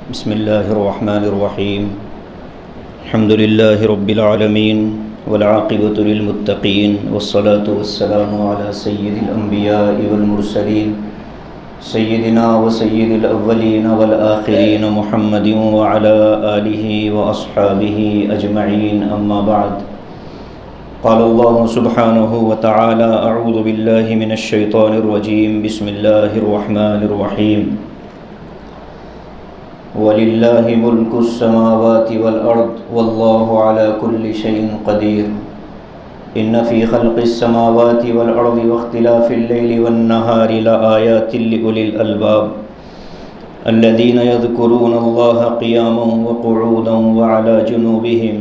بسم الله الرحمن الرحيم. الحمد لله رب العالمين والعاقبة للمتقين والصلاة والسلام على سيد الأنبياء والمرسلين سيدنا وسيد الأولين والآخرين محمد وعلى آله وأصحابه أجمعين، أما بعد. قال الله سبحانه وتعالى: أعوذ بالله من الشيطان الرجيم، بسم الله الرحمن الرحيم. وَلِلَّهِ مُلْكُ السَّمَاوَاتِ وَالْأَرْضِ وَاللَّهُ عَلَى كُلِّ شَيْءٍ قَدِيرٌ. إِنَّ فِي خَلْقِ السَّمَاوَاتِ وَالْأَرْضِ وَاخْتِلَافِ اللَّيْلِ وَالنَّهَارِ لَآيَاتٍ لِأُولِي الْأَلْبَابِ الَّذِينَ يَذْكُرُونَ اللَّهَ قِيَامًا وَقُعُودًا وَعَلَى جُنُوبِهِمْ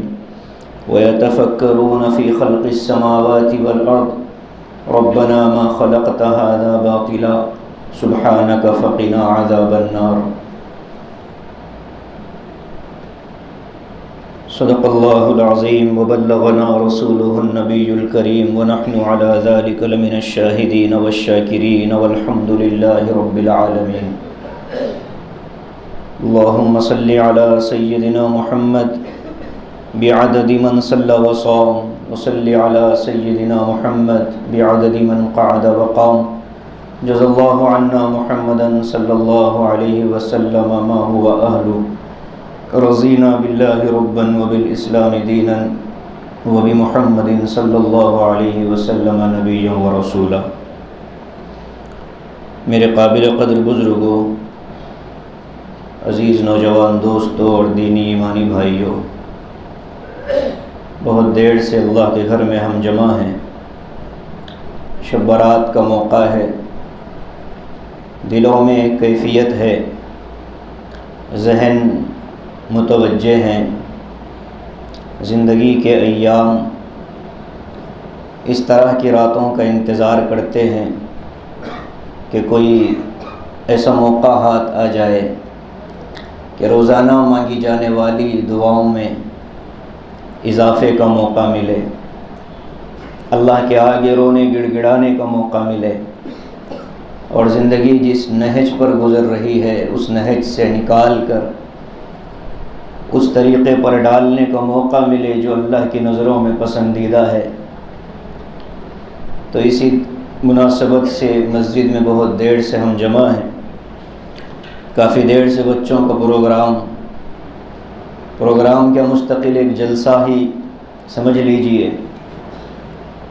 وَيَتَفَكَّرُونَ فِي خَلْقِ السَّمَاوَاتِ وَالْأَرْضِ رَبَّنَا مَا خَلَقْتَ هَذَا بَاطِلًا سُبْحَانَكَ فَقِنَا عَذَابَ النَّارِ. صدق اللہ العظیم وبلغنا رسولہ النبی الکریم ونحن علی ذلک لمن الشاہدین والشاکرین والحمد للہ رب العالمین. اللہم صل علی سیدنا محمد بعدد من صلی وصام، وصل علی سیدنا محمد بعدد من قعد وقام. جزا اللہ عنا محمدا صلی اللہ علیہ وسلم ما هو اہلہ. رضینا باللہ ربا وبالاسلام دینا وبمحمد صلی اللہ علیہ وسلم نبیا ورسولا. میرے قابل قدر بزرگوں، عزیز نوجوان دوستوں اور دینی ایمانی بھائیوں، بہت دیر سے اللہ کے گھر میں ہم جمع ہیں. شب برات کا موقع ہے، دلوں میں ایک کیفیت ہے، ذہن متوجہ ہیں. زندگی کے ایام اس طرح کی راتوں کا انتظار کرتے ہیں کہ کوئی ایسا موقع ہاتھ آ جائے کہ روزانہ مانگی جانے والی دعاؤں میں اضافے کا موقع ملے، اللہ کے آگے رونے گڑ گڑانے کا موقع ملے، اور زندگی جس نہج پر گزر رہی ہے اس نہج سے نکال کر اس طریقے پر ڈالنے کا موقع ملے جو اللہ کی نظروں میں پسندیدہ ہے. تو اسی مناسبت سے مسجد میں بہت دیر سے ہم جمع ہیں. کافی دیر سے بچوں کا پروگرام کیا مستقل ایک جلسہ ہی سمجھ لیجئے.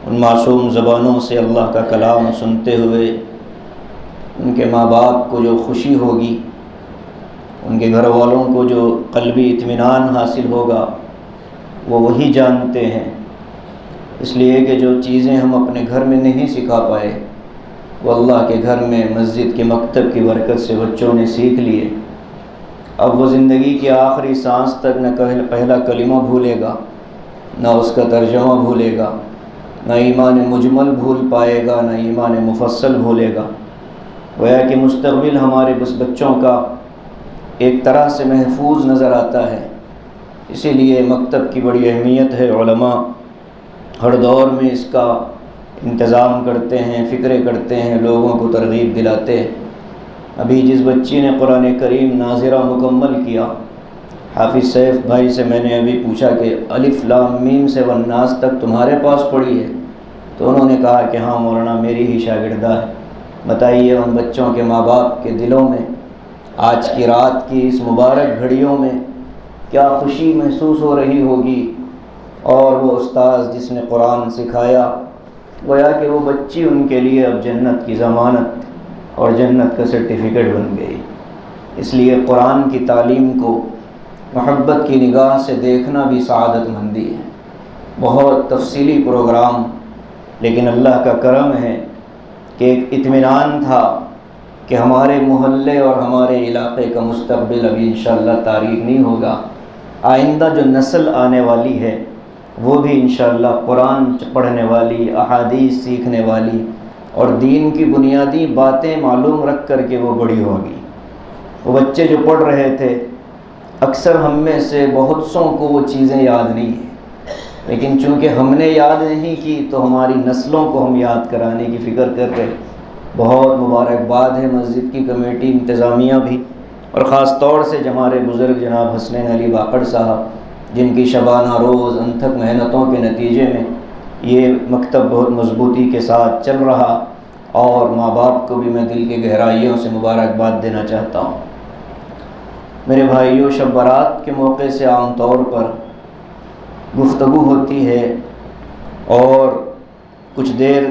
ان معصوم زبانوں سے اللہ کا کلام سنتے ہوئے ان کے ماں باپ کو جو خوشی ہوگی، ان کے گھر والوں کو جو قلبی اطمینان حاصل ہوگا، وہ وہی جانتے ہیں. اس لیے کہ جو چیزیں ہم اپنے گھر میں نہیں سکھا پائے وہ اللہ کے گھر میں مسجد کے مکتب کی برکت سے بچوں نے سیکھ لیے. اب وہ زندگی کی آخری سانس تک نہ پہلا کلمہ بھولے گا، نہ اس کا ترجمہ بھولے گا، نہ ایمان مجمل بھول پائے گا، نہ ایمان مفصل بھولے گا. گویا کہ مستقبل ہمارے بچوں کا ایک طرح سے محفوظ نظر آتا ہے. اسی لیے مکتب کی بڑی اہمیت ہے. علماء ہر دور میں اس کا انتظام کرتے ہیں، فکرے کرتے ہیں، لوگوں کو ترغیب دلاتے ہیں. ابھی جس بچی نے قرآن کریم ناظرہ مکمل کیا، حافظ سیف بھائی سے میں نے ابھی پوچھا کہ الف لام میم سے والناس تک تمہارے پاس پڑھی ہے؟ تو انہوں نے کہا کہ ہاں مولانا، میری ہی شاگردہ ہے. بتائیے ان بچوں کے ماں باپ کے دلوں میں آج کی رات کی اس مبارک گھڑیوں میں کیا خوشی محسوس ہو رہی ہوگی. اور وہ استاذ جس نے قرآن سکھایا، گویا کہ وہ بچی ان کے لیے اب جنت کی ضمانت اور جنت کا سرٹیفکیٹ بن گئی. اس لیے قرآن کی تعلیم کو محبت کی نگاہ سے دیکھنا بھی سعادت مندی ہے. بہت تفصیلی پروگرام، لیکن اللہ کا کرم ہے کہ ایک اطمینان تھا کہ ہمارے محلے اور ہمارے علاقے کا مستقبل ابھی انشاءاللہ تاریک نہیں ہوگا. آئندہ جو نسل آنے والی ہے وہ بھی انشاءاللہ قرآن پڑھنے والی، احادیث سیکھنے والی اور دین کی بنیادی باتیں معلوم رکھ کر کے وہ بڑی ہوگی. وہ بچے جو پڑھ رہے تھے، اکثر ہم میں سے بہت سوں کو وہ چیزیں یاد نہیں ہیں، لیکن چونکہ ہم نے یاد نہیں کی تو ہماری نسلوں کو ہم یاد کرانے کی فکر کر رہے. بہت مبارکباد ہے مسجد کی کمیٹی انتظامیہ بھی اور خاص طور سے ہمارے بزرگ جناب حسنین علی باقر صاحب، جن کی شبانہ روز انتھک محنتوں کے نتیجے میں یہ مکتب بہت مضبوطی کے ساتھ چل رہا، اور ماں باپ کو بھی میں دل کی گہرائیوں سے مبارکباد دینا چاہتا ہوں۔ میرے بھائیوں، شب برات کے موقع سے عام طور پر گفتگو ہوتی ہے اور کچھ دیر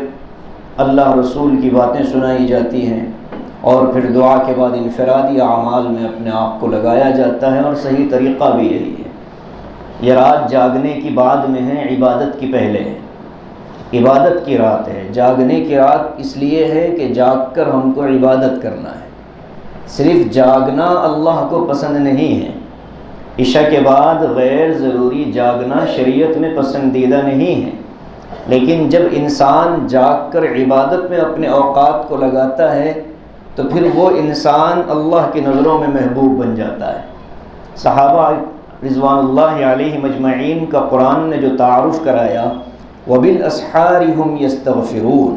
اللہ رسول کی باتیں سنائی جاتی ہیں، اور پھر دعا کے بعد انفرادی اعمال میں اپنے آپ کو لگایا جاتا ہے، اور صحیح طریقہ بھی یہی ہے۔ یہ رات جاگنے کی بعد میں ہے، عبادت کی پہلے ہے۔ عبادت کی رات ہے، جاگنے کی رات اس لیے ہے کہ جاگ کر ہم کو عبادت کرنا ہے۔ صرف جاگنا اللہ کو پسند نہیں ہے، عشاء کے بعد غیر ضروری جاگنا شریعت میں پسندیدہ نہیں ہے، لیکن جب انسان جاگ کر عبادت میں اپنے اوقات کو لگاتا ہے تو پھر وہ انسان اللہ کی نظروں میں محبوب بن جاتا ہے۔ صحابہ رضوان اللہ علیہ مجمعین کا قرآن نے جو تعارف کرایا، وَبِالْأَسْحَارِ هُمْ يَسْتَغْفِرُونَ،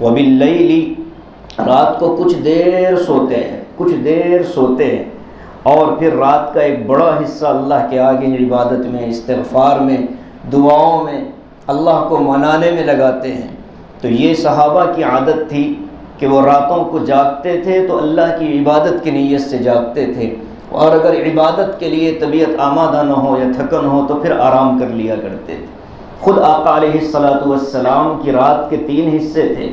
وَبِاللَّيْلِ، رات کو کچھ دیر سوتے ہیں، اور پھر رات کا ایک بڑا حصہ اللہ کے آگے عبادت میں، استغفار میں، دعاؤں میں، اللہ کو منانے میں لگاتے ہیں۔ تو یہ صحابہ کی عادت تھی کہ وہ راتوں کو جاگتے تھے تو اللہ کی عبادت کی نیت سے جاگتے تھے، اور اگر عبادت کے لیے طبیعت آمادہ نہ ہو یا تھکن ہو تو پھر آرام کر لیا کرتے تھے۔ خود آقا علیہ السلام کی رات کے 3 حصے تھے۔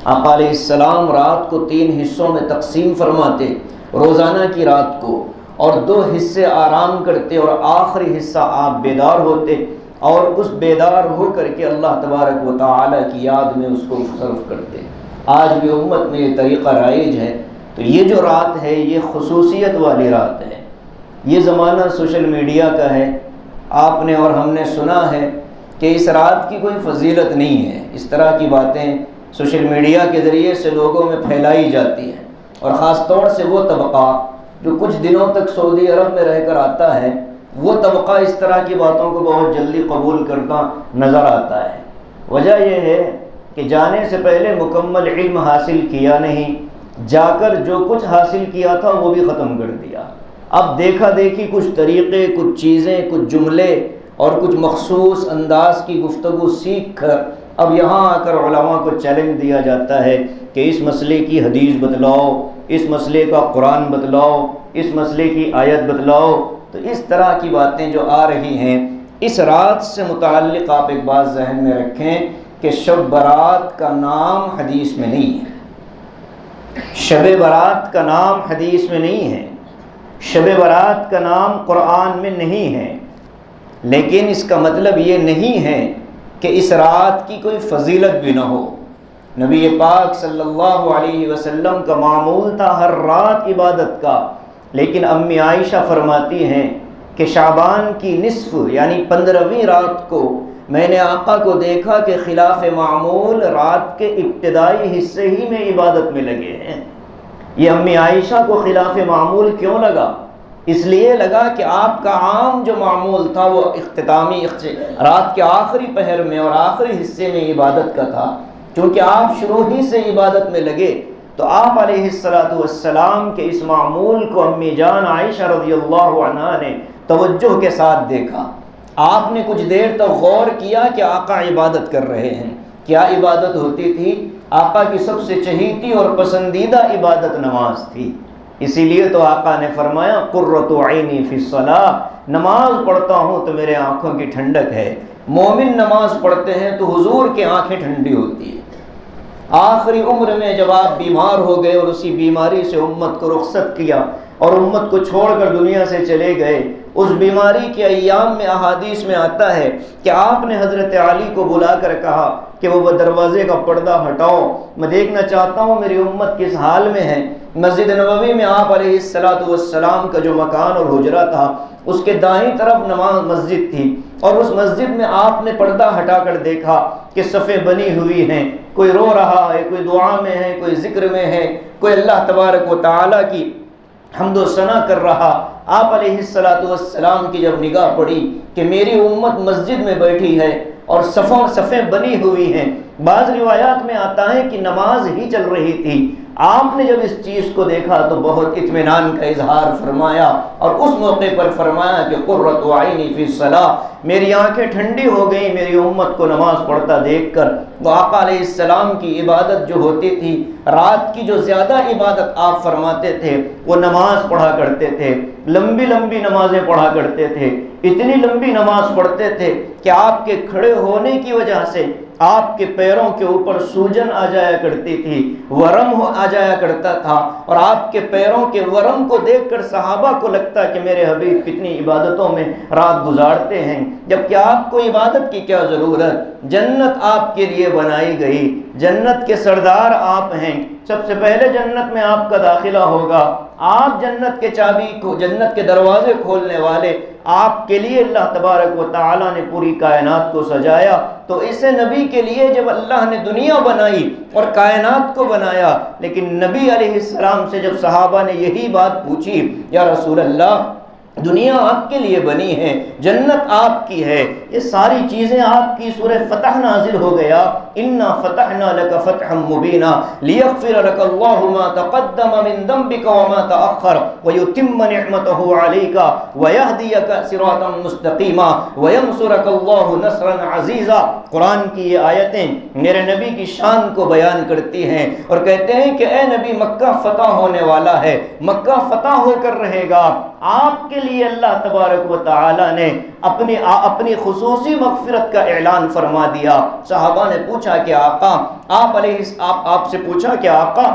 آقا علیہ السلام رات کو 3 حصوں میں تقسیم فرماتے، روزانہ کی رات کو، اور 2 حصے آرام کرتے، اور آخری حصہ آپ بیدار ہوتے، اور اس بیدار ہو کر کے اللہ تبارک و تعالی کی یاد میں اس کو صرف کرتے۔ آج بھی امت میں یہ طریقہ رائج ہے۔ تو یہ جو رات ہے یہ خصوصیت والی رات ہے۔ یہ زمانہ سوشل میڈیا کا ہے۔ آپ نے اور ہم نے سنا ہے کہ اس رات کی کوئی فضیلت نہیں ہے۔ اس طرح کی باتیں سوشل میڈیا کے ذریعے سے لوگوں میں پھیلائی جاتی ہیں، اور خاص طور سے وہ طبقہ جو کچھ دنوں تک سعودی عرب میں رہ کر آتا ہے، وہ طبقہ اس طرح کی باتوں کو بہت جلدی قبول کرتا نظر آتا ہے۔ وجہ یہ ہے کہ جانے سے پہلے مکمل علم حاصل کیا نہیں، جا کر جو کچھ حاصل کیا تھا وہ بھی ختم کر دیا۔ اب دیکھا دیکھی کچھ طریقے، کچھ چیزیں، کچھ جملے اور کچھ مخصوص انداز کی گفتگو سیکھ کر اب یہاں آ کر علماء کو چیلنج دیا جاتا ہے کہ اس مسئلے کی حدیث بتلاؤ، اس مسئلے کا قرآن بتلاؤ، اس مسئلے کی آیت بتلاؤ۔ تو اس طرح کی باتیں جو آ رہی ہیں، اس رات سے متعلق آپ ایک بات ذہن میں رکھیں کہ شب برات کا نام حدیث میں نہیں ہے۔ شب برات کا نام حدیث میں نہیں ہے، شب برات کا نام قرآن میں نہیں ہے، لیکن اس کا مطلب یہ نہیں ہے کہ اس رات کی کوئی فضیلت بھی نہ ہو۔ نبی پاک صلی اللہ علیہ وسلم کا معمول تھا ہر رات عبادت کا، لیکن امی عائشہ فرماتی ہیں کہ شعبان کی نصف یعنی 15ویں رات کو میں نے آقا کو دیکھا کہ خلاف معمول رات کے ابتدائی حصے ہی میں عبادت میں لگے ہیں۔ یہ امی عائشہ کو خلاف معمول کیوں لگا؟ اس لیے لگا کہ آپ کا عام جو معمول تھا وہ اختتامی رات کے آخری پہر میں اور آخری حصے میں عبادت کا تھا۔ چونکہ آپ شروع ہی سے عبادت میں لگے تو آپ علیہ السلام کے اس معمول کو امی جان عائشہ رضی اللہ عنہا نے توجہ کے ساتھ دیکھا۔ آپ نے کچھ دیر تک غور کیا کہ آقا عبادت کر رہے ہیں۔ کیا عبادت ہوتی تھی؟ آقا کی سب سے چہیتی اور پسندیدہ عبادت نماز تھی۔ اسی لیے تو آقا نے فرمایا قرۃ عینی فی الصلاۃ، نماز پڑھتا ہوں تو میرے آنکھوں کی ٹھنڈک ہے۔ مومن نماز پڑھتے ہیں تو حضور کی آنکھیں ٹھنڈی ہوتی ہیں۔ آخری عمر میں جب آپ بیمار ہو گئے اور اسی بیماری سے امت کو رخصت کیا اور امت کو چھوڑ کر دنیا سے چلے گئے، اس بیماری کے ایام میں احادیث میں آتا ہے کہ آپ نے حضرت علی کو بلا کر کہا کہ وہ دروازے کا پردہ ہٹاؤ، میں دیکھنا چاہتا ہوں میری امت کس حال میں ہے۔ مسجد نبوی میں آپ علیہ السلام کا جو مکان اور حجرہ تھا، اس کے دائیں طرف نماز مسجد تھی، اور اس مسجد میں آپ نے پردہ ہٹا کر دیکھا کہ صفیں بنی ہوئی ہیں، کوئی رو رہا ہے، کوئی دعا میں ہے، کوئی ذکر میں ہے، کوئی اللہ تبارک و تعالیٰ کی حمد و ثنا کر رہا۔ آپ علیہ السلام کی جب نگاہ پڑی کہ میری امت مسجد میں بیٹھی ہے اور صفیں بنی ہوئی ہیں۔ بعض روایات میں آتا ہے کہ نماز ہی چل رہی تھی، آپ نے جب اس چیز کو دیکھا تو بہت اطمینان کا اظہار فرمایا اور اس موقع پر فرمایا کہ قرۃ عینی فی الصلاۃ، میری آنکھیں ٹھنڈی ہو گئیں میری امت کو نماز پڑھتا دیکھ کر۔ وہ آقا علیہ السلام کی عبادت جو ہوتی تھی، رات کی جو زیادہ عبادت آپ فرماتے تھے وہ نماز پڑھا کرتے تھے، لمبی لمبی نمازیں پڑھا کرتے تھے، اتنی لمبی نماز پڑھتے تھے کہ آپ کے کھڑے ہونے کی وجہ سے آپ کے پیروں کے اوپر سوجن آ جایا کرتی تھی، ورم آ جایا کرتا تھا، اور آپ کے پیروں کے ورم کو دیکھ کر صحابہ کو لگتا کہ میرے حبیب کتنی عبادتوں میں رات گزارتے ہیں، جبکہ آپ کو عبادت کی کیا ضرورت، جنت آپ کے لیے بنائی گئی، جنت کے سردار آپ ہیں، سب سے پہلے جنت میں آپ کا داخلہ ہوگا، آپ جنت کے چابی کو، جنت کے دروازے کھولنے والے، آپ کے لیے اللہ تبارک و تعالیٰ نے پوری کائنات کو سجایا۔ تو اسے نبی کے لیے جب اللہ نے دنیا بنائی اور کائنات کو بنایا، لیکن نبی علیہ السلام سے جب صحابہ نے یہی بات پوچھی، یا رسول اللہ دنیا آپ کے لیے بنی ہے، جنت آپ کی ہے، یہ ساری چیزیں آپ کی سورہ فتح نازل ہو گیا، انا فتحنا لک فتحا مبینا لیغفر لک اللہ ما تقدم من ذنبک وما تأخر ویتم نعمته علیک ویہدیک صراطا مستقیما وینصرک اللہ نصرا عزیزا۔ قرآن کی یہ آیتیں میرے نبی کی شان کو بیان کرتی ہیں اور کہتے ہیں کہ اے نبی مکہ فتح ہونے والا ہے، مکہ فتح ہو کر رہے گا، آپ کے لیے اللہ تبارک و تعالی نے اپنی خصوصی مغفرت کا اعلان فرما دیا۔ صحابہ نے پوچھا کہ آقا، آپ سے پوچھا کہ آقا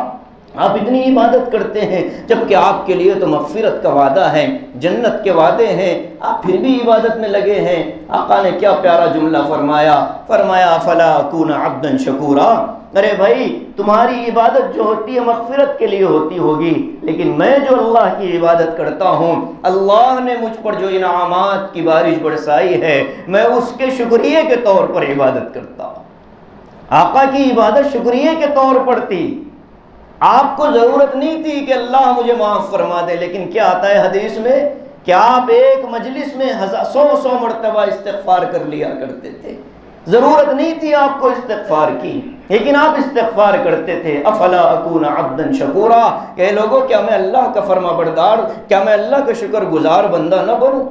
آپ اتنی عبادت کرتے ہیں جبکہ آپ کے لیے تو مغفرت کا وعدہ ہے، جنت کے وعدے ہیں، آپ پھر بھی عبادت میں لگے ہیں۔ آقا نے کیا پیارا جملہ فرمایا فلا اکون عبدا شکورا، ارے بھائی تمہاری عبادت جو ہوتی ہے مغفرت کے لیے ہوتی ہوگی، لیکن میں جو اللہ کی عبادت کرتا ہوں، اللہ نے مجھ پر جو انعامات کی بارش برسائی ہے، میں اس کے شکریہ کے طور پر عبادت کرتا ہوں۔ آقا کی عبادت شکریہ کے طور پر تھی، آپ کو ضرورت نہیں تھی کہ اللہ مجھے معاف فرما دے، لیکن کیا آتا ہے حدیث میں کہ آپ ایک مجلس میں 100 مرتبہ استغفار کر لیا کرتے تھے، ضرورت نہیں تھی آپ کو استغفار کی، لیکن آپ استغفار کرتے تھے۔ افلا اکون عبدا شکورا، کہ لوگوں کیا میں اللہ کا فرما بردار، کیا میں اللہ کا شکر گزار بندہ نہ بنوں؟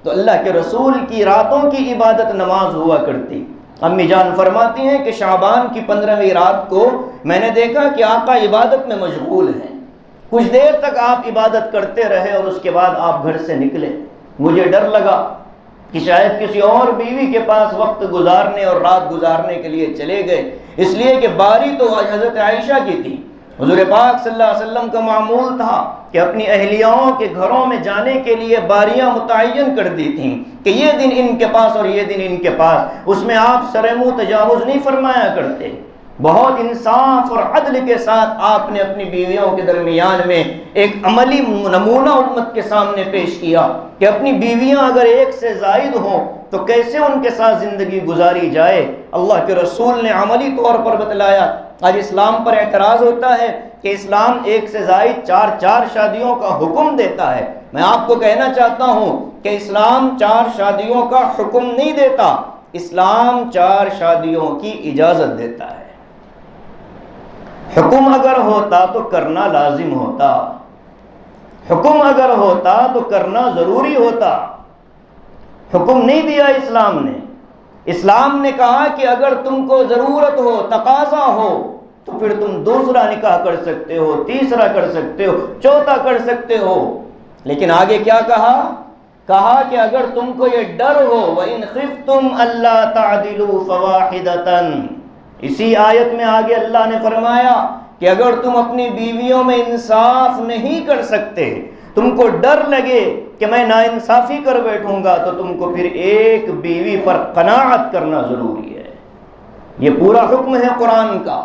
تو اللہ کے رسول کی راتوں کی عبادت نماز ہوا کرتی۔ امی جان فرماتی ہیں کہ شعبان کی 15ویں رات کو میں نے دیکھا کہ آقا عبادت میں مشغول ہیں، کچھ دیر تک آپ عبادت کرتے رہے اور اس کے بعد آپ گھر سے نکلے۔ مجھے ڈر لگا کہ شاید کسی اور بیوی کے پاس وقت گزارنے اور رات گزارنے کے لیے چلے گئے، اس لیے کہ باری تو حضرت عائشہ کی تھی۔ حضور پاک صلی اللہ علیہ وسلم کا معمول تھا کہ اپنی اہلیاؤں کے گھروں میں جانے کے لیے باریاں متعین کر دی تھیں کہ یہ دن ان کے پاس اور یہ دن ان کے پاس، اس میں آپ سر منہ تجاوز نہیں فرمایا کرتے، بہت انصاف اور عدل کے ساتھ آپ نے اپنی بیویوں کے درمیان میں ایک عملی نمونہ امت کے سامنے پیش کیا کہ اپنی بیویاں اگر ایک سے زائد ہوں تو کیسے ان کے ساتھ زندگی گزاری جائے۔ اللہ کے رسول نے عملی طور پر بتلایا۔ آج اسلام پر اعتراض ہوتا ہے کہ اسلام ایک سے زائد 4 شادیوں کا حکم دیتا ہے۔ میں آپ کو کہنا چاہتا ہوں کہ اسلام 4 شادیوں کا حکم نہیں دیتا، اسلام 4 شادیوں کی اجازت دیتا ہے۔ حکم اگر ہوتا تو کرنا لازم ہوتا، حکم اگر ہوتا تو کرنا ضروری ہوتا، حکم نہیں دیا اسلام نے۔ اسلام نے کہا کہ اگر تم کو ضرورت ہو، تقاضا ہو، تو پھر تم دوسرا نکاح کر سکتے ہو، تیسرا کر سکتے ہو، چوتھا کر سکتے ہو، لیکن آگے کیا کہا کہ اگر تم کو یہ ڈر ہو وَإِنْ خِفْتُمْ أَلَّا تَعْدِلُوا فَوَاحِدَةً، اسی آیت میں آگے اللہ نے فرمایا کہ اگر تم اپنی بیویوں میں انصاف نہیں کر سکتے، تم کو ڈر لگے کہ میں ناانصافی کر بیٹھوں گا، تو تم کو پھر ایک بیوی پر قناعت کرنا ضروری ہے۔ یہ پورا حکم ہے قرآن کا۔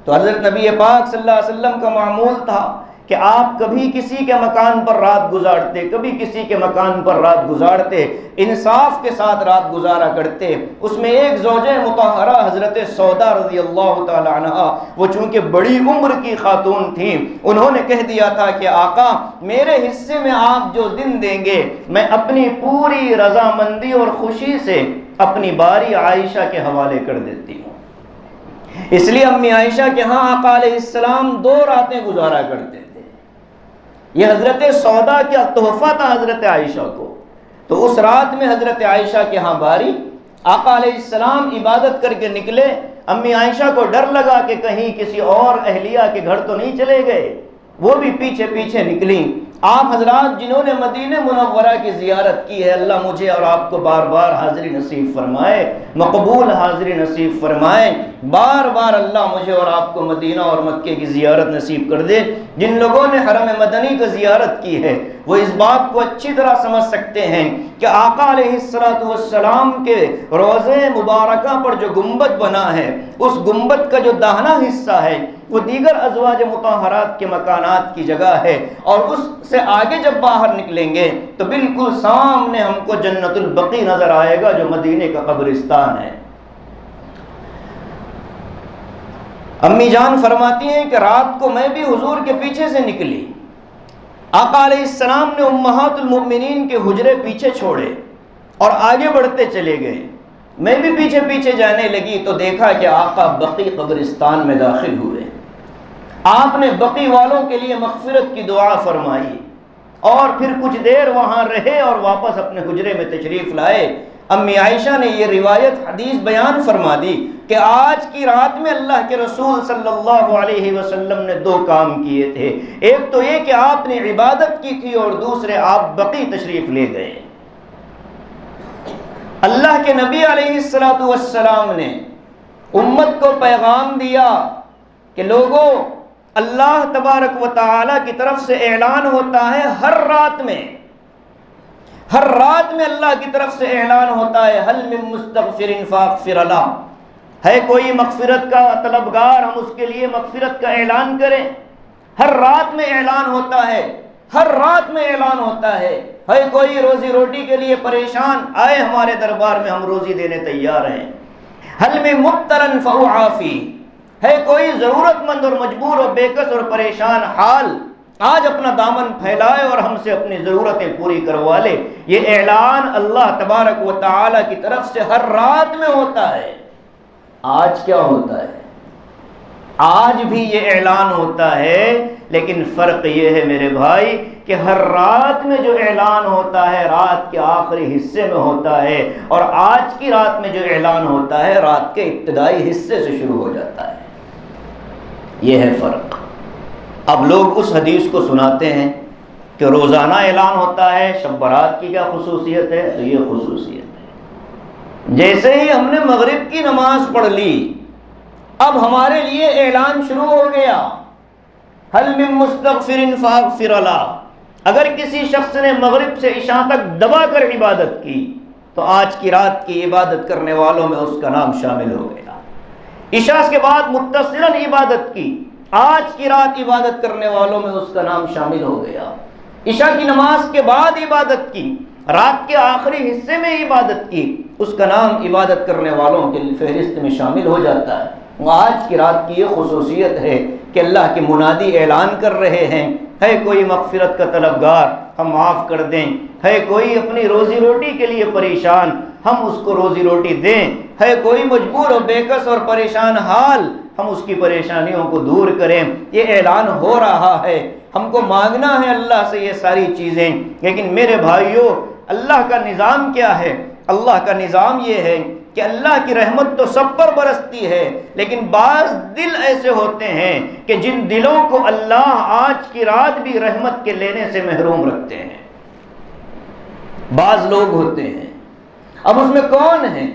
تو حضرت نبی پاک صلی اللہ علیہ وسلم کا معمول تھا کہ آپ کبھی کسی کے مکان پر رات گزارتے، کبھی کسی کے مکان پر رات گزارتے، انصاف کے ساتھ رات گزارا کرتے۔ اس میں ایک زوجہ مطہرہ حضرت سودا رضی اللہ تعالی عنہ، وہ چونکہ بڑی عمر کی خاتون تھیں، انہوں نے کہہ دیا تھا کہ آقا میرے حصے میں آپ جو دن دیں گے میں اپنی پوری رضامندی اور خوشی سے اپنی باری عائشہ کے حوالے کر دیتی ہوں۔ اس لیے امی عائشہ کے ہاں آقا علیہ السلام 2 راتیں گزارا کرتے تھے۔ یہ حضرت سودا کا تحفہ تھا حضرت عائشہ کو، تو اس رات میں حضرت عائشہ کے ہاں باری، آقا علیہ السلام عبادت کر کے نکلے، امی عائشہ کو ڈر لگا کہ کہیں کسی اور اہلیہ کے گھر تو نہیں چلے گئے، وہ بھی پیچھے پیچھے نکلیں۔ آپ حضرات جنہوں نے مدینہ منورہ کی زیارت کی ہے، اللہ مجھے اور آپ کو بار بار حاضری نصیب فرمائے، مقبول حاضری نصیب فرمائے، بار بار اللہ مجھے اور آپ کو مدینہ اور مکے کی زیارت نصیب کر دے۔ جن لوگوں نے حرم مدنی کی زیارت کی ہے وہ اس بات کو اچھی طرح سمجھ سکتے ہیں کہ آقا علیہ السلام کے روضے مبارکہ پر جو گنبد بنا ہے، اس گنبد کا جو داہنا حصہ ہے وہ دیگر ازواج مطہرات کے مکانات کی جگہ ہے، اور اس سے آگے جب باہر نکلیں گے تو بالکل سامنے ہم کو جنت البقیع نظر آئے گا جو مدینے کا قبرستان ہے۔ امی جان فرماتی ہیں کہ رات کو میں بھی حضور کے پیچھے سے نکلی، آقا علیہ السلام نے امہات المؤمنین کے حجرے پیچھے چھوڑے اور آگے بڑھتے چلے گئے، میں بھی پیچھے پیچھے جانے لگی تو دیکھا کہ آقا بقیع قبرستان میں داخل ہوئے۔ آپ نے بقیع والوں کے لیے مغفرت کی دعا فرمائی اور پھر کچھ دیر وہاں رہے اور واپس اپنے حجرے میں تشریف لائے۔ امی عائشہ نے یہ روایت حدیث بیان فرما دی کہ آج کی رات میں اللہ کے رسول صلی اللہ علیہ وسلم نے 2 کام کیے تھے، ایک تو یہ کہ آپ نے عبادت کی تھی اور دوسرے آپ بقیع تشریف لے گئے۔ اللہ کے نبی علیہ السلام نے امت کو پیغام دیا کہ لوگوں، اللہ تبارک و تعالی کی طرف سے اعلان ہوتا ہے ہر رات میں اللہ کی طرف سے اعلان ہوتا ہے، حل من مستغفر فاغفر لہ، ہے کوئی مغفرت کا طلبگار، ہم اس کے لیے مغفرت کا اعلان کریں۔ ہر رات میں اعلان ہوتا ہے، ہر رات میں اعلان ہوتا ہے کوئی روزی روٹی کے لیے پریشان، آئے ہمارے دربار میں، ہم روزی دینے تیار ہیں۔ حل من مبتلا فهو عافی، ہے کوئی ضرورت مند اور مجبور اور بےکس اور پریشان حال، آج اپنا دامن پھیلائے اور ہم سے اپنی ضرورتیں پوری کروا لے۔ یہ اعلان اللہ تبارک و تعالی کی طرف سے ہر رات میں ہوتا ہے۔ آج کیا ہوتا ہے؟ آج بھی یہ اعلان ہوتا ہے، لیکن فرق یہ ہے میرے بھائی کہ ہر رات میں جو اعلان ہوتا ہے رات کے آخری حصے میں ہوتا ہے، اور آج کی رات میں جو اعلان ہوتا ہے رات کے ابتدائی حصے سے شروع ہو جاتا ہے۔ یہ ہے فرق۔ اب لوگ اس حدیث کو سناتے ہیں کہ روزانہ اعلان ہوتا ہے، شب برات کی کیا خصوصیت ہے؟ تو یہ خصوصیت ہے، جیسے ہی ہم نے مغرب کی نماز پڑھ لی اب ہمارے لیے اعلان شروع ہو گیا، حل من مستغفر فاغفر لہ۔ اگر کسی شخص نے مغرب سے عشاء تک دبا کر عبادت کی تو آج کی رات کی عبادت کرنے والوں میں اس کا نام شامل ہو گیا۔ عشاء کے بعد متصلاً عبادت کی، آج کی رات عبادت کرنے والوں میں اس کا نام شامل ہو گیا۔ عشاء کی نماز کے بعد عبادت کی، رات کے آخری حصے میں عبادت کی، اس کا نام عبادت کرنے والوں کی فہرست میں شامل ہو جاتا ہے۔ آج کی رات کی یہ خصوصیت ہے کہ اللہ کے منادی اعلان کر رہے ہیں، ہے کوئی مغفرت کا طلبگار، ہم معاف کر دیں، ہے کوئی اپنی روزی روٹی کے لیے پریشان، ہم اس کو روزی روٹی دیں، ہے کوئی مجبور و بےکس اور پریشان حال، ہم اس کی پریشانیوں کو دور کریں۔ یہ اعلان ہو رہا ہے، ہم کو مانگنا ہے اللہ سے یہ ساری چیزیں۔ لیکن میرے بھائیوں، اللہ کا نظام کیا ہے؟ اللہ کا نظام یہ ہے کہ اللہ کی رحمت تو سب پر برستی ہے، لیکن بعض دل ایسے ہوتے ہیں کہ جن دلوں کو اللہ آج کی رات بھی رحمت کے لینے سے محروم رکھتے ہیں۔ بعض لوگ ہوتے ہیں، اب اس میں کون ہیں؟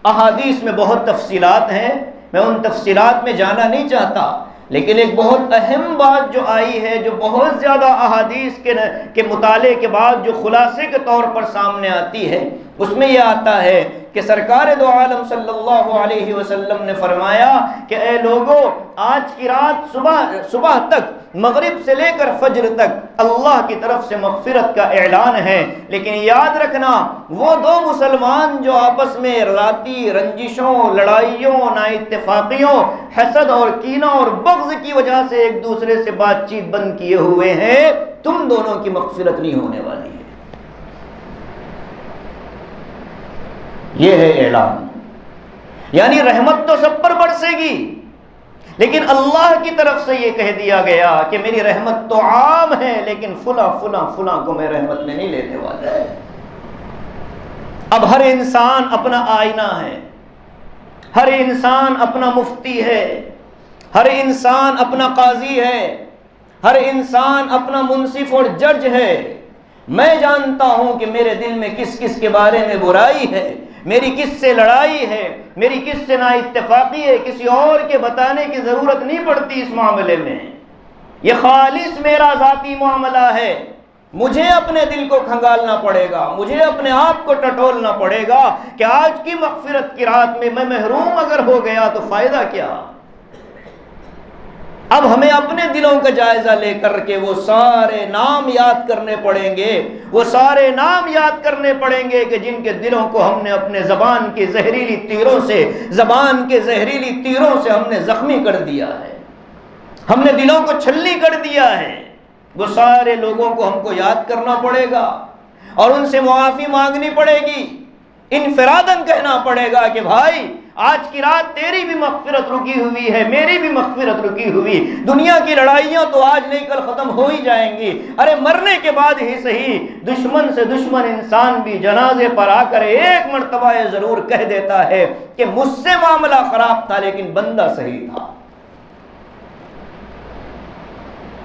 احادیث میں بہت تفصیلات ہیں، میں ان تفصیلات میں جانا نہیں چاہتا، لیکن ایک بہت اہم بات جو آئی ہے، جو بہت زیادہ احادیث کے مطالعے کے بعد جو خلاصے کے طور پر سامنے آتی ہے، اس میں یہ آتا ہے کہ سرکار دو عالم صلی اللہ علیہ وسلم نے فرمایا کہ اے لوگو، آج کی رات صبح تک، مغرب سے لے کر فجر تک اللہ کی طرف سے مغفرت کا اعلان ہے، لیکن یاد رکھنا وہ 2 مسلمان جو آپس میں ذاتی رنجشوں، لڑائیوں، نا اتفاقیوں، حسد اور کینہ اور بغض کی وجہ سے ایک دوسرے سے بات چیت بند کیے ہوئے ہیں، تم دونوں کی مغفرت نہیں ہونے والی ہے۔ یہ ہے اعلان، یعنی رحمت تو سب پر برسے گی، لیکن اللہ کی طرف سے یہ کہہ دیا گیا کہ میری رحمت تو عام ہے، لیکن فلاں فلاں فلاں کو میں رحمت میں نہیں لینے والا ہے۔ اب ہر انسان اپنا آئینہ ہے، ہر انسان اپنا مفتی ہے، ہر انسان اپنا قاضی ہے، ہر انسان اپنا منصف اور جج ہے۔ میں جانتا ہوں کہ میرے دل میں کس کس کے بارے میں برائی ہے، میری کس سے لڑائی ہے، میری کس سے نا اتفاقی ہے، کسی اور کے بتانے کی ضرورت نہیں پڑتی اس معاملے میں۔ یہ خالص میرا ذاتی معاملہ ہے، مجھے اپنے دل کو کھنگالنا پڑے گا، مجھے اپنے آپ کو ٹٹولنا پڑے گا کہ آج کی مغفرت کی رات میں میں محروم اگر ہو گیا تو فائدہ کیا۔ اب ہمیں اپنے دلوں کا جائزہ لے کر کے وہ سارے نام یاد کرنے پڑیں گے، وہ سارے نام یاد کرنے پڑیں گے کہ جن کے دلوں کو ہم نے اپنے زبان کے زہریلی تیروں سے، زبان کے زہریلی تیروں سے ہم نے زخمی کر دیا ہے، ہم نے دلوں کو چھلنی کر دیا ہے۔ وہ سارے لوگوں کو ہم کو یاد کرنا پڑے گا اور ان سے معافی مانگنی پڑے گی، انفراداً کہنا پڑے گا کہ بھائی آج کی رات تیری بھی مغفرت رکی ہوئی ہے، میری بھی مغفرت رکی ہوئی، دنیا کی لڑائیاں تو آج نہیں کل ختم ہو ہی جائیں گی، ارے مرنے کے بعد ہی صحیح دشمن سے دشمن انسان بھی جنازے پر آ کر ایک مرتبہ یہ ضرور کہہ دیتا ہے کہ مجھ سے معاملہ خراب تھا لیکن بندہ صحیح تھا۔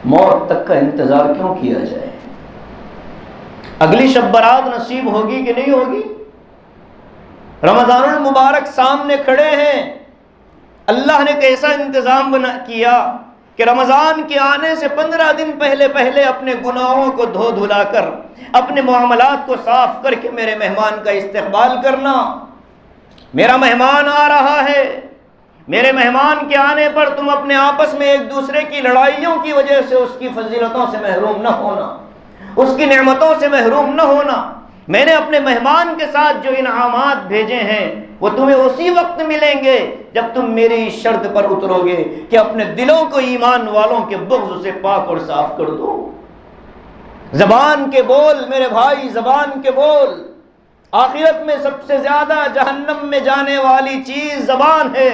موت تک کا انتظار کیوں کیا جائے؟ اگلی شب برات نصیب ہوگی کہ نہیں ہوگی؟ رمضان المبارک سامنے کھڑے ہیں، اللہ نے کیسا انتظام کیا کہ رمضان کے آنے سے 15 دن پہلے اپنے گناہوں کو دھو دھلا کر، اپنے معاملات کو صاف کر کے میرے مہمان کا استقبال کرنا۔ میرا مہمان آ رہا ہے، میرے مہمان کے آنے پر تم اپنے آپس میں ایک دوسرے کی لڑائیوں کی وجہ سے اس کی فضیلتوں سے محروم نہ ہونا، اس کی نعمتوں سے محروم نہ ہونا۔ میں نے اپنے مہمان کے ساتھ جو انعامات بھیجے ہیں وہ تمہیں اسی وقت ملیں گے جب تم میری شرط پر اترو گے کہ اپنے دلوں کو ایمان والوں کے بغض سے پاک اور صاف کر دو۔ زبان کے بول میرے بھائی، زبان کے بول، آخرت میں سب سے زیادہ جہنم میں جانے والی چیز زبان ہے۔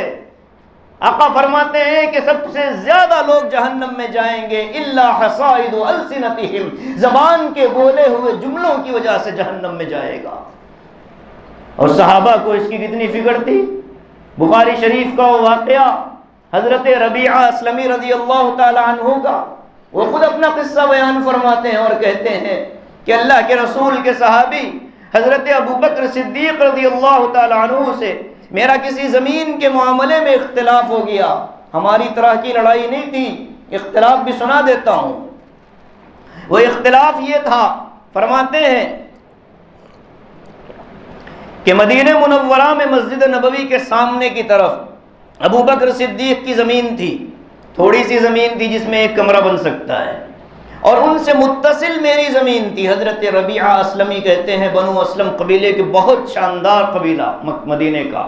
آقا فرماتے ہیں کہ سب سے زیادہ لوگ جہنم میں جائیں گے الا حصائد السنتہم، زبان کے بولے ہوئے جملوں کی وجہ سے جہنم میں جائے گا۔ اور صحابہ کو اس کی کتنی فکر تھی۔ بخاری شریف کا وہ واقعہ حضرت ربیعہ اسلمی رضی اللہ تعالی عنہ کا، وہ خود اپنا قصہ بیان فرماتے ہیں اور کہتے ہیں کہ اللہ کے رسول کے صحابی حضرت ابوبکر صدیق رضی اللہ تعالی عنہ سے میرا کسی زمین کے معاملے میں اختلاف ہو گیا، ہماری طرح کی لڑائی نہیں تھی، اختلاف بھی سنا دیتا ہوں۔ وہ اختلاف یہ تھا، فرماتے ہیں کہ مدینہ منورہ میں مسجد نبوی کے سامنے کی طرف ابو بکر صدیق کی زمین تھی، تھوڑی سی زمین تھی جس میں ایک کمرہ بن سکتا ہے، اور ان سے متصل میری زمین تھی۔ حضرت ربیعہ اسلمی کہتے ہیں بنو اسلم قبیلے کے بہت شاندار قبیلہ مدینے کا،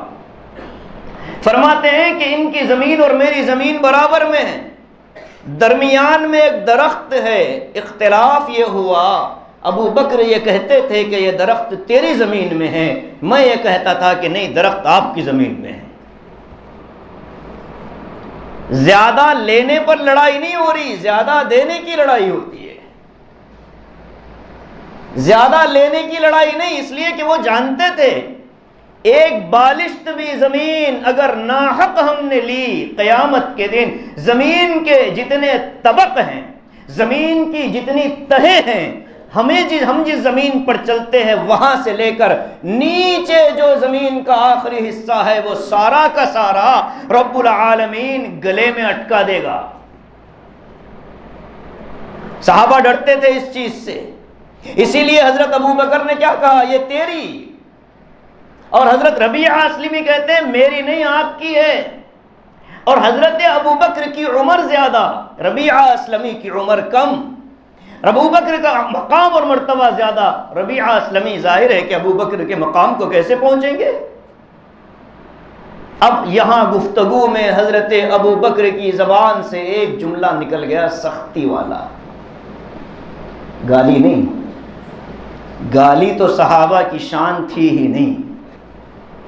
فرماتے ہیں کہ ان کی زمین اور میری زمین برابر میں ہے، درمیان میں ایک درخت ہے۔ اختلاف یہ ہوا، ابو بکر یہ کہتے تھے کہ یہ درخت تیری زمین میں ہے، میں یہ کہتا تھا کہ نہیں، درخت آپ کی زمین میں ہے۔ زیادہ لینے پر لڑائی نہیں ہو رہی، زیادہ دینے کی لڑائی ہوتی ہے، زیادہ لینے کی لڑائی نہیں، اس لیے کہ وہ جانتے تھے ایک بالشت بھی زمین اگر ناحق ہم نے لی، قیامت کے دن زمین کے جتنے طبق ہیں، زمین کی جتنی تہیں ہیں، ہم جس زمین پر چلتے ہیں وہاں سے لے کر نیچے جو زمین کا آخری حصہ ہے وہ سارا کا سارا رب العالمین گلے میں اٹکا دے گا۔ صحابہ ڈرتے تھے اس چیز سے، اسی لیے حضرت ابو بکر نے کیا کہا، یہ تیری، اور حضرت ربیعہ اسلمی کہتے ہیں میری نہیں آپ کی ہے۔ اور حضرت ابو بکر کی عمر زیادہ، ربیعہ اسلمی کی عمر کم، ابو بکر کا مقام اور مرتبہ زیادہ، ربیعہ اسلمی ظاہر ہے کہ ابو بکر کے مقام کو کیسے پہنچیں گے۔ اب یہاں گفتگو میں حضرت ابو بکر کی زبان سے ایک جملہ نکل گیا سختی والا، گالی نہیں، گالی تو صحابہ کی شان تھی ہی نہیں،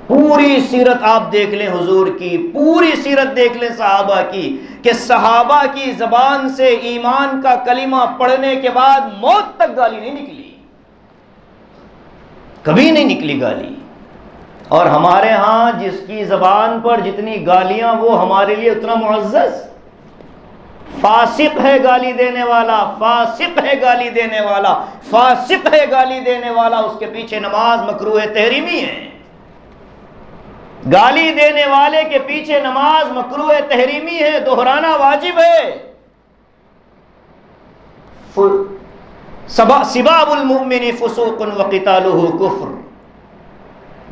پوری سیرت آپ دیکھ لیں حضور کی، پوری سیرت دیکھ لیں صحابہ کی، کہ صحابہ کی زبان سے ایمان کا کلمہ پڑھنے کے بعد موت تک گالی نہیں نکلی، کبھی نہیں نکلی گالی۔ اور ہمارے ہاں جس کی زبان پر جتنی گالیاں وہ ہمارے لیے اتنا معزز۔ فاسق ہے گالی دینے والا، فاسق ہے گالی دینے والا، فاسق ہے گالی دینے والا، اس کے پیچھے نماز مکروہ تحریمی ہے۔ گالی دینے والے کے پیچھے نماز مکروہ تحریمی ہے، دہرانا واجب ہے۔ سباب المؤمن فسوق وقتالہ کفر،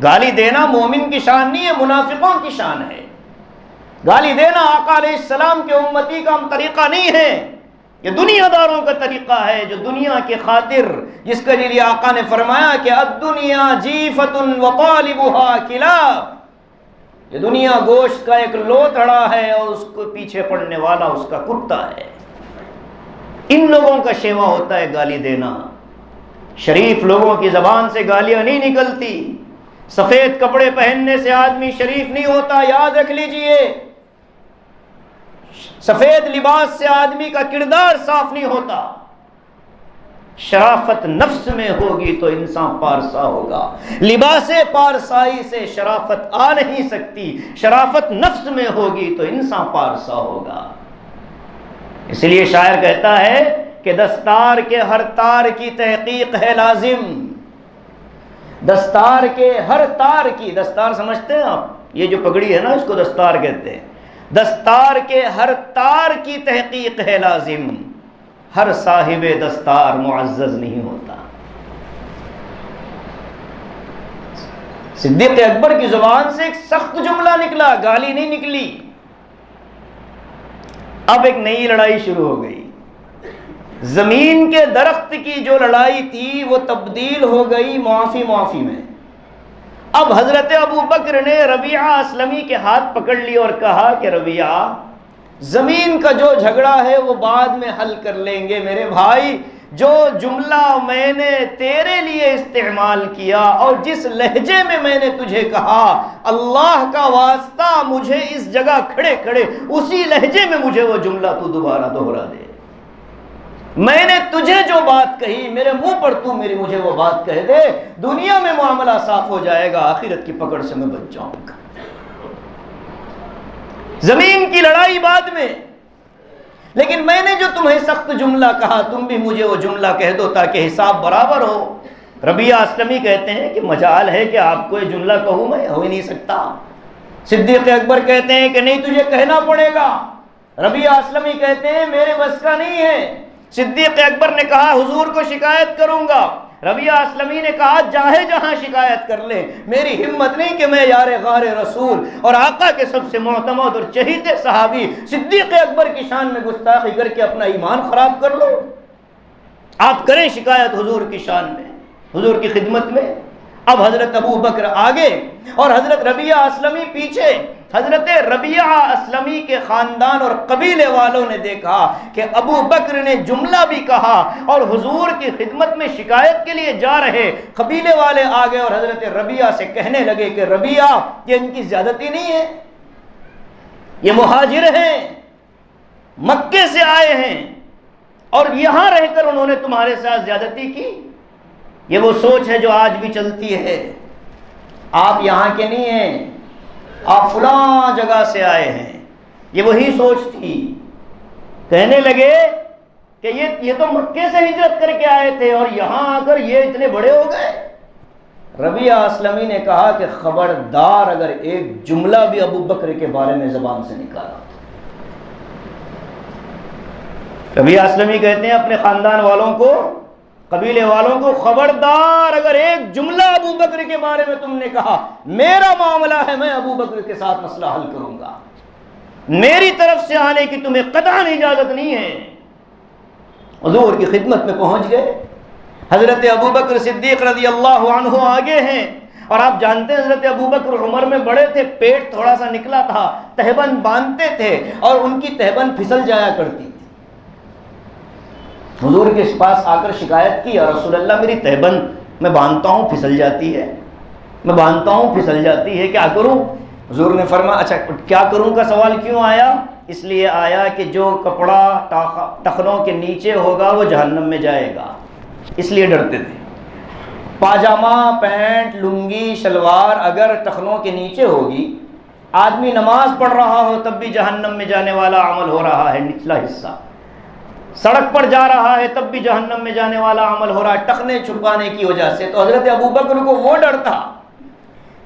گالی دینا مومن کی شان نہیں ہے، منافقوں کی شان ہے۔ گالی دینا آقا علیہ السلام کے امتی کا طریقہ نہیں ہے، یہ دنیا داروں کا طریقہ ہے، جو دنیا کے خاطر، جس کے لیے آقا نے فرمایا کہ الدنیا جیفۃ وطالبها کلاب، یہ دنیا گوشت کا ایک لوتھڑا ہے اور اس کو پیچھے پڑنے والا اس کا کتا ہے۔ ان لوگوں کا شیوا ہوتا ہے گالی دینا۔ شریف لوگوں کی زبان سے گالیاں نہیں نکلتی۔ سفید کپڑے پہننے سے آدمی شریف نہیں ہوتا، یاد رکھ لیجئے۔ سفید لباس سے آدمی کا کردار صاف نہیں ہوتا۔ شرافت نفس میں ہوگی تو انسان پارسا ہوگا۔ لباس پارسائی سے شرافت آ نہیں سکتی، شرافت نفس میں ہوگی تو انسان پارسا ہوگا۔ اس لیے شاعر کہتا ہے کہ دستار کے ہر تار کی تحقیق ہے لازم۔ دستار کے ہر تار کی، دستار سمجھتے ہیں آپ؟ یہ جو پگڑی ہے نا، اس کو دستار کہتے ہیں۔ دستار کے ہر تار کی تحقیق ہے لازم، ہر صاحب دستار معزز نہیں ہوتا۔ صدیق اکبر کی زبان سے ایک سخت جملہ نکلا، گالی نہیں نکلی۔ اب ایک نئی لڑائی شروع ہو گئی۔ زمین کے درخت کی جو لڑائی تھی وہ تبدیل ہو گئی معافی میں۔ اب حضرت ابو بکر نے ربیعہ اسلمی کے ہاتھ پکڑ لی اور کہا کہ ربیعہ، زمین کا جو جھگڑا ہے وہ بعد میں حل کر لیں گے میرے بھائی۔ جو جملہ میں نے تیرے لیے استعمال کیا اور جس لہجے میں نے تجھے کہا، اللہ کا واسطہ مجھے اس جگہ کھڑے کھڑے اسی لہجے میں مجھے وہ جملہ تو دوبارہ دوہرا دے۔ میں نے تجھے جو بات کہی میرے منہ پر تو مجھے وہ بات کہہ دے، دنیا میں معاملہ صاف ہو جائے گا، آخرت کی پکڑ سے میں بچ جاؤں گا۔ زمین کی لڑائی بعد میں، لیکن میں نے جو تمہیں سخت جملہ کہا تم بھی مجھے وہ جملہ کہہ دو تاکہ حساب برابر ہو۔ ربیعہ اسلمی کہتے ہیں کہ مجال ہے کہ آپ کو یہ جملہ کہوں، میں ہو ہی نہیں سکتا۔ صدیق اکبر کہتے ہیں کہ نہیں، تجھے کہنا پڑے گا۔ ربیعہ اسلمی کہتے ہیں میرے بس کا نہیں ہے۔ صدیق اکبر نے کہا حضور کو شکایت کروں گا۔ ربیعہ اسلمی نے کہا جاہے جہاں شکایت کر لے، میری ہمت نہیں کہ میں یار غار رسول اور آقا کے سب سے معتمد اور چہیتے صحابی صدیق اکبر کی شان میں گستاخی کر کے اپنا ایمان خراب کر لو۔ آپ کریں شکایت حضور کی شان میں، حضور کی خدمت میں۔ اب حضرت ابو بکر آگے اور حضرت ربیعہ اسلمی پیچھے۔ حضرت ربیعہ اسلمی کے خاندان اور قبیلے والوں نے دیکھا کہ ابو بکر نے جملہ بھی کہا اور حضور کی خدمت میں شکایت کے لیے جا رہے۔ قبیلے والے آگے اور حضرت ربیعہ سے کہنے لگے کہ ربیعہ، یہ ان کی زیادتی نہیں ہے، یہ مہاجر ہیں، مکے سے آئے ہیں اور یہاں رہ کر انہوں نے تمہارے ساتھ زیادتی کی۔ یہ وہ سوچ ہے جو آج بھی چلتی ہے۔ آپ یہاں کے نہیں ہیں، آپ فلاں جگہ سے آئے ہیں، یہ وہی سوچ تھی۔ کہنے لگے کہ یہ تو مکے سے ہجرت کر کے آئے تھے اور یہاں آ کر یہ اتنے بڑے ہو گئے۔ ربیعہ اسلمی نے کہا کہ خبردار اگر ایک جملہ بھی ابو بکر کے بارے میں زبان سے نکالا۔ ربیعہ اسلمی کہتے ہیں اپنے خاندان والوں کو، قبیلے والوں کو، خبردار اگر ایک جملہ ابو بکر کے بارے میں تم نے کہا، میرا معاملہ ہے میں ابو بکر کے ساتھ مسئلہ حل کروں گا، میری طرف سے آنے کی تمہیں قطعاً اجازت نہیں ہے۔ حضور کی خدمت میں پہنچ گئے۔ حضرت ابو بکر صدیق رضی اللہ عنہ آگے ہیں اور آپ جانتے ہیں حضرت ابو بکر عمر میں بڑے تھے، پیٹ تھوڑا سا نکلا تھا، تہبند باندھتے تھے اور ان کی تہبند پھسل جایا کرتی تھی۔ حضور کے پاس آ کر شکایت کی، یا رسول اللہ میری تہبند میں باندھتا ہوں پھسل جاتی ہے۔ میں باندھتا ہوں پھسل جاتی ہے، کیا کروں؟ حضور نے فرمایا اچھا کیا کروں کا سوال کیوں آیا؟ اس لیے آیا کہ جو کپڑا ٹخنوں کے نیچے ہوگا وہ جہنم میں جائے گا، اس لیے ڈرتے تھے۔ پاجامہ، پینٹ، لنگی، شلوار اگر ٹخنوں کے نیچے ہوگی، آدمی نماز پڑھ رہا ہو تب بھی جہنم میں جانے والا عمل ہو رہا ہے نچلا حصہ، سڑک پر جا رہا ہے تب بھی جہنم میں جانے والا عمل ہو رہا ہے ٹخنے چھپانے کی وجہ سے۔ تو حضرت ابوبکر کو وہ ڈر تھا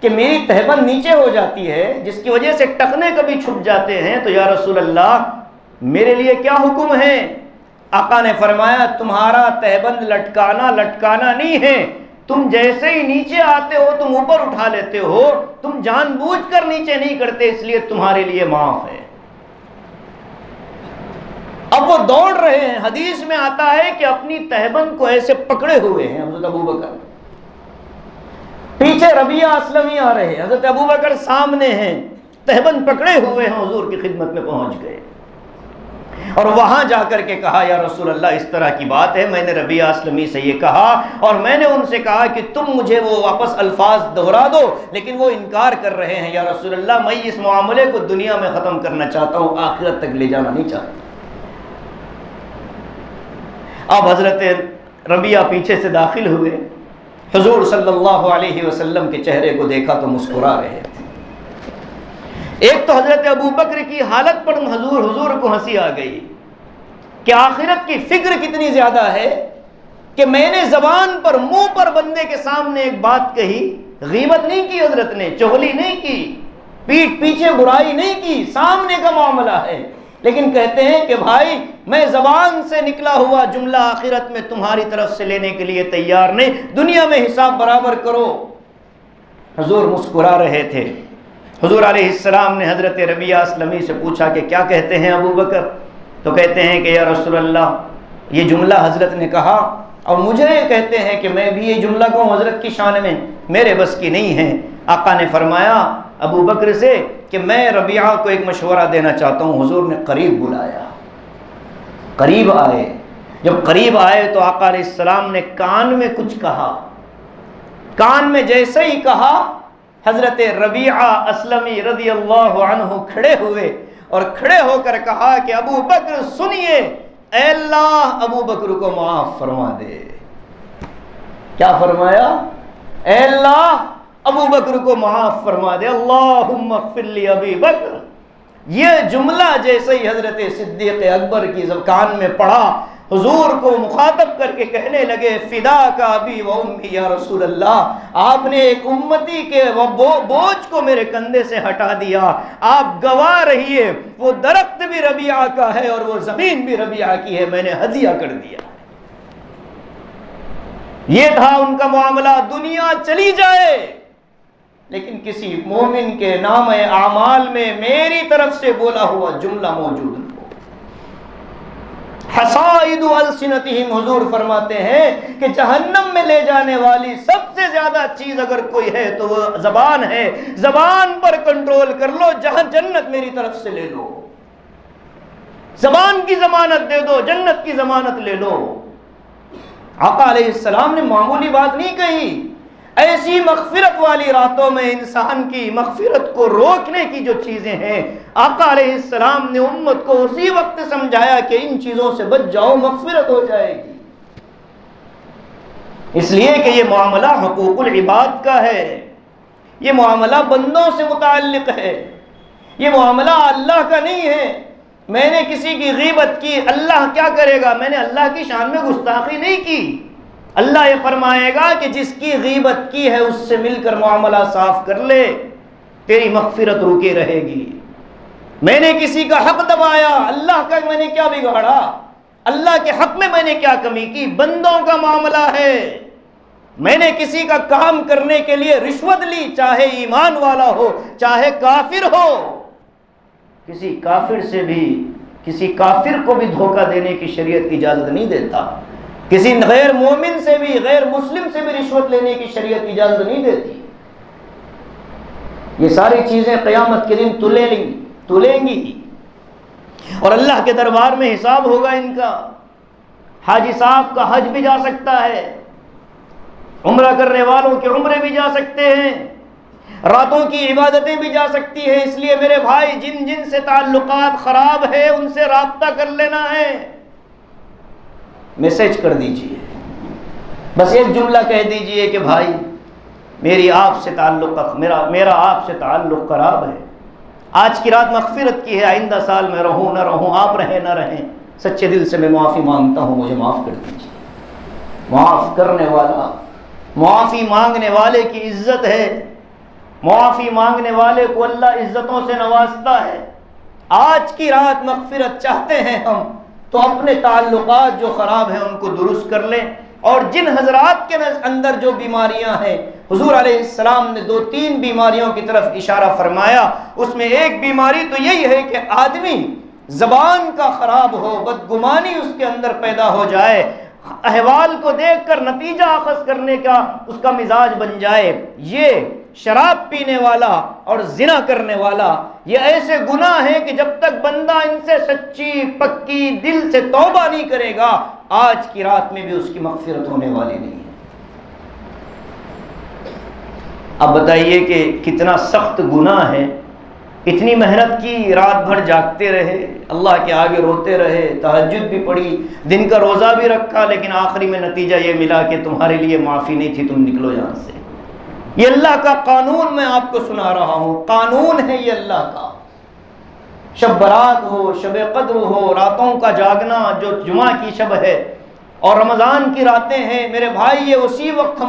کہ میری تہبند نیچے ہو جاتی ہے جس کی وجہ سے ٹخنے کبھی چھپ جاتے ہیں، تو یا رسول اللہ میرے لیے کیا حکم ہے؟ آقا نے فرمایا تمہارا تہبند لٹکانا نہیں ہے، تم جیسے ہی نیچے آتے ہو تم اوپر اٹھا لیتے ہو، تم جان بوجھ کر نیچے نہیں کرتے، اس لیے تمہارے لیے معاف ہے۔ اب وہ دوڑ رہے ہیں، حدیث میں آتا ہے کہ اپنی تہبند کو ایسے پکڑے ہوئے ہیں حضرت ابوبکر، پیچھے ربیعہ اسلمی آ رہے ہیں، حضرت ابوبکر سامنے ہیں، تہبند پکڑے ہوئے ہیں، حضور کی خدمت میں پہنچ گئے اور وہاں جا کر کے کہا یا رسول اللہ اس طرح کی بات ہے، میں نے ربیعہ اسلمی سے یہ کہا اور میں نے ان سے کہا کہ تم مجھے وہ واپس الفاظ دہرا دو، لیکن وہ انکار کر رہے ہیں، یا رسول اللہ میں اس معاملے کو دنیا میں ختم کرنا چاہتا ہوں، آخرت تک لے جانا نہیں چاہتا۔ اب حضرت ربیعہ پیچھے سے داخل ہوئے، حضور صلی اللہ علیہ وسلم کے چہرے کو دیکھا تو مسکرا رہے تھے۔ ایک تو حضرت ابوبکر کی حالت پر حضور کو ہنسی آ گئی کہ آخرت کی فکر کتنی زیادہ ہے کہ میں نے زبان پر منہ پر بندے کے سامنے ایک بات کہی، غیبت نہیں کی حضرت نے، چغلی نہیں کی، پیٹھ پیچھے برائی نہیں کی، سامنے کا معاملہ ہے، لیکن کہتے ہیں کہ بھائی میں زبان سے نکلا ہوا جملہ آخرت میں تمہاری طرف سے لینے کے لیے تیار نہیں، دنیا میں حساب برابر کرو۔ حضور مسکرا رہے تھے۔ حضور علیہ السلام نے حضرت ربیعہ اسلمی سے پوچھا کہ کیا کہتے ہیں ابو بکر؟ تو کہتے ہیں کہ یا رسول اللہ یہ جملہ حضرت نے کہا اور مجھے کہتے ہیں کہ میں بھی یہ جملہ کہوں حضرت کی شان میں، میرے بس کی نہیں ہے۔ آقا نے فرمایا ابو بکر سے کہ میں ربیعہ کو ایک مشورہ دینا چاہتا ہوں۔ حضور نے قریب بلایا، قریب آئے، جب قریب آئے تو آقا علیہ السلام نے کان میں کچھ کہا، کان میں جیسے ہی کہا حضرت ربیعہ اسلمی رضی اللہ عنہ کھڑے ہوئے اور کھڑے ہو کر کہا کہ ابو بکر سنیے، اے اللہ ابو بکر کو معاف فرما دے۔ کیا فرمایا؟ اے اللہ ابو بکر کو معاف فرما دے، اللہم اغفر لی ابی بکر۔ یہ جملہ جیسے ہی حضرت صدیق اکبر کی زبان میں پڑھا، حضور کو مخاطب کر کے کہنے لگے فدا کا ابی و امی یا رسول اللہ، آپ نے ایک امتی کے بوجھ کو میرے کندھے سے ہٹا دیا، آپ گواہ رہیے وہ درخت بھی ربیعہ کا ہے اور وہ زمین بھی ربیعہ کی ہے، میں نے ہدیہ کر دیا۔ یہ تھا ان کا معاملہ، دنیا چلی جائے لیکن کسی مومن کے نام اعمال میں میری طرف سے بولا ہوا جملہ موجود ہو۔ حصائد السنتہم، حضور فرماتے ہیں کہ جہنم میں لے جانے والی سب سے زیادہ چیز اگر کوئی ہے تو وہ زبان ہے، زبان پر کنٹرول کر لو، جہاں جنت میری طرف سے لے لو، زبان کی ضمانت دے دو، جنت کی ضمانت لے لو۔ آقا علیہ السلام نے معمولی بات نہیں کہی، ایسی مغفرت والی راتوں میں انسان کی مغفرت کو روکنے کی جو چیزیں ہیں، آقا علیہ السلام نے امت کو اسی وقت سمجھایا کہ ان چیزوں سے بچ جاؤ، مغفرت ہو جائے گی۔ اس لیے کہ یہ معاملہ حقوق العباد کا ہے، یہ معاملہ بندوں سے متعلق ہے، یہ معاملہ اللہ کا نہیں ہے۔ میں نے کسی کی غیبت کی، اللہ کیا کرے گا؟ میں نے اللہ کی شان میں گستاخی نہیں کی، اللہ یہ فرمائے گا کہ جس کی غیبت کی ہے اس سے مل کر معاملہ صاف کر لے، تیری مغفرت رکے رہے گی۔ میں نے کسی کا حق دبایا، اللہ کا میں نے کیا بگاڑا؟ اللہ کے حق میں نے کیا کمی کی؟ بندوں کا معاملہ ہے۔ میں نے کسی کا کام کرنے کے لیے رشوت لی، چاہے ایمان والا ہو چاہے کافر ہو، کسی کافر سے بھی، کسی کافر کو بھی دھوکہ دینے کی شریعت کی اجازت نہیں دیتا، کسی غیر مومن سے بھی، غیر مسلم سے بھی رشوت لینے کی شریعت اجازت نہیں دیتی۔ یہ ساری چیزیں قیامت کے دن تلیں گی اور اللہ کے دربار میں حساب ہوگا ان کا۔ حاجی صاحب کا حج بھی جا سکتا ہے عمرہ کرنے والوں کے عمرے بھی جا سکتے ہیں، راتوں کی عبادتیں بھی جا سکتی ہیں۔ اس لیے میرے بھائی جن جن سے تعلقات خراب ہے ان سے رابطہ کر لینا ہے، میسج کر دیجئے، بس ایک جملہ کہہ دیجئے کہ بھائی میرا آپ سے تعلق خراب ہے، آج کی رات مغفرت کی ہے، آئندہ سال میں رہوں نہ رہوں، آپ رہیں نہ رہیں، سچے دل سے میں معافی مانگتا ہوں، مجھے معاف کر دیجیے۔ معاف کرنے والا، معافی مانگنے والے کی عزت ہے، معافی مانگنے والے کو اللہ عزتوں سے نوازتا ہے۔ آج کی رات مغفرت چاہتے ہیں ہم تو اپنے تعلقات جو خراب ہیں ان کو درست کر لیں، اور جن حضرات کے اندر جو بیماریاں ہیں، حضور علیہ السلام نے 2-3 بیماریوں کی طرف اشارہ فرمایا، اس میں ایک بیماری تو یہی ہے کہ آدمی زبان کا خراب ہو، بدگمانی اس کے اندر پیدا ہو جائے، احوال کو دیکھ کر نتیجہ اخذ کرنے کا اس کا مزاج بن جائے۔ یہ شراب پینے والا اور زنا کرنے والا یہ ایسے گناہ ہیں کہ جب تک بندہ ان سے سچی پکی دل سے توبہ نہیں کرے گا، آج کی رات میں بھی اس کی مغفرت ہونے والی نہیں ہے۔ اب بتائیے کہ کتنا سخت گناہ ہے، اتنی محنت کی، رات بھر جاگتے رہے، اللہ کے آگے روتے رہے، تہجد بھی پڑھی، دن کا روزہ بھی رکھا، لیکن آخری میں نتیجہ یہ ملا کہ تمہارے لیے معافی نہیں تھی، تم نکلو یہاں سے۔ یہ اللہ کا قانون میں آپ کو سنا رہا ہوں، قانون ہے یہ اللہ کا۔ شب برات ہو، شب قدر ہو، راتوں کا جاگنا جو جمعہ کی شب ہے اور رمضان کی راتیں ہیں، میرے بھائی یہ اسی وقت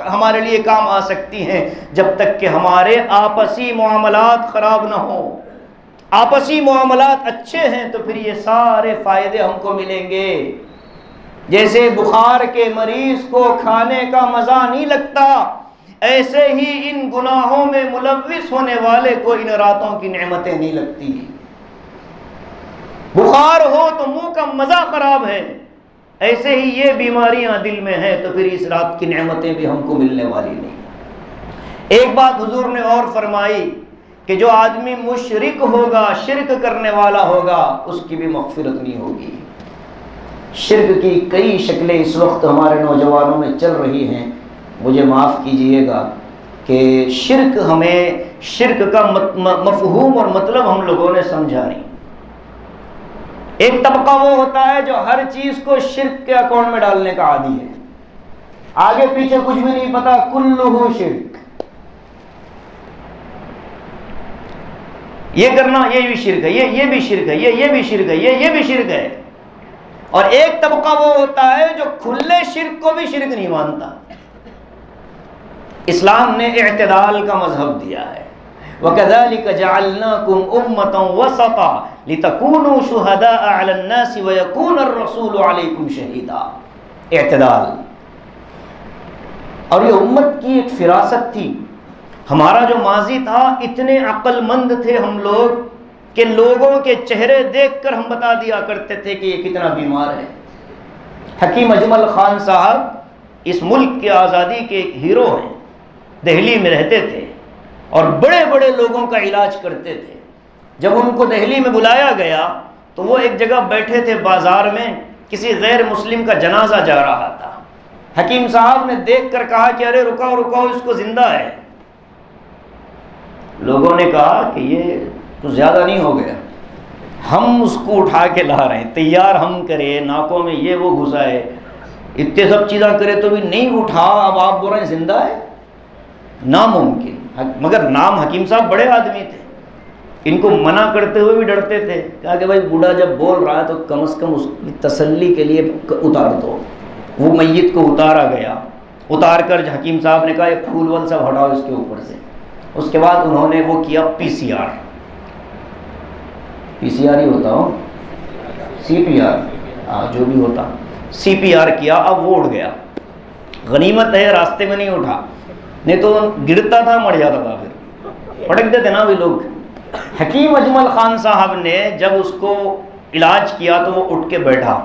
ہمارے لیے کام آ سکتی ہیں جب تک کہ ہمارے آپسی معاملات خراب نہ ہوں۔ آپسی معاملات اچھے ہیں تو پھر یہ سارے فائدے ہم کو ملیں گے۔ جیسے بخار کے مریض کو کھانے کا مزہ نہیں لگتا، ایسے ہی ان گناہوں میں ملوث ہونے والے کو ان راتوں کی نعمتیں نہیں لگتی۔ بخار ہو تو منہ کا مزہ خراب ہے، ایسے ہی یہ بیماریاں دل میں ہیں تو پھر اس رات کی نعمتیں بھی ہم کو ملنے والی نہیں۔ ایک بات حضور نے اور فرمائی کہ جو آدمی مشرک ہوگا، شرک کرنے والا ہوگا، اس کی بھی مغفرت نہیں ہوگی۔ شرک کی کئی شکلیں اس وقت ہمارے نوجوانوں میں چل رہی ہیں، مجھے معاف کیجئے گا کہ شرک کا مفہوم اور مطلب ہم لوگوں نے سمجھا نہیں۔ ایک طبقہ وہ ہوتا ہے جو ہر چیز کو شرک کے اکاؤنٹ میں ڈالنے کا عادی ہے، آگے پیچھے کچھ بھی نہیں پتا، کلہ شرک، یہ کرنا یہ بھی شرک ہے، یہ بھی شرک ہے، یہ بھی شرک ہے، یہ بھی شرک ہے۔ اور ایک طبقہ وہ ہوتا ہے جو کھلے شرک کو بھی شرک نہیں مانتا۔ اسلام نے اعتدال کا مذہب دیا ہے، وَكَذَلِكَ جَعَلْنَاكُمْ أُمَّةً وَسَطًا لِتَكُونُوا شُهَدَاءَ عَلَى النَّاسِ وَيَكُونَ الرَّسُولُ عَلَيْكُمْ شَهِيدًا۔ اعتدال، اور یہ امت کی ایک فراست تھی۔ ہمارا جو ماضی تھا، اتنے عقل مند تھے ہم لوگ کہ لوگوں کے چہرے دیکھ کر ہم بتا دیا کرتے تھے کہ یہ کتنا بیمار ہے۔ حکیم اجمل خان صاحب اس ملک کی آزادی کے ایک ہیرو ہیں، دہلی میں رہتے تھے اور بڑے بڑے لوگوں کا علاج کرتے تھے۔ جب ان کو دہلی میں بلایا گیا تو وہ ایک جگہ بیٹھے تھے بازار میں، کسی غیر مسلم کا جنازہ جا رہا تھا۔ حکیم صاحب نے دیکھ کر کہا کہ ارے رکاؤ رکاؤ، اس کو زندہ ہے۔ لوگوں نے کہا کہ یہ تو زیادہ نہیں ہو گیا، ہم اس کو اٹھا کے لا رہے ہیں، تیار ہم کرے، ناکوں میں یہ وہ گھسائے، اتنے سب چیزیں کرے تو بھی نہیں اٹھا، اب آپ بول رہے ہیں زندہ ہے؟ ناممکن۔ مگر نام حکیم صاحب بڑے آدمی تھے، ان کو منع کرتے ہوئے بھی ڈرتے تھے، کہا کہ بھائی بوڑھا جب بول رہا ہے تو کم از کم اس کی تسلی کے لیے اتار دو۔ وہ میت کو اتارا گیا، اتار کر حکیم صاحب نے کہا یہ پھول ول سب ہٹاؤ اس کے اوپر سے۔ اس کے بعد انہوں نے وہ کیا پی سی آر ہی ہوتا ہو، سی پی آر، جو بھی ہوتا، سی پی آر کیا۔ اب وہ اڑ گیا، غنیمت ہے راستے میں نہیں اٹھا، نہیں تو گرتا تھا، مر جاتا تھا، پھر پٹک دیتے نا بھی لوگ۔ حکیم اجمل خان صاحب نے جب اس کو علاج کیا تو وہ اٹھ کے بیٹھا،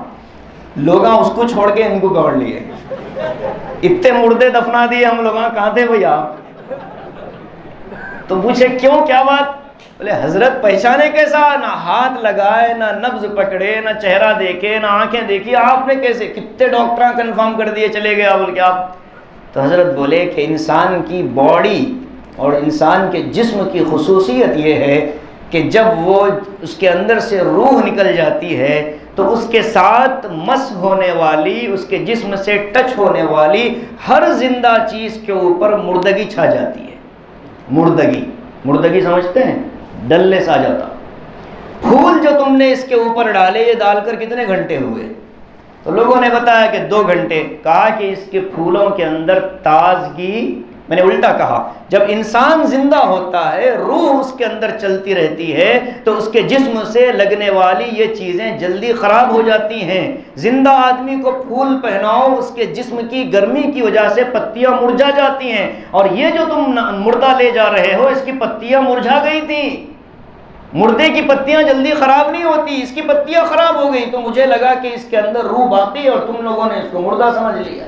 لوگ اس کو چھوڑ کے ان کو پکڑ لیے، اتنے مردے دفنا دیے ہم لوگ، کہاں تھے بھائی آپ؟ تو پوچھے کیوں، کیا بات؟ بولے حضرت پہچانے کیسا؟ نہ ہاتھ لگائے، نہ نبض پکڑے، نہ چہرہ دیکھے، نہ آنکھیں دیکھی، آپ نے کیسے؟ کتنے ڈاکٹراں کنفرم کر دیے، چلے گیا بول کے آپ تو حضرت بولے کہ انسان کی باڈی اور انسان کے جسم کی خصوصیت یہ ہے کہ جب وہ اس کے اندر سے روح نکل جاتی ہے تو اس کے ساتھ مس ہونے والی، اس کے جسم سے ٹچ ہونے والی ہر زندہ چیز کے اوپر مردگی چھا جاتی ہے۔ مردگی سمجھتے ہیں؟ ڈلنس آ جاتا۔ پھول جو تم نے اس کے اوپر ڈالے، یہ ڈال کر کتنے گھنٹے ہوئے؟ تو لوگوں نے بتایا کہ 2 گھنٹے۔ کہا کہ اس کے پھولوں کے اندر تازگی، میں نے الٹا کہا، جب انسان زندہ ہوتا ہے، روح اس کے اندر چلتی رہتی ہے تو اس کے جسم سے لگنے والی یہ چیزیں جلدی خراب ہو جاتی ہیں۔ زندہ آدمی کو پھول پہناؤ، اس کے جسم کی گرمی کی وجہ سے پتیاں مرجھا جاتی ہیں، اور یہ جو تم مردہ لے جا رہے ہو، اس کی پتیاں مرجھا گئی تھیں۔ مردے کی پتیاں جلدی خراب نہیں ہوتی، اس کی پتیاں خراب ہو گئی، تو مجھے لگا کہ اس کے اندر روح باقی ہے اور تم لوگوں نے اس کو مردہ سمجھ لیا۔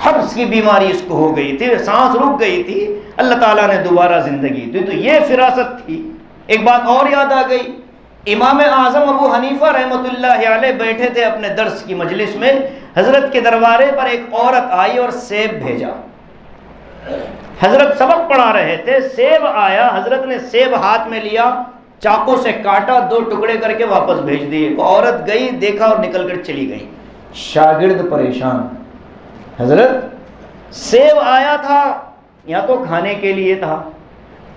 حبس کی بیماری اس کو ہو گئی تھی، سانس رک گئی تھی، اللہ تعالیٰ نے دوبارہ زندگی دی۔ تو یہ فراست تھی۔ ایک بات اور یاد آ گئی، امام اعظم ابو حنیفہ رحمۃ اللہ علیہ بیٹھے تھے اپنے درس کی مجلس میں، حضرت کے دروازے پر ایک عورت آئی اور سیب بھیجا۔ حضرت سبق پڑھا رہے تھے، سیب آیا، حضرت نے سیب ہاتھ میں لیا، چاقو سے کاٹا، 2 ٹکڑے کر کے واپس بھیج دیے۔ وہ عورت گئی، دیکھا اور نکل کر چلی گئی۔ شاگرد پریشان، حضرت سیب آیا تھا، یا تو کھانے کے لیے تھا،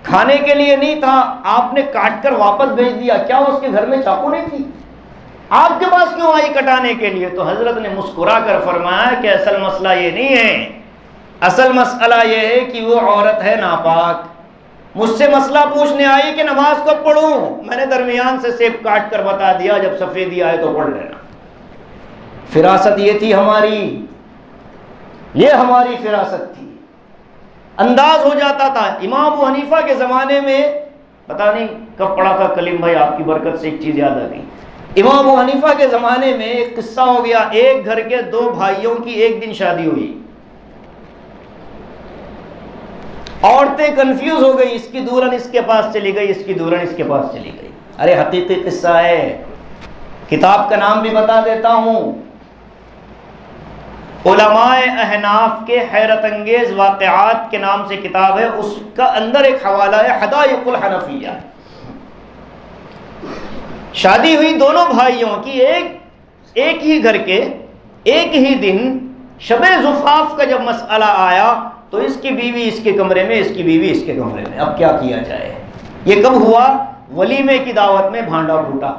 کھانے کے لیے نہیں تھا، آپ نے کاٹ کر واپس بھیج دیا، کیا اس کے گھر میں چاقو نہیں تھی؟ آپ کے پاس کیوں آئی کٹانے کے لیے؟ تو حضرت نے مسکرا کر فرمایا کہ اصل مسئلہ یہ نہیں ہے، اصل مسئلہ یہ ہے کہ وہ عورت ہے ناپاک۔ مجھ سے مسئلہ پوچھنے آئی کہ نماز کب پڑھوں، میں نے درمیان سے سیب کاٹ کر بتا دیا، جب سفیدی آئے تو پڑھ لینا۔ فراست یہ تھی ہماری، یہ ہماری فراست تھی۔ انداز ہو جاتا تھا۔ امام ابو حنیفہ کے زمانے میں، پتہ نہیں کب پڑھا تھا کلیم بھائی، آپ کی برکت سے ایک چیز یاد آ گئی۔ امام ابو حنیفہ کے زمانے میں ایک قصہ ہو گیا، ایک گھر کے 2 بھائیوں کی ایک دن شادی ہوئی۔ عورتیں کنفیوز ہو گئی، اس کی دلہن اس کے پاس چلی گئی، اس کی دلہن اس کے پاس چلی گئی۔ ارے حقیقی قصہ ہے، کتاب کا نام بھی بتا دیتا ہوں، علماء احناف کے حیرت انگیز واقعات کے نام سے کتاب ہے، اس کا اندر ایک حوالہ ہے حدائق الحنفیہ۔ شادی ہوئی دونوں بھائیوں کی، ایک ہی گھر کے، ایک ہی دن، شب زفاف کا جب مسئلہ آیا تو اس کی بیوی اس کے کمرے میں، اس کی بیوی اس کے کمرے میں۔ اب کیا کیا جائے؟ یہ کب ہوا؟ ولیمے کی دعوت میں بھانڈا پھوٹا۔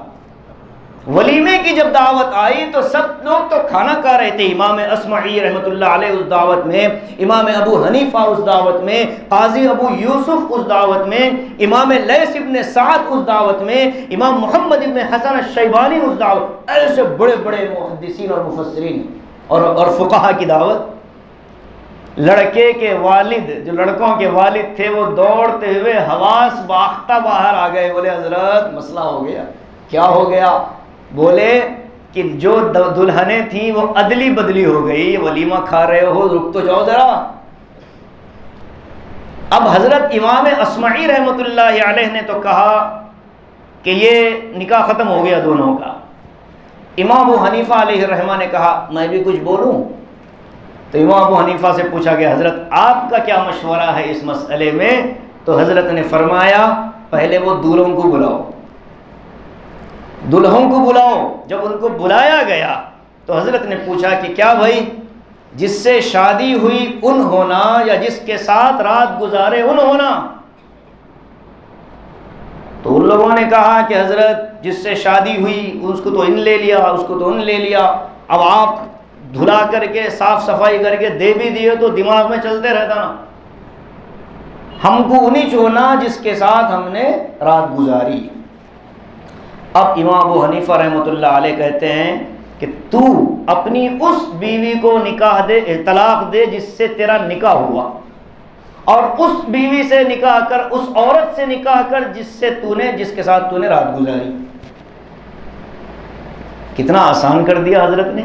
ولیمے کی جب دعوت آئی تو سب لوگ تو کھانا کھا رہے تھے، امام اصمعی رحمۃ اللہ علیہ اس دعوت میں، امام ابو حنیفہ اس دعوت میں، قاضی ابو یوسف اس دعوت میں، امام لیث ابن سعد اس دعوت میں، امام محمد ابن حسن الشیبانی اس دعوت، ایسے بڑے بڑے محدثین اور مفسرین اور فقہا کی دعوت۔ لڑکے کے والد، جو لڑکوں کے والد تھے، وہ دوڑتے ہوئے حواس باختہ باہر آ گئے، بولے حضرت مسئلہ ہو گیا۔ کیا ہو گیا؟ بولے کہ جو دلہنیں تھیں وہ ادلی بدلی ہو گئی، ولیمہ کھا رہے ہو، رک تو جاؤ ذرا۔ اب حضرت امام اصمعی رحمۃ اللہ علیہ نے تو کہا کہ یہ نکاح ختم ہو گیا دونوں کا۔ امام ابو حنیفہ علیہ الرحمہ نے کہا میں بھی کچھ بولوں؟ تو امام ابو حنیفہ سے پوچھا کہ حضرت آپ کا کیا مشورہ ہے اس مسئلے میں؟ تو حضرت نے فرمایا پہلے وہ دولہوں کو بلاؤ، دلہوں کو بلاؤ۔ جب ان کو بلایا گیا تو حضرت نے پوچھا کہ کیا بھائی جس سے شادی ہوئی ان ہونا یا جس کے ساتھ رات گزارے ان ہونا؟ تو ان لوگوں نے کہا کہ حضرت جس سے شادی ہوئی اس کو تو ان لے لیا، اس کو تو ان لے لیا، اب آپ دھلا کر کے صاف صفائی کر کے دے بھی دیے تو دماغ میں چلتے رہتا نا، ہم کو انہی چونا جس کے ساتھ ہم نے رات گزاری۔ اب امام ابو حنیفہ رحمۃ اللہ علیہ کہتے ہیں کہ تو اپنی اس بیوی کو نکاح دے، طلاق دے جس سے تیرا نکاح ہوا، اور اس بیوی سے نکاح کر، اس عورت سے نکاح کر جس کے ساتھ تو نے رات گزاری۔ کتنا آسان کر دیا حضرت نے۔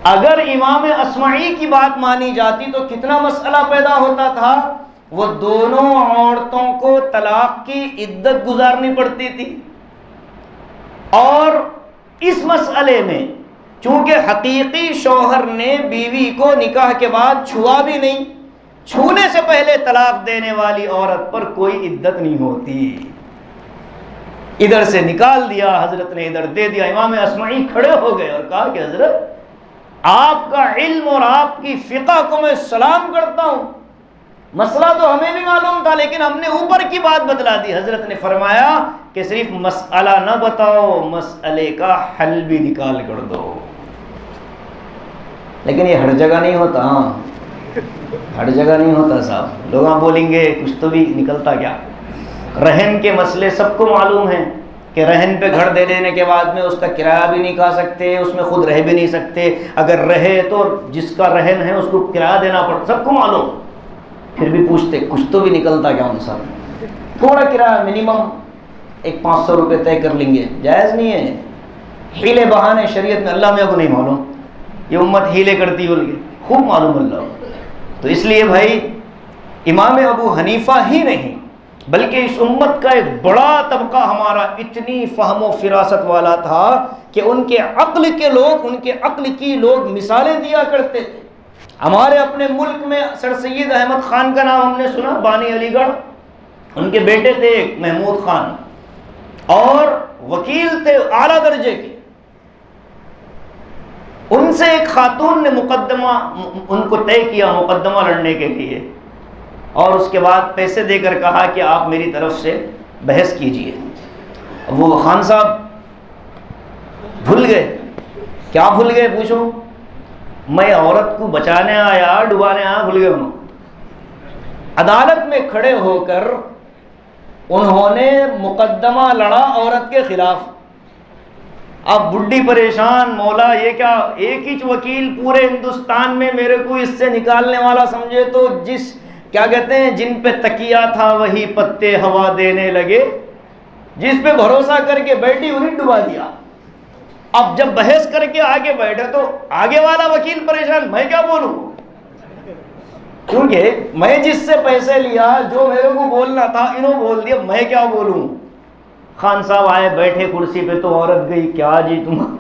اگر امام اصمعی کی بات مانی جاتی تو کتنا مسئلہ پیدا ہوتا تھا۔ وہ دونوں عورتوں کو طلاق کی عدت گزارنی پڑتی تھی، اور اس مسئلے میں چونکہ حقیقی شوہر نے بیوی کو نکاح کے بعد چھوا بھی نہیں، چھونے سے پہلے طلاق دینے والی عورت پر کوئی عدت نہیں ہوتی۔ ادھر سے نکال دیا حضرت نے، ادھر دے دیا۔ امام اصمعی کھڑے ہو گئے اور کہا کہ حضرت آپ کا علم اور آپ کی فقہ کو میں سلام کرتا ہوں، مسئلہ تو ہمیں بھی معلوم تھا لیکن ہم نے اوپر کی بات بتلا دی۔ حضرت نے فرمایا کہ صرف مسئلہ نہ بتاؤ، مسئلے کا حل بھی نکال کر دو۔ لیکن یہ ہر جگہ نہیں ہوتا، ہر جگہ نہیں ہوتا صاحب۔ لوگ بولیں گے کچھ تو بھی نکلتا کیا؟ رہن کے مسئلے سب کو معلوم ہیں کہ رہن پہ گھر دے دینے کے بعد میں اس کا کرایہ بھی نہیں کھا سکتے، اس میں خود رہ بھی نہیں سکتے، اگر رہے تو جس کا رہن ہے اس کو کرایہ دینا پڑتا، سب کو معلوم۔ پھر بھی پوچھتے کچھ تو بھی نکلتا کیا ان سب؟ تھوڑا کرایہ منیمم 500 روپے طے کر لیں گے، جائز نہیں ہے۔ ہیلے بہانے شریعت میں اللہ میاں کو نہیں معلوم، یہ امت ہیلے کرتی بول کے خوب معلوم اللہ۔ تو اس لیے بھائی امام ابو حنیفہ ہی نہیں بلکہ اس امت کا ایک بڑا طبقہ ہمارا اتنی فہم و فراست والا تھا کہ ان کے عقل کی لوگ مثالیں دیا کرتے تھے۔ ہمارے اپنے ملک میں سر سید احمد خان کا نام ہم نے سنا، بانی علی گڑھ، ان کے بیٹے تھے ایک محمود خان اور وکیل تھے اعلیٰ درجے کے۔ ان سے ایک خاتون نے مقدمہ ان کو طے کیا مقدمہ لڑنے کے لیے، اور اس کے بعد پیسے دے کر کہا کہ آپ میری طرف سے بحث کیجئے۔ وہ خان صاحب بھول گئے، کیا بھول گئے پوچھو؟ میں عورت کو بچانے آیا ڈبانے آیا، بھول گئے انہوں۔ عدالت میں کھڑے ہو کر انہوں نے مقدمہ لڑا عورت کے خلاف۔ اب بڈھی پریشان، مولا یہ کیا، ایک ہی وکیل پورے ہندوستان میں میرے کو اس سے نکالنے والا سمجھے تو جس کیا کہتے ہیں جن پہ تکیہ تھا وہی پتے ہوا دینے لگے، جس پہ بھروسہ کر کے بیٹھی انہیں ڈبا دیا۔ اب جب بحث کر کے آگے بیٹھے تو آگے والا وکیل پریشان، میں کیا بولوں، کیونکہ میں جس سے پیسے لیا جو میرے کو بولنا تھا انہوں بول دیا، میں کیا بولوں۔ خان صاحب آئے بیٹھے کرسی پہ تو عورت گئی، کیا جی تم،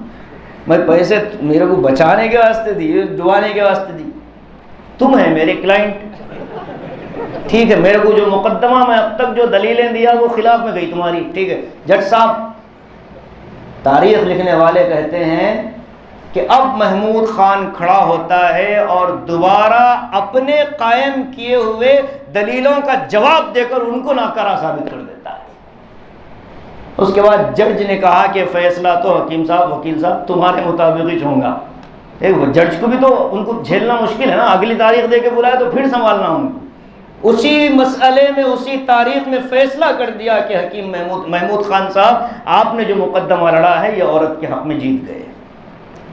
میں پیسے میرے کو بچانے کے واسطے دی، ڈبانے کے واسطے دی، تم ہے میرے کلائنٹ، ٹھیک ہے، میرے کو جو مقدمہ میں اب تک جو دلیلیں دیا وہ خلاف میں گئی تمہاری، ٹھیک ہے۔ جج صاحب، تاریخ لکھنے والے کہتے ہیں کہ اب محمود خان کھڑا ہوتا ہے اور دوبارہ اپنے قائم کیے ہوئے دلیلوں کا جواب دے کر ان کو ناکارہ ثابت کر دیتا ہے۔ اس کے بعد جج نے کہا کہ فیصلہ تو حکیم صاحب، وکیل صاحب تمہارے مطابق ہی ہوگا۔ جج کو بھی تو ان کو جھیلنا مشکل ہے نا، اگلی تاریخ دے کے بلایا تو پھر سنبھالنا ان کو۔ اسی مسئلے میں اسی تاریخ میں فیصلہ کر دیا کہ حکیم محمود خان صاحب آپ نے جو مقدمہ لڑا ہے یہ عورت کے حق میں جیت گئے۔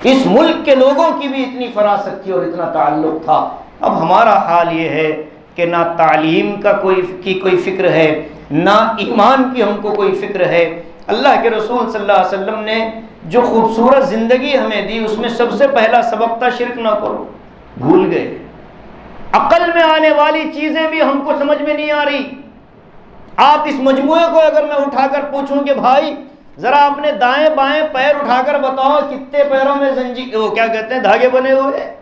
اس ملک کے لوگوں کی بھی اتنی فراست تھی اور اتنا تعلق تھا۔ اب ہمارا حال یہ ہے کہ نہ تعلیم کا کوئی فکر ہے، نہ ایمان کی ہم کو کوئی فکر ہے۔ اللہ کے رسول صلی اللہ علیہ وسلم نے جو خوبصورت زندگی ہمیں دی اس میں سب سے پہلا سبق تھا شرک نہ کرو، بھول گئے۔ عقل میں آنے والی چیزیں بھی ہم کو سمجھ میں نہیں آ رہی۔ آپ اس مجموعے کو اگر میں اٹھا کر پوچھوں کہ بھائی ذرا اپنے دائیں بائیں پیر اٹھا کر بتاؤ کتنے پیروں میں زنجیر وہ کیا کہتے ہیں دھاگے بنے ہوئے،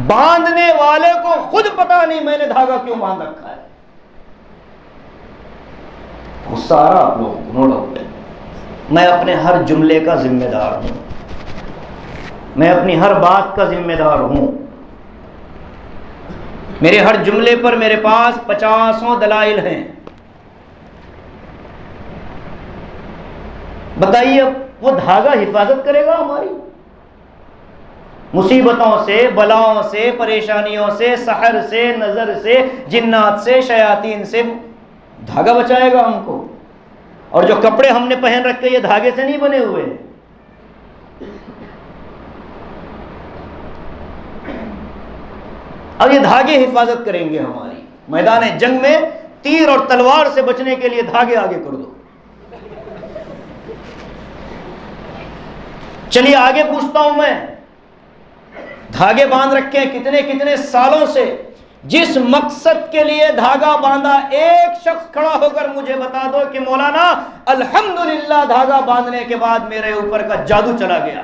باندھنے والے کو خود پتا نہیں میں نے دھاگا کیوں باندھ رکھا ہے۔ غصہ آ رہا آپ لوگوں کو، نو ڈاؤٹ۔ میں اپنے ہر جملے کا ذمہ دار ہوں، میں اپنی ہر بات کا ذمہ دار ہوں۔ میرے ہر جملے پر میرے پاس 50 دلائل ہیں۔ بتائیے وہ دھاگا حفاظت کرے گا ہماری مصیبتوں سے، بلاؤں سے، پریشانیوں سے، سحر سے، نظر سے، جنات سے، شیاطین سے، دھاگا بچائے گا ہم کو۔ اور جو کپڑے ہم نے پہن رکھے یہ دھاگے سے نہیں بنے ہوئے ہیں۔ اب یہ دھاگے حفاظت کریں گے ہماری۔ میدان جنگ میں تیر اور تلوار سے بچنے کے لیے دھاگے آگے کر دو۔ چلیے آگے پوچھتا ہوں میں، دھاگے باندھ رکھے ہیں کتنے کتنے سالوں سے، جس مقصد کے لیے دھاگا باندھا، ایک شخص کھڑا ہو کر مجھے بتا دو کہ مولانا الحمدللہ دھاگا باندھنے کے بعد میرے اوپر کا جادو چلا گیا۔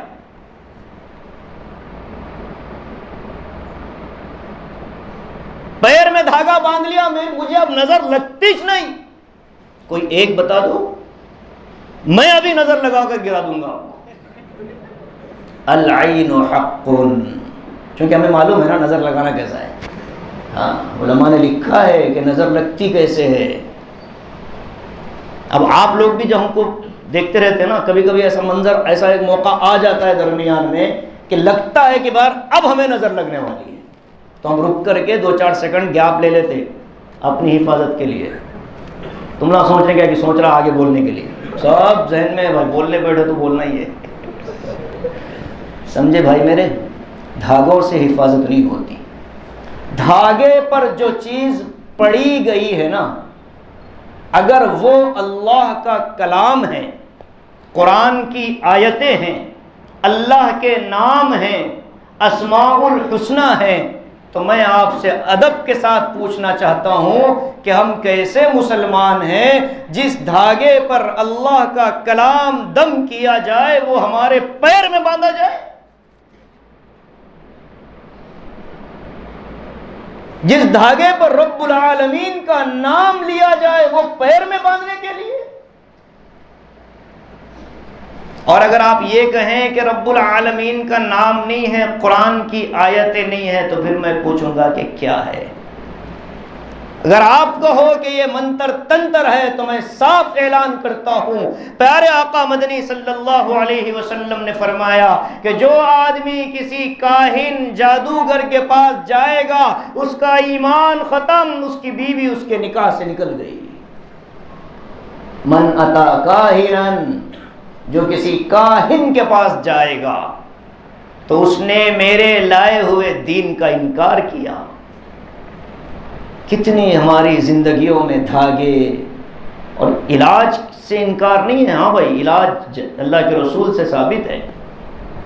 پیر میں دھاگا باندھ لیا، مجھے اب نظر لگتی نہیں، کوئی ایک بتا دو، میں ابھی نظر لگا کر گرا دوں گا۔ العین حق، چونکہ ہمیں معلوم ہے نا نظر لگانا کیسا ہے۔ ہاں، علماء نے لکھا ہے کہ نظر لگتی کیسے ہے۔ اب آپ لوگ بھی جب ہم کو دیکھتے رہتے ہیں نا، کبھی کبھی ایسا منظر، ایسا ایک موقع آ جاتا ہے درمیان میں کہ لگتا ہے کہ بار اب ہمیں نظر لگنے والی ہے، تو ہم رک کر کے 2-4 سیکنڈ گیپ لے لیتے اپنی حفاظت کے لیے۔ تم نہ سوچ رہے کیا کہ سوچ رہا آگے بولنے کے لیے، سب ذہن میں بھائی بولنے بیٹھے تو بولنا ہی ہے۔ سمجھے بھائی میرے، دھاگوں سے حفاظت نہیں ہوتی۔ دھاگے پر جو چیز پڑی گئی ہے نا، اگر وہ اللہ کا کلام ہے، قرآن کی آیتیں ہیں، اللہ کے نام ہیں، اسماء الحسنی ہیں، تو میں آپ سے ادب کے ساتھ پوچھنا چاہتا ہوں کہ ہم کیسے مسلمان ہیں جس دھاگے پر اللہ کا کلام دم کیا جائے وہ ہمارے پیر میں باندھا جائے، جس دھاگے پر رب العالمین کا نام لیا جائے وہ پیر میں باندھنے کے لیے۔ اور اگر آپ یہ کہیں کہ رب العالمین کا نام نہیں ہے، قرآن کی آیتیں نہیں ہیں، تو پھر میں پوچھوں گا کہ کیا ہے؟ اگر آپ کہو کہ یہ منتر تنتر ہے تو میں صاف اعلان کرتا ہوں، پیارے آقا مدنی صلی اللہ علیہ وسلم نے فرمایا کہ جو آدمی کسی کاہن جادوگر کے پاس جائے گا اس کا ایمان ختم، اس کی بیوی اس کے نکاح سے نکل گئی۔ من اتا کاہنن، جو کسی کاہن کے پاس جائے گا تو اس نے میرے لائے ہوئے دین کا انکار کیا۔ کتنی ہماری زندگیوں میں دھاگے، اور علاج سے انکار نہیں ہے، ہاں بھائی علاج اللہ کے رسول سے ثابت ہے۔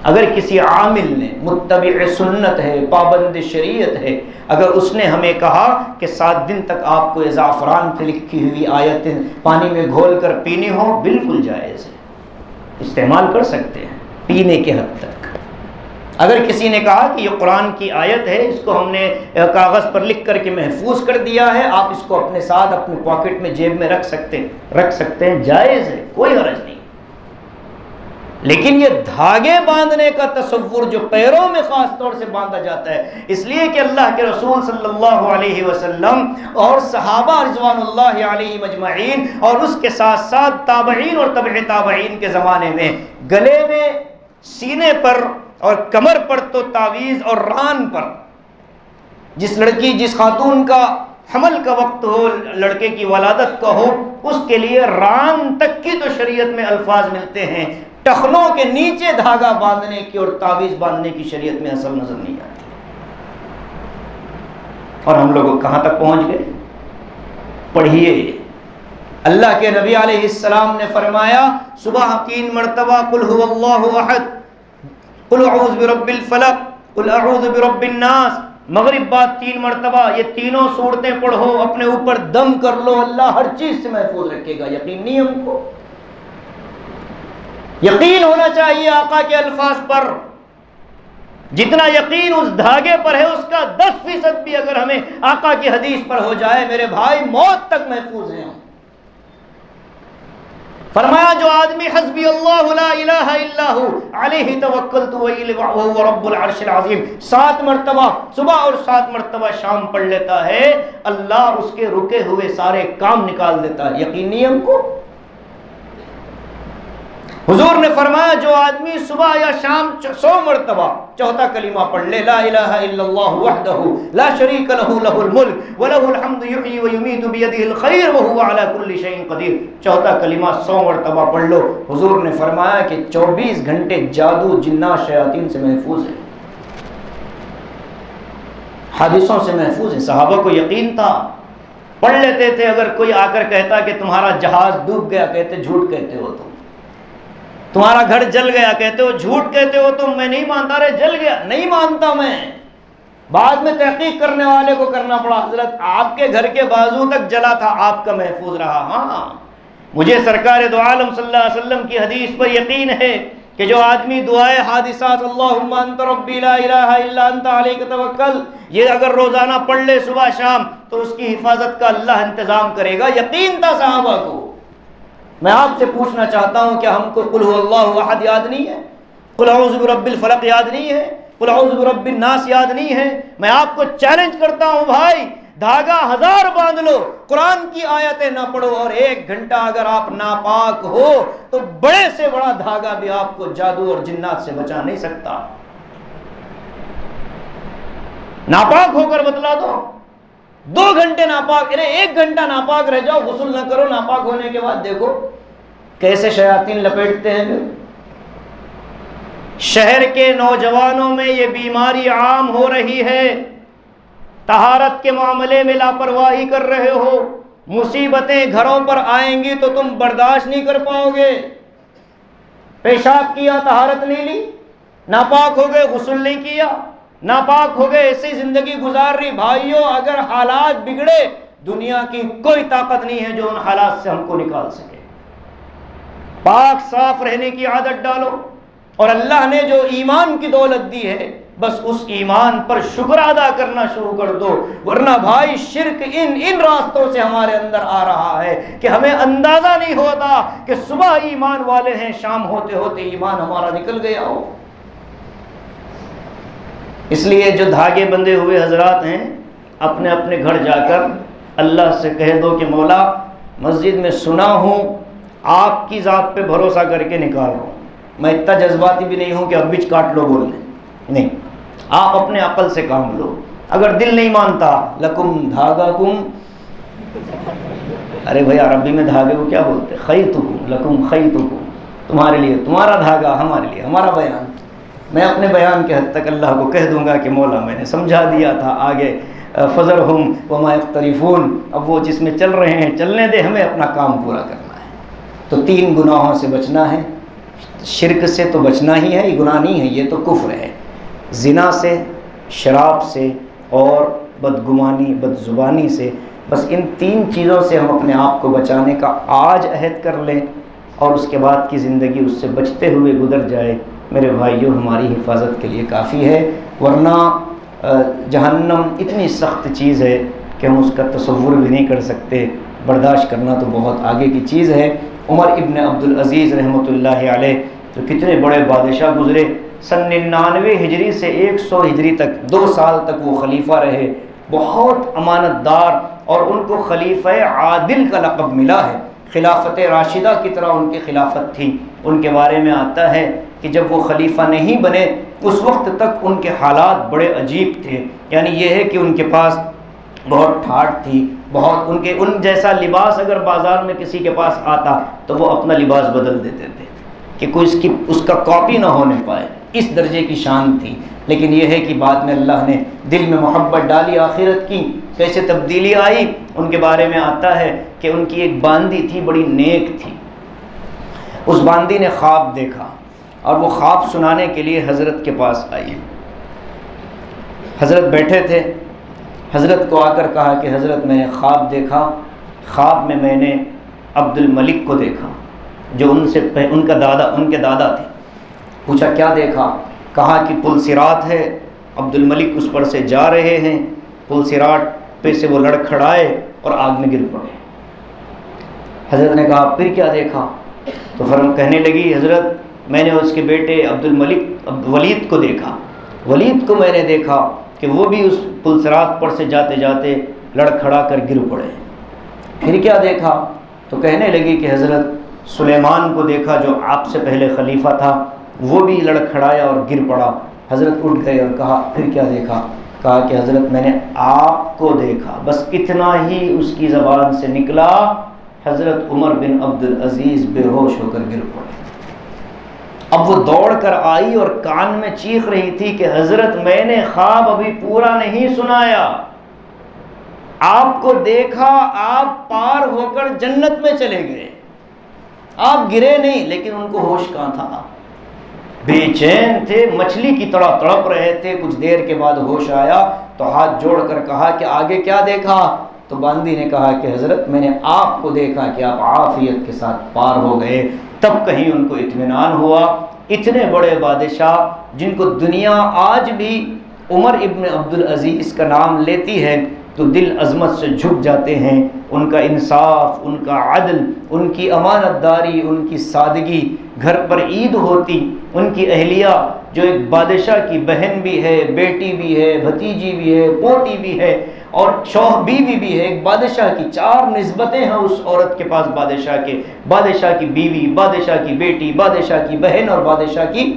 اگر کسی عامل نے، متبع سنت ہے، پابند شریعت ہے، اگر اس نے ہمیں کہا کہ 7 دن تک آپ کو زعفران پہ لکھی ہوئی آیتیں پانی میں گھول کر پینی ہو، بالکل جائز ہے، استعمال کر سکتے ہیں پینے کے حد تک۔ اگر کسی نے کہا کہ یہ قرآن کی آیت ہے، اس کو ہم نے کاغذ پر لکھ کر کے محفوظ کر دیا ہے، آپ اس کو اپنے ساتھ اپنے پاکٹ میں جیب میں رکھ سکتے ہیں، جائز ہے، کوئی حرج نہیں۔ لیکن یہ دھاگے باندھنے کا تصور جو پیروں میں خاص طور سے باندھا جاتا ہے، اس لیے کہ اللہ کے رسول صلی اللہ علیہ وسلم اور صحابہ رضوان اللہ علیہ مجمعین اور اس کے ساتھ ساتھ تابعین اور تبع تابعین کے زمانے میں گلے میں، سینے پر اور کمر پر تو تعویذ اور ران پر، جس لڑکی، جس خاتون کا حمل کا وقت ہو، لڑکے کی ولادت کا ہو، اس کے لیے ران تک کی تو شریعت میں الفاظ ملتے ہیں، ٹخنوں کے نیچے دھاگا باندھنے کی اور تعویذ باندھنے کی شریعت میں اصل نظر نہیں آتی۔ اور ہم لوگ کہاں تک پہنچ گئے؟ پڑھیے، اللہ کے نبی علیہ السلام نے فرمایا صبح 3 مرتبہ قل هو اللہ احد، قل اعوذ برب الفلق، قل اعوذ برب الناس، مغرب بعد 3 مرتبہ، یہ تینوں صورتیں پڑھو، اپنے اوپر دم کر لو، اللہ ہر چیز سے محفوظ رکھے گا۔ یقین نہیں ہم کو؟ یقین ہونا چاہیے آقا کے الفاظ پر، جتنا یقین اس دھاگے پر ہے اس کا 10% بھی اگر ہمیں آقا کی حدیث پر ہو جائے میرے بھائی، موت تک محفوظ ہیں ہم۔ فرمایا جو آدمی حسبی اللہ لا الہ الا ہو علیہ توکلت وہو رب العرش العظیم 7 مرتبہ صبح اور 7 مرتبہ شام پڑھ لیتا ہے، اللہ اس کے رکے ہوئے سارے کام نکال دیتا ہے۔ یقین نہیں ہم کو؟ حضور نے فرمایا جو آدمی صبح یا شام 100 مرتبہ چوتھا کلمہ پڑھ لے، لا الہ الا اللہ وحدہ لا شریک لہ لہ الملک ولہ الحمد یحیی ویمیت بیدہ الخیر وہو علی کل شیء قدیر، چوتھا کلمہ 100 مرتبہ پڑھ لو۔ حضور نے فرمایا کہ 24 گھنٹے جادو، جنات، شیاطین سے محفوظ ہے، حادثوں سے محفوظ ہے۔ صحابہ کو یقین تھا، پڑھ لیتے تھے۔ اگر کوئی آ کر کہتا کہ تمہارا جہاز ڈوب گیا، کہتے جھوٹ کہتے ہو تم، تمہارا گھر جل گیا، کہتے ہو جھوٹ کہتے ہو تم، میں نہیں مانتا، رہے جل گیا، نہیں مانتا میں، بعد میں تحقیق کرنے والے کو کرنا پڑا، حضرت آپ کے گھر کے بازو تک جلا تھا، آپ کا محفوظ رہا۔ ہاں، مجھے سرکار دو عالم صلی اللہ علیہ وسلم کی حدیث پر یقین ہے کہ جو آدمی دعائے حادثات اللہم انت ربی لا الہ الا انت علیک توکل، یہ اگر روزانہ پڑھ لے صبح شام تو اس کی حفاظت کا اللہ انتظام کرے گا۔ یقین تھا صحابہ کو۔ میں آپ سے پوچھنا چاہتا ہوں کہ ہم کو قل هو اللہ احد یاد نہیں ہے؟ قل اعوذ برب الفلق یاد نہیں ہے؟ قل اعوذ برب الناس یاد نہیں ہے؟ میں آپ کو چیلنج کرتا ہوں بھائی، دھاگا 1000 باندھ لو، قرآن کی آیتیں نہ پڑھو، اور 1 گھنٹہ اگر آپ ناپاک ہو تو بڑے سے بڑا دھاگا بھی آپ کو جادو اور جنات سے بچا نہیں سکتا۔ ناپاک ہو کر بتلا دو، 2 گھنٹے ناپاک، 1 گھنٹہ ناپاک رہ جاؤ، غسل نہ کرو، ناپاک ہونے کے بعد دیکھو کیسے شیاطین لپیٹتے ہیں۔ شہر کے نوجوانوں میں یہ بیماری عام ہو رہی ہے، طہارت کے معاملے میں لاپرواہی کر رہے ہو، مصیبتیں گھروں پر آئیں گی تو تم برداشت نہیں کر پاؤ گے۔ پیشاب کیا، طہارت نہیں لی، ناپاک ہو گئے، غسل نہیں کیا، ناپاک ہو گئے، ایسی زندگی گزار رہی۔ بھائیوں، اگر حالات بگڑے، دنیا کی کوئی طاقت نہیں ہے جو ان حالات سے ہم کو نکال سکے۔ پاک صاف رہنے کی عادت ڈالو، اور اللہ نے جو ایمان کی دولت دی ہے بس اس ایمان پر شکر ادا کرنا شروع کر دو، ورنہ بھائی شرک ان راستوں سے ہمارے اندر آ رہا ہے کہ ہمیں اندازہ نہیں ہوتا کہ صبح ایمان والے ہیں، شام ہوتے ہوتے ایمان ہمارا نکل گیا ہو۔ اس لیے جو دھاگے بندھے ہوئے حضرات ہیں، اپنے اپنے گھر جا کر اللہ سے کہہ دو کہ مولا، مسجد میں سنا ہوں، آپ کی ذات پہ بھروسہ کر کے نکال رہا ہوں، میں اتنا جذباتی بھی نہیں ہوں کہ اب بچ کاٹ لو بول دیں، نہیں، آپ اپنے عقل سے کام لو۔ اگر دل نہیں مانتا، لکم دھاگا کم، ارے بھائی عربی میں دھاگے کو کیا بولتے؟ خیطکم، لکم خیطکم، تمہارے لیے تمہارا دھاگا، ہمارے لیے ہمارا بیان۔ میں اپنے بیان کے حد تک اللہ کو کہہ دوں گا کہ مولا میں نے سمجھا دیا تھا، آگے فذرہم وما یختلفون، اب وہ جس میں چل رہے ہیں چلنے دے، ہمیں اپنا کام پورا کرنا ہے۔ تو 3 گناہوں سے بچنا ہے۔ شرک سے تو بچنا ہی ہے، یہ گناہ نہیں ہے، یہ تو کفر ہے۔ زنا سے، شراب سے، اور بدگمانی، بدزبانی سے، بس ان 3 چیزوں سے ہم اپنے آپ کو بچانے کا آج عہد کر لیں، اور اس کے بعد کی زندگی اس سے بچتے ہوئے گزر جائے، میرے بھائیوں ہماری حفاظت کے لیے کافی ہے۔ ورنہ جہنم اتنی سخت چیز ہے کہ ہم اس کا تصور بھی نہیں کر سکتے، برداشت کرنا تو بہت آگے کی چیز ہے۔ عمر ابن عبدالعزیز رحمۃ اللہ علیہ تو کتنے بڑے بادشاہ گزرے، سن 99 ہجری سے 100 ہجری تک 2 سال تک وہ خلیفہ رہے، بہت امانت دار، اور ان کو خلیفہ عادل کا لقب ملا ہے۔ خلافت راشدہ کی طرح ان کی خلافت تھی۔ ان کے بارے میں آتا ہے کہ جب وہ خلیفہ نہیں بنے اس وقت تک ان کے حالات بڑے عجیب تھے، یعنی یہ ہے کہ ان کے پاس بہت ٹھاٹ تھی، بہت ان جیسا لباس اگر بازار میں کسی کے پاس آتا تو وہ اپنا لباس بدل دیتے تھے کہ کوئی اس کا کاپی نہ ہونے پائے، اس درجے کی شان تھی۔ لیکن یہ ہے کہ بعد میں اللہ نے دل میں محبت ڈالی آخرت کی، کیسے تبدیلی آئی۔ ان کے بارے میں آتا ہے کہ ان کی ایک باندی تھی، بڑی نیک تھی۔ اس باندی نے خواب دیکھا اور وہ خواب سنانے کے لیے حضرت کے پاس آئی۔ حضرت بیٹھے تھے، حضرت کو آ کر کہا کہ حضرت میں نے خواب دیکھا، خواب میں میں نے عبد الملک کو دیکھا جو ان کے دادا تھے۔ پوچھا کیا دیکھا؟ کہا کہ پل صراط ہے، عبد الملک اس پر سے جا رہے ہیں، پل صراط پہ سے وہ لڑکھڑائے اور آگ میں گر پڑے۔ حضرت نے کہا پھر کیا دیکھا؟ تو کہنے لگی حضرت میں نے اس کے بیٹے ولید کو دیکھا، ولید کو میں نے دیکھا کہ وہ بھی اس پل صراط پر سے جاتے جاتے لڑکھڑا کر گر پڑے۔ پھر کیا دیکھا؟ تو کہنے لگی کہ حضرت سلیمان کو دیکھا جو آپ سے پہلے خلیفہ تھا، وہ بھی لڑکھڑایا اور گر پڑا۔ حضرت اٹھ گئے اور کہا پھر کیا دیکھا؟ کہا کہ حضرت میں نے آپ کو دیکھا۔ بس اتنا ہی اس کی زبان سے نکلا، حضرت عمر بن عبدالعزیز بے ہوش ہو کر گر پڑے۔ اب وہ دوڑ کر آئی اور کان میں چیخ رہی تھی کہ حضرت میں نے خواب ابھی پورا نہیں سنایا، آپ کو دیکھا، آپ پار ہو کر جنت میں چلے گئے، آپ گرے نہیں، لیکن ان کو ہوش کہاں تھا۔ بے چین تھے، مچھلی کی طرح تڑپ رہے تھے۔ کچھ دیر کے بعد ہوش آیا تو ہاتھ جوڑ کر کہا کہ آگے کیا دیکھا؟ تو باندی نے کہا کہ حضرت میں نے آپ کو دیکھا کہ آپ عافیت کے ساتھ پار ہو گئے۔ تب کہیں ان کو اطمینان ہوا۔ اتنے بڑے بادشاہ جن کو دنیا آج بھی عمر ابن عبدالعزیز کا نام لیتی ہے تو دل عظمت سے جھک جاتے ہیں۔ ان کا انصاف، ان کا عدل، ان کی امانت داری، ان کی سادگی، گھر پر عید ہوتی، ان کی اہلیہ جو ایک بادشاہ کی بہن بھی ہے، بیٹی بھی ہے، بھتیجی بھی ہے، پوتی بھی ہے اور شوہر بیوی بھی ہے۔ ایک بادشاہ کی 4 نسبتیں ہیں اس عورت کے پاس، بادشاہ کی بیوی، بادشاہ کی بیٹی، بادشاہ کی بہن اور بادشاہ کی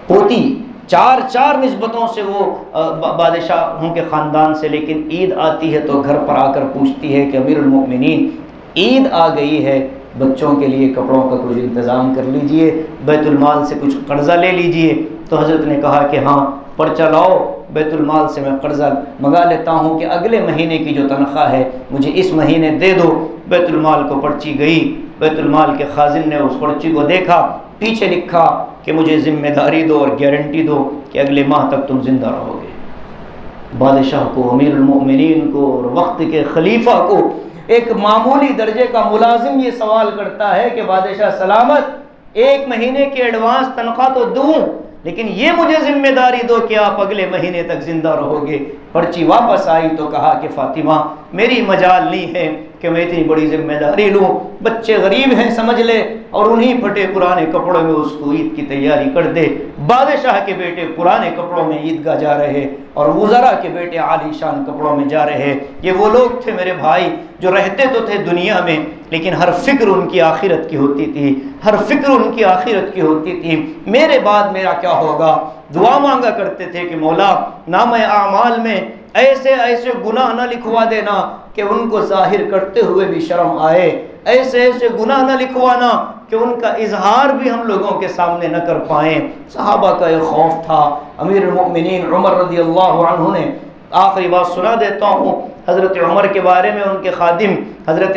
پوتی۔ 4 نسبتوں سے وہ بادشاہوں کے خاندان سے، لیکن عید آتی ہے تو گھر پر آ کر پوچھتی ہے کہ امیر المؤمنین عید آ گئی ہے، بچوں کے لیے کپڑوں کا کچھ انتظام کر لیجئے، بیت المال سے کچھ قرضہ لے لیجئے۔ تو حضرت نے کہا کہ ہاں پرچہ لاؤ، بیت المال سے میں قرضہ منگا لیتا ہوں کہ اگلے مہینے کی جو تنخواہ ہے مجھے اس مہینے دے دو۔ بیت المال کو پرچی گئی، بیت المال کے خازن نے اس پرچی کو دیکھا، پیچھے لکھا کہ مجھے ذمہ داری دو اور گارنٹی دو کہ اگلے ماہ تک تم زندہ رہو گے۔ بادشاہ کو، امیر المؤمنین کو اور وقت کے خلیفہ کو ایک معمولی درجے کا ملازم یہ سوال کرتا ہے کہ بادشاہ سلامت، 1 مہینے کی ایڈوانس تنخواہ تو دوں، لیکن یہ مجھے ذمہ داری دو کہ آپ اگلے مہینے تک زندہ رہو گے۔ پرچی واپس آئی تو کہا کہ فاطمہ میری مجال نہیں ہے کہ میں اتنی بڑی ذمہ داری لوں، بچے غریب ہیں سمجھ لے، اور انہیں پھٹے پرانے کپڑوں میں اس کو عید کی تیاری کر دے۔ بادشاہ کے بیٹے پرانے کپڑوں میں عیدگاہ جا رہے اور وزراء کے بیٹے عالی شان کپڑوں میں جا رہے۔ یہ وہ لوگ تھے میرے بھائی جو رہتے تو تھے دنیا میں، لیکن ہر فکر ان کی آخرت کی ہوتی تھی، ہر فکر ان کی آخرت کی ہوتی تھی۔ میرے بعد میرا کیا ہوگا؟ دعا مانگا کرتے تھے کہ مولا نامہ اعمال میں ایسے ایسے گناہ نہ لکھوا دینا کہ ان کو ظاہر کرتے ہوئے بھی شرم آئے، ایسے ایسے گناہ نہ لکھوانا کہ ان کا اظہار بھی ہم لوگوں کے سامنے نہ کر پائیں۔ صحابہ کا ایک خوف تھا۔ امیر المؤمنین عمر رضی اللہ عنہ نے، آخری بات سنا دیتا ہوں، حضرت عمر کے بارے میں ان کے خادم حضرت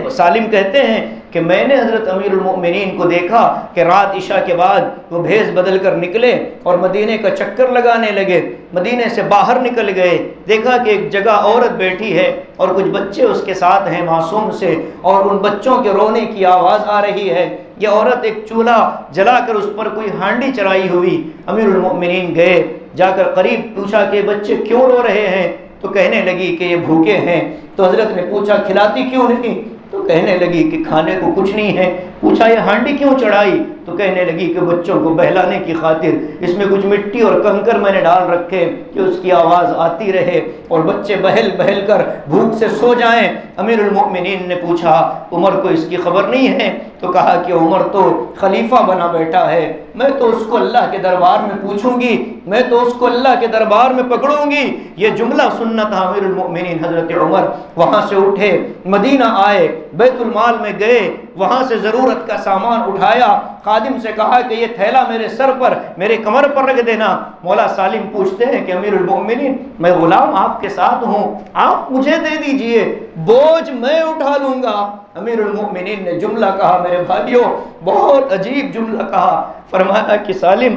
سالم کہتے ہیں کہ میں نے حضرت امیر المؤمنین کو دیکھا کہ رات عشاء کے بعد وہ بھیس بدل کر نکلے اور مدینے کا چکر لگانے لگے۔ مدینے سے باہر نکل گئے، دیکھا کہ ایک جگہ عورت بیٹھی ہے اور کچھ بچے اس کے ساتھ ہیں معصوم سے، اور ان بچوں کے رونے کی آواز آ رہی ہے۔ یہ عورت ایک چولہا جلا کر اس پر کوئی ہانڈی چڑھائی ہوئی۔ امیر المؤمنین گئے، جا کر قریب پوچھا کہ بچے کیوں رو رہے ہیں؟ تو کہنے لگی کہ یہ بھوکے ہیں۔ تو حضرت نے پوچھا کھلاتی کیوں نہیں؟ تو کہنے لگی کہ کھانے کو کچھ نہیں ہے۔ پوچھا یہ ہانڈی کیوں چڑھائی؟ تو کہنے لگی کہ بچوں کو بہلانے کی خاطر اس میں کچھ مٹی اور کنکر میں نے ڈال رکھے کہ اس کی آواز آتی رہے اور بچے بہل بہل کر بھوک سے سو جائیں۔ امیر المؤمنین نے پوچھا عمر کو اس کی خبر نہیں ہے؟ تو کہا کہ عمر تو خلیفہ بنا بیٹھا ہے، میں تو اس کو اللہ کے دربار میں پوچھوں گی، میں تو اس کو اللہ کے دربار میں پکڑوں گی۔ یہ جملہ سننا تھا امیر المؤمنین حضرت عمر۔ وہاں سے اٹھے، مدینہ آئے، بیت المال میں گئے، وہاں سے ضرورت کا سامان اٹھایا، خادم سے کہا کہ یہ تھیلا میرے سر پر، میرے کمر پر رکھ دینا۔ مولا سالم پوچھتے ہیں کہ امیر المؤمنین میں غلام آپ کے ساتھ ہوں، آپ مجھے دے دیجئے، بوجھ میں اٹھا لوں گا۔ امیر المؤمنین نے جملہ کہا میرے بھائیوں، بہت عجیب جملہ کہا، فرمایا کہ سالم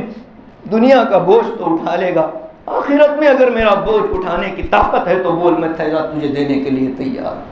دنیا کا بوجھ تو اٹھا لے گا، آخرت میں اگر میرا بوجھ اٹھانے کی طاقت ہے تو بول، میں تھیلا تجھے دینے کے لیے تیار۔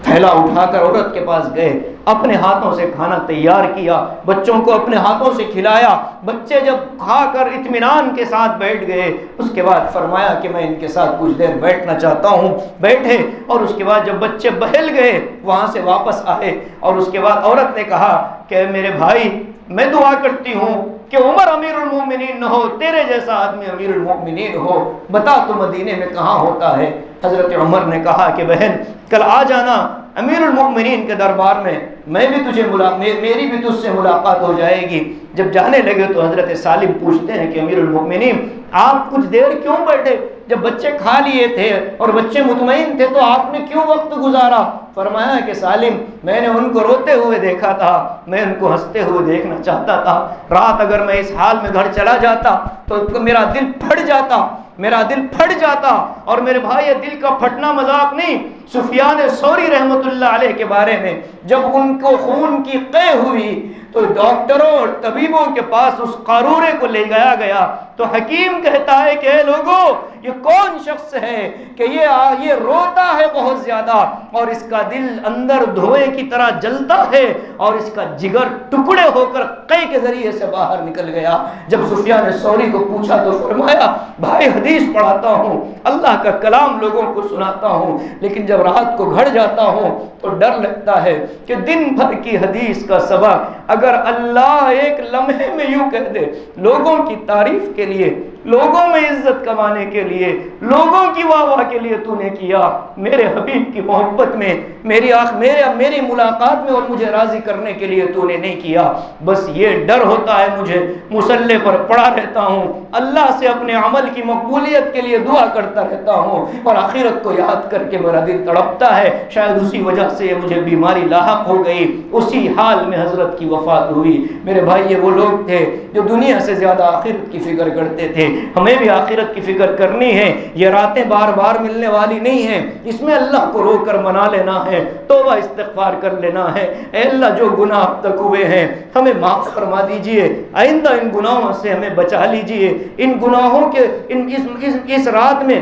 تھیلا اٹھا کر عورت کے پاس گئے، اپنے ہاتھوں سے کھانا تیار کیا، بچوں کو اپنے ہاتھوں سے کھلایا۔ بچے جب کھا کر اطمینان کے ساتھ بیٹھ گئے، اس کے بعد فرمایا کہ میں ان کے ساتھ کچھ دیر بیٹھنا چاہتا ہوں، بیٹھے۔ اور اس کے بعد جب بچے بہل گئے وہاں سے واپس آئے، اور اس کے بعد عورت نے کہا کہ میرے بھائی میں دعا کرتی ہوں کہ عمر امیر المؤمنین نہ ہو، تیرے جیسا آدمی امیر المؤمنین ہو، بتا تو مدینے میں کہاں ہوتا ہے؟ حضرت عمر نے کہا کہ بہن کل آ جانا امیر المؤمنین کے دربار میں، میں بھی تجھے میری بھی تجھ سے ملاقات ہو جائے گی۔ جب جانے لگے تو حضرت سالم پوچھتے ہیں کہ امیر المؤمنین آپ کچھ دیر کیوں بیٹھے؟ جب بچے کھا لیے تھے اور بچے مطمئن تھے تو آپ نے کیوں وقت گزارا؟ فرمایا کہ سالم میں نے ان کو روتے ہوئے دیکھا تھا، میں ان کو ہنستے ہوئے دیکھنا چاہتا تھا۔ رات اگر میں اس حال میں گھر چلا جاتا تو میرا دل پھٹ جاتا، میرا دل پھٹ جاتا۔ اور میرے بھائی یہ دل کا پھٹنا مذاق نہیں، سفیان ثوری رحمۃ اللہ علیہ کے بارے میں جب ان کو خون کی قے ہوئی تو ڈاکٹروں اور طبیبوں کے پاس اس قارورے کو لے گیا تو حکیم کہتا ہے کہ اے لوگوں یہ کون شخص ہے کہ یہ روتا ہے بہت زیادہ اور اس کا دل اندر دھوئے کی طرح جلتا ہے اور اس کا جگر ٹکڑے ہو کر قے کے ذریعے سے باہر نکل گیا۔ جب سفیان ثوری کو پوچھا تو فرمایا بھائی حدیث پڑھاتا ہوں، اللہ کا کلام لوگوں کو سناتا ہوں، لیکن جب رات کو گھر جاتا ہوں تو ڈر لگتا ہے کہ دن بھر کی حدیث کا سبق اگر اللہ ایک لمحے میں یوں کہہ دے لوگوں کی تعریف کے لیے، لوگوں میں عزت کمانے کے لیے، لوگوں کی واہ واہ کے لیے تو نے کیا، میرے حبیب کی محبت میں، میری ملاقات میں اور مجھے راضی کرنے کے لیے تو نے نہیں کیا، بس یہ ڈر ہوتا ہے مجھے، مصلی پر پڑا رہتا ہوں، اللہ سے اپنے عمل کی مقبولیت کے لیے دعا کرتا رہتا ہوں اور آخرت کو یاد کر کے میرا دل تڑپتا ہے، شاید اسی وجہ سے مجھے بیماری لاحق ہو گئی۔ اسی حال میں حضرت کی وفات ہوئی۔ میرے بھائی یہ وہ لوگ تھے جو دنیا سے زیادہ آخرت کی فکر کرتے تھے۔ ہمیں بھی آخرت کی فکر کرنی ہے، یہ راتیں بار بار ملنے والی نہیں ہیں، اس میں اللہ کو رو کر منا لینا ہے، توبہ استغفار کر لینا ہے۔ اے اللہ جو گناہ اب تک ہوئے ہیں ہمیں معاف فرما دیجئے، آئندہ ان گناہوں سے ہمیں بچا لیجئے، ان گناہوں کے اس رات میں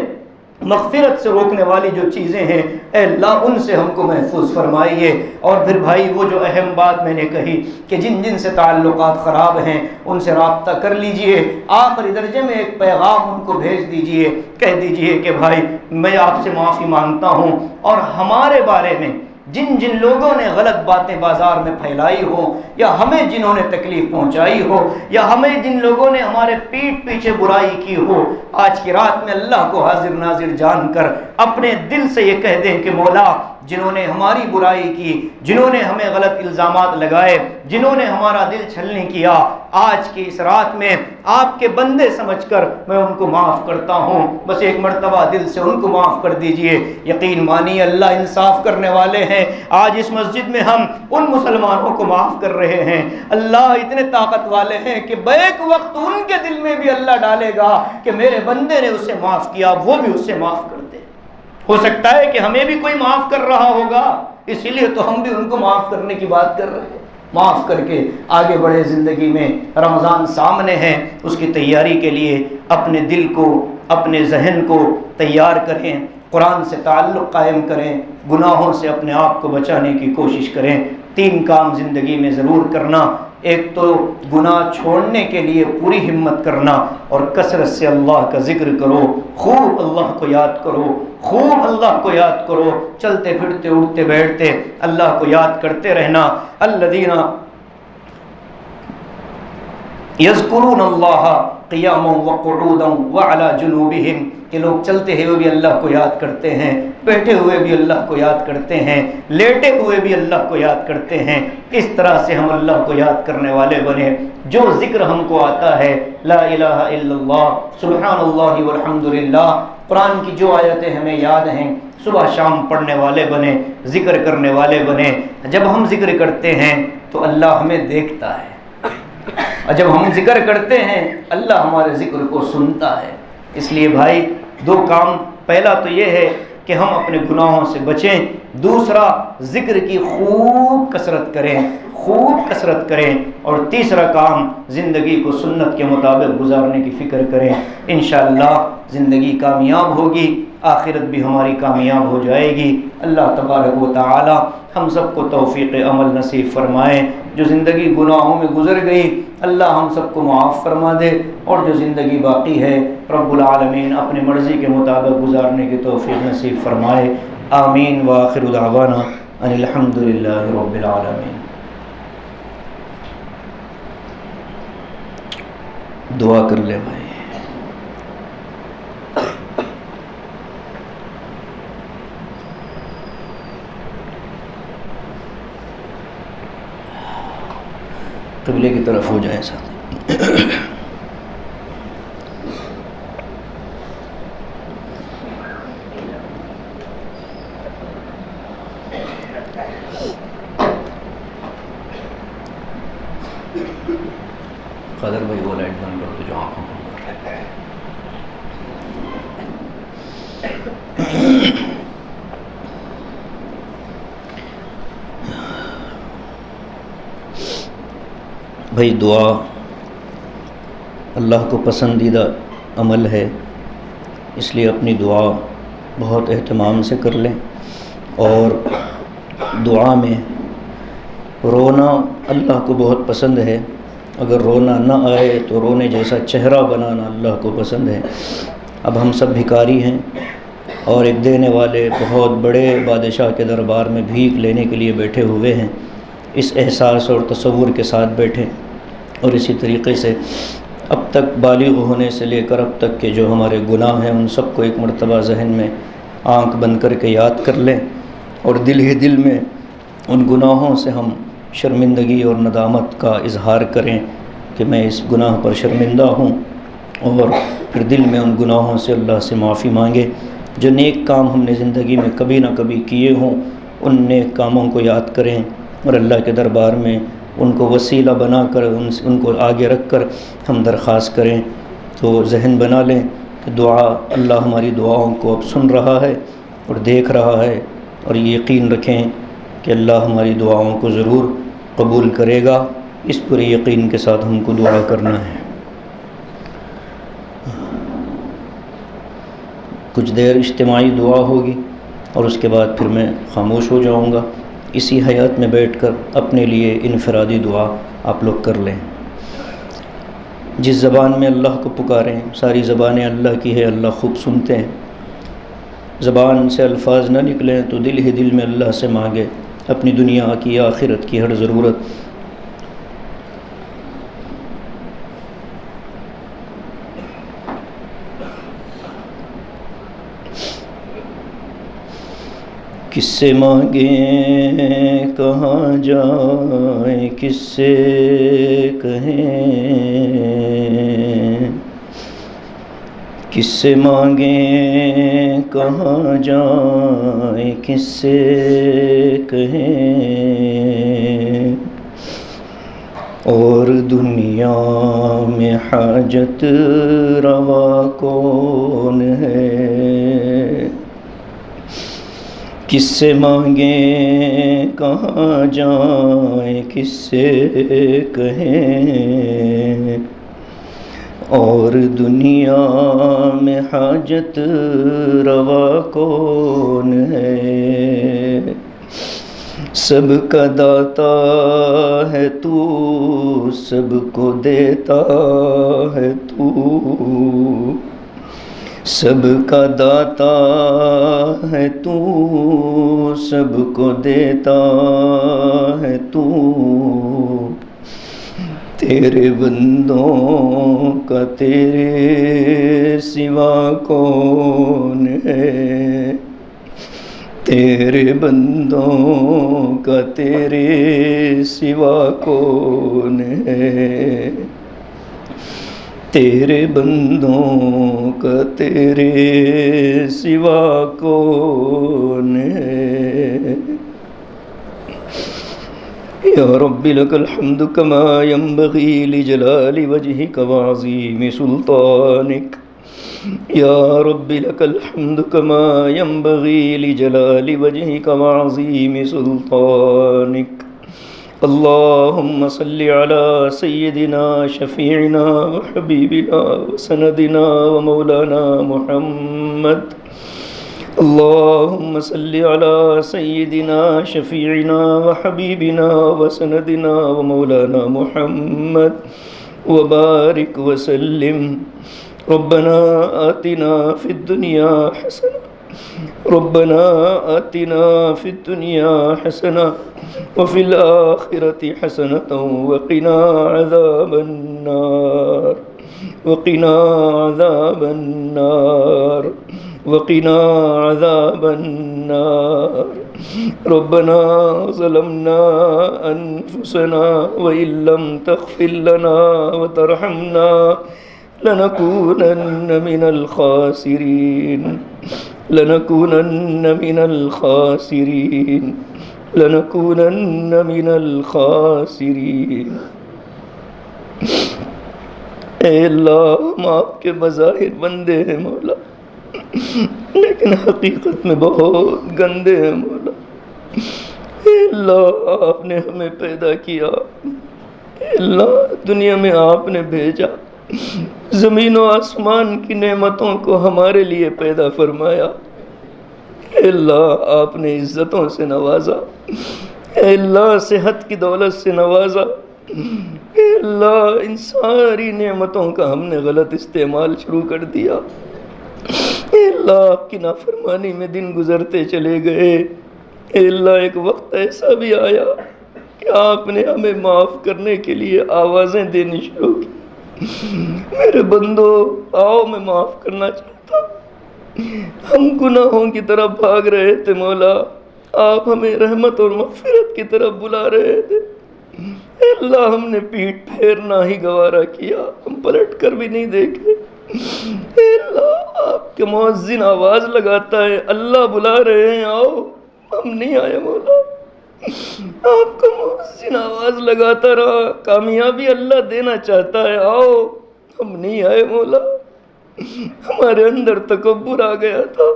مغفرت سے روکنے والی جو چیزیں ہیں اے اللہ ان سے ہم کو محفوظ فرمائیے۔ اور پھر بھائی وہ جو اہم بات میں نے کہی کہ جن سے تعلقات خراب ہیں ان سے رابطہ کر لیجئے، آخری درجے میں ایک پیغام ان کو بھیج دیجئے، کہہ دیجئے کہ بھائی میں آپ سے معافی مانگتا ہوں، اور ہمارے بارے میں جن لوگوں نے غلط باتیں بازار میں پھیلائی ہو، یا ہمیں جنہوں نے تکلیف پہنچائی ہو، یا ہمیں جن لوگوں نے ہمارے پیٹھ پیچھے برائی کی ہو، آج کی رات میں اللہ کو حاضر ناظر جان کر اپنے دل سے یہ کہہ دیں کہ مولا جنہوں نے ہماری برائی کی، جنہوں نے ہمیں غلط الزامات لگائے، جنہوں نے ہمارا دل چھلنی کیا، آج کی اس رات میں آپ کے بندے سمجھ کر میں ان کو معاف کرتا ہوں، بس ایک مرتبہ دل سے ان کو معاف کر دیجئے۔ یقین مانیے اللہ انصاف کرنے والے ہیں۔ آج اس مسجد میں ہم ان مسلمانوں کو معاف کر رہے ہیں، اللہ اتنے طاقت والے ہیں کہ بیک وقت ان کے دل میں بھی اللہ ڈالے گا کہ میرے بندے نے اسے معاف کیا، وہ بھی اسے معاف کر دے۔ ہو سکتا ہے کہ ہمیں بھی کوئی معاف کر رہا ہوگا، اسی لیے تو ہم بھی ان کو معاف کرنے کی بات کر رہے ہیں۔ معاف کر کے آگے بڑھے، زندگی میں رمضان سامنے ہے، اس کی تیاری کے لیے اپنے دل کو، اپنے ذہن کو تیار کریں، قرآن سے تعلق قائم کریں، گناہوں سے اپنے آپ کو بچانے کی کوشش کریں۔ 3 کام زندگی میں ضرور کرنا، ایک تو گناہ چھوڑنے کے لیے پوری ہمت کرنا، اور کثرت سے اللہ کا ذکر کرو، خوب اللہ کو یاد کرو، خوب اللہ کو یاد کرو، چلتے پھرتے اٹھتے بیٹھتے اللہ کو یاد کرتے رہنا۔ الذین یذکرون اللہ قیاما وقعودا وعلی جنوبہم، کہ لوگ چلتے ہوئے بھی اللہ کو یاد کرتے ہیں، بیٹھے ہوئے بھی اللہ کو یاد کرتے ہیں، لیٹے ہوئے بھی اللہ کو یاد کرتے ہیں۔ اس طرح سے ہم اللہ کو یاد کرنے والے بنے۔ جو ذکر ہم کو آتا ہے، لا الہ الا اللہ، سبحان اللہ والحمدللہ، قرآن کی جو آیتیں ہمیں یاد ہیں صبح شام پڑھنے والے بنے، ذکر کرنے والے بنے۔ جب ہم ذکر کرتے ہیں تو اللہ ہمیں دیکھتا ہے، اور جب ہم ذکر کرتے ہیں اللہ ہمارے ذکر کو سنتا ہے۔ اس لیے بھائی 2 کام، پہلا تو یہ ہے کہ ہم اپنے گناہوں سے بچیں، دوسرا ذکر کی خوب کثرت کریں، خوب کثرت کریں، اور تیسرا کام زندگی کو سنت کے مطابق گزارنے کی فکر کریں۔ انشاءاللہ زندگی کامیاب ہوگی، آخرت بھی ہماری کامیاب ہو جائے گی۔ اللہ تبارک و تعالی ہم سب کو توفیق عمل نصیب فرمائے۔ جو زندگی گناہوں میں گزر گئی اللہ ہم سب کو معاف فرما دے، اور جو زندگی باقی ہے رب العالمین اپنی مرضی کے مطابق گزارنے کی توفیق نصیب فرمائے۔ آمین وآخر دعوانا ان الحمد للہ رب العالمین۔ دعا کر لے بھائی۔ قبلے کی طرف ہو جائیں ساتھ۔ قادر بھائی وہ لائٹ بند کر دو جو آنکھوں کو بھائی دعا اللہ کو پسندیدہ عمل ہے، اس لیے اپنی دعا بہت اہتمام سے کر لیں، اور دعا میں رونا اللہ کو بہت پسند ہے۔ اگر رونا نہ آئے تو رونے جیسا چہرہ بنانا اللہ کو پسند ہے۔ اب ہم سب بھکاری ہیں اور ایک دینے والے بہت بڑے بادشاہ کے دربار میں بھیک لینے کے لیے بیٹھے ہوئے ہیں، اس احساس اور تصور کے ساتھ بیٹھیں، اور اسی طریقے سے اب تک بالغ ہونے سے لے کر اب تک کے جو ہمارے گناہ ہیں ان سب کو ایک مرتبہ ذہن میں آنکھ بند کر کے یاد کر لیں، اور دل ہی دل میں ان گناہوں سے ہم شرمندگی اور ندامت کا اظہار کریں کہ میں اس گناہ پر شرمندہ ہوں، اور پھر دل میں ان گناہوں سے اللہ سے معافی مانگے۔ جو نیک کام ہم نے زندگی میں کبھی نہ کبھی کیے ہوں ان نیک کاموں کو یاد کریں، اور اللہ کے دربار میں ان کو وسیلہ بنا کر ان کو آگے رکھ کر ہم درخواست کریں۔ تو ذہن بنا لیں کہ دعا اللہ ہماری دعاؤں کو اب سن رہا ہے اور دیکھ رہا ہے، اور یہ یقین رکھیں کہ اللہ ہماری دعاؤں کو ضرور قبول کرے گا۔ اس پورے یقین کے ساتھ ہم کو دعا کرنا ہے۔ کچھ دیر اجتماعی دعا ہوگی اور اس کے بعد پھر میں خاموش ہو جاؤں گا۔ اسی حیات میں بیٹھ کر اپنے لیے انفرادی دعا آپ لوگ کر لیں۔ جس زبان میں اللہ کو پکاریں، ساری زبانیں اللہ کی ہے، اللہ خوب سنتے ہیں۔ زبان سے الفاظ نہ نکلیں تو دل ہی دل میں اللہ سے مانگے اپنی دنیا کی آخرت کی ہر ضرورت۔ کس سے مانگیں کہاں جائیں، کس سے کہیں، کس سے مانگیں کہاں جائیں، کس سے کہیں، اور دنیا میں حاجت روا کون ہے۔ کس سے مانگیں کہاں جائیں، کس سے کہیں، اور دنیا میں حاجت روا کون ہے۔ سب کا داتا ہے تو، سب کو دیتا ہے تو، سب کا داتا ہے تو، سب کو دیتا ہے تو، تیرے بندوں کا تیرے سوا کون ہے۔ تیرے بندوں کا تیرے سوا کون ہے۔ تیرے بندوں کا تیرے سوا کون ہے۔ یا رب لک الحمد کما ينبغی لجلال وجہک وعظیم سلطانک۔ یا رب لک الحمد کما ينبغی لجلال وجہک وعظیم سلطانک۔ اللہم صل علی سیدنا شفیعنا وحبیبنا وسندنا ومولانا محمد۔ اللہم صل علی سیدنا شفیعنا وحبیبنا وسندنا ومولانا محمد وبارک وسلم۔ ربنا آتنا فی الدنیا حسنہ، ربنا آتنا فی الدنیا حسنہ وفی الآخرة حسنة وقنا عذاب النار، وقنا عذاب النار، وقنا عذاب النار۔ ربنا ظلمنا أنفسنا وإن لم تغفر لنا وترحمنا لنكونن من الخاسرين، لنكونن من الخاسرين، لنكونن من الخاسرين۔ اے اللہ، ہم آپ کے بظاہر بندے ہیں مولا، لیکن حقیقت میں بہت گندے ہیں مولا۔ اے اللہ، آپ نے ہمیں پیدا کیا، اللہ دنیا میں آپ نے بھیجا، زمین و آسمان کی نعمتوں کو ہمارے لیے پیدا فرمایا۔ اے اللہ آپ نے عزتوں سے نوازا، اے اللہ صحت کی دولت سے نوازا، اے اللہ ان ساری نعمتوں کا ہم نے غلط استعمال شروع کر دیا۔ اے اللہ آپ کی نافرمانی میں دن گزرتے چلے گئے۔ اے اللہ ایک وقت ایسا بھی آیا کہ آپ نے ہمیں معاف کرنے کے لیے آوازیں دینی شروع کی، میرے بندو آؤ میں معاف کرنا چاہتا ہوں۔ ہم گناہوں کی طرف بھاگ رہے تھے مولا، آپ ہمیں رحمت اور مغفرت کی طرف بلا رہے تھے۔ اے اللہ ہم نے پیٹھ پھیرنا ہی گوارا کیا، ہم پلٹ کر بھی نہیں دیکھے۔ اے اللہ آپ کے مؤذن آواز لگاتا ہے اللہ بلا رہے ہیں آؤ، ہم نہیں آئے مولا۔ آپ کا مؤذن آواز لگاتا رہا کامیابی اللہ دینا چاہتا ہے آؤ، ہم نہیں آئے مولا۔ ہمارے اندر تکبر آ گیا تھا،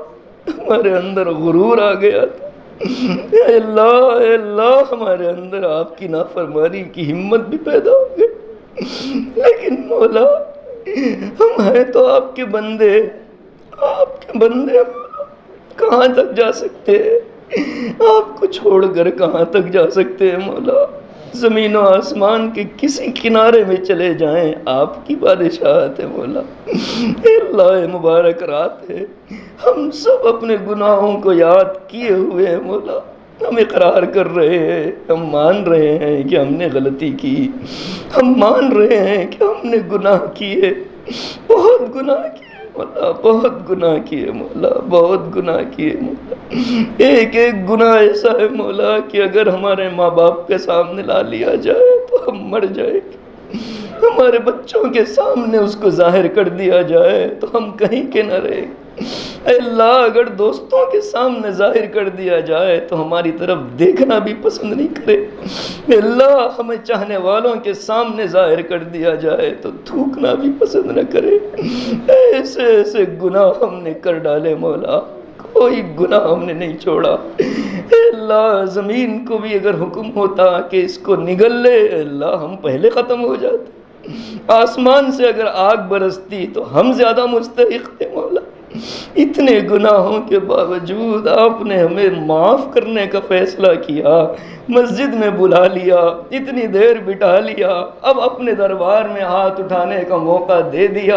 ہمارے اندر غرور آ گیا تھا۔ اے اللہ ہمارے اندر آپ کی نافرمانی کی ہمت بھی پیدا ہو گئی، لیکن مولا ہم ہیں تو آپ کے بندے، آپ کے بندے مولا، کہاں تک جا سکتے ہیں؟ آپ کو چھوڑ کر کہاں تک جا سکتے ہیں مولا؟ زمین و آسمان کے کسی کنارے میں چلے جائیں آپ کی بادشاہت ہے مولا۔ اے اللہ مبارک رات ہے، ہم سب اپنے گناہوں کو یاد کیے ہوئے ہیں مولا، ہم اقرار کر رہے ہیں، ہم مان رہے ہیں کہ ہم نے غلطی کی، ہم مان رہے ہیں کہ ہم نے گناہ کیے، بہت گناہ کیے مولا، بہت گناہ کیے مولا، بہت گناہ کیے مولا۔ ایک ایک گناہ ایسا ہے مولا کہ اگر ہمارے ماں باپ کے سامنے لا لیا جائے تو ہم مر جائیں گے، ہمارے بچوں کے سامنے اس کو ظاہر کر دیا جائے تو ہم کہیں کے نہ رہیں گے۔ اے اللہ اگر دوستوں کے سامنے ظاہر کر دیا جائے تو ہماری طرف دیکھنا بھی پسند نہیں کرے۔ اے اللہ ہمیں چاہنے والوں کے سامنے ظاہر کر دیا جائے تو تھوکنا بھی پسند نہ کرے۔ ایسے ایسے گناہ ہم نے کر ڈالے مولا، کوئی گناہ ہم نے نہیں چھوڑا۔ اے اللہ زمین کو بھی اگر حکم ہوتا کہ اس کو نگل لے، اے اللہ ہم پہلے ختم ہو جاتے۔ آسمان سے اگر آگ برستی تو ہم زیادہ مستحق تھے مولا۔ اتنے گناہوں کے باوجود آپ نے ہمیں معاف کرنے کا فیصلہ کیا، مسجد میں بلا لیا، اتنی دیر بٹھا لیا، اب اپنے دربار میں ہاتھ اٹھانے کا موقع دے دیا۔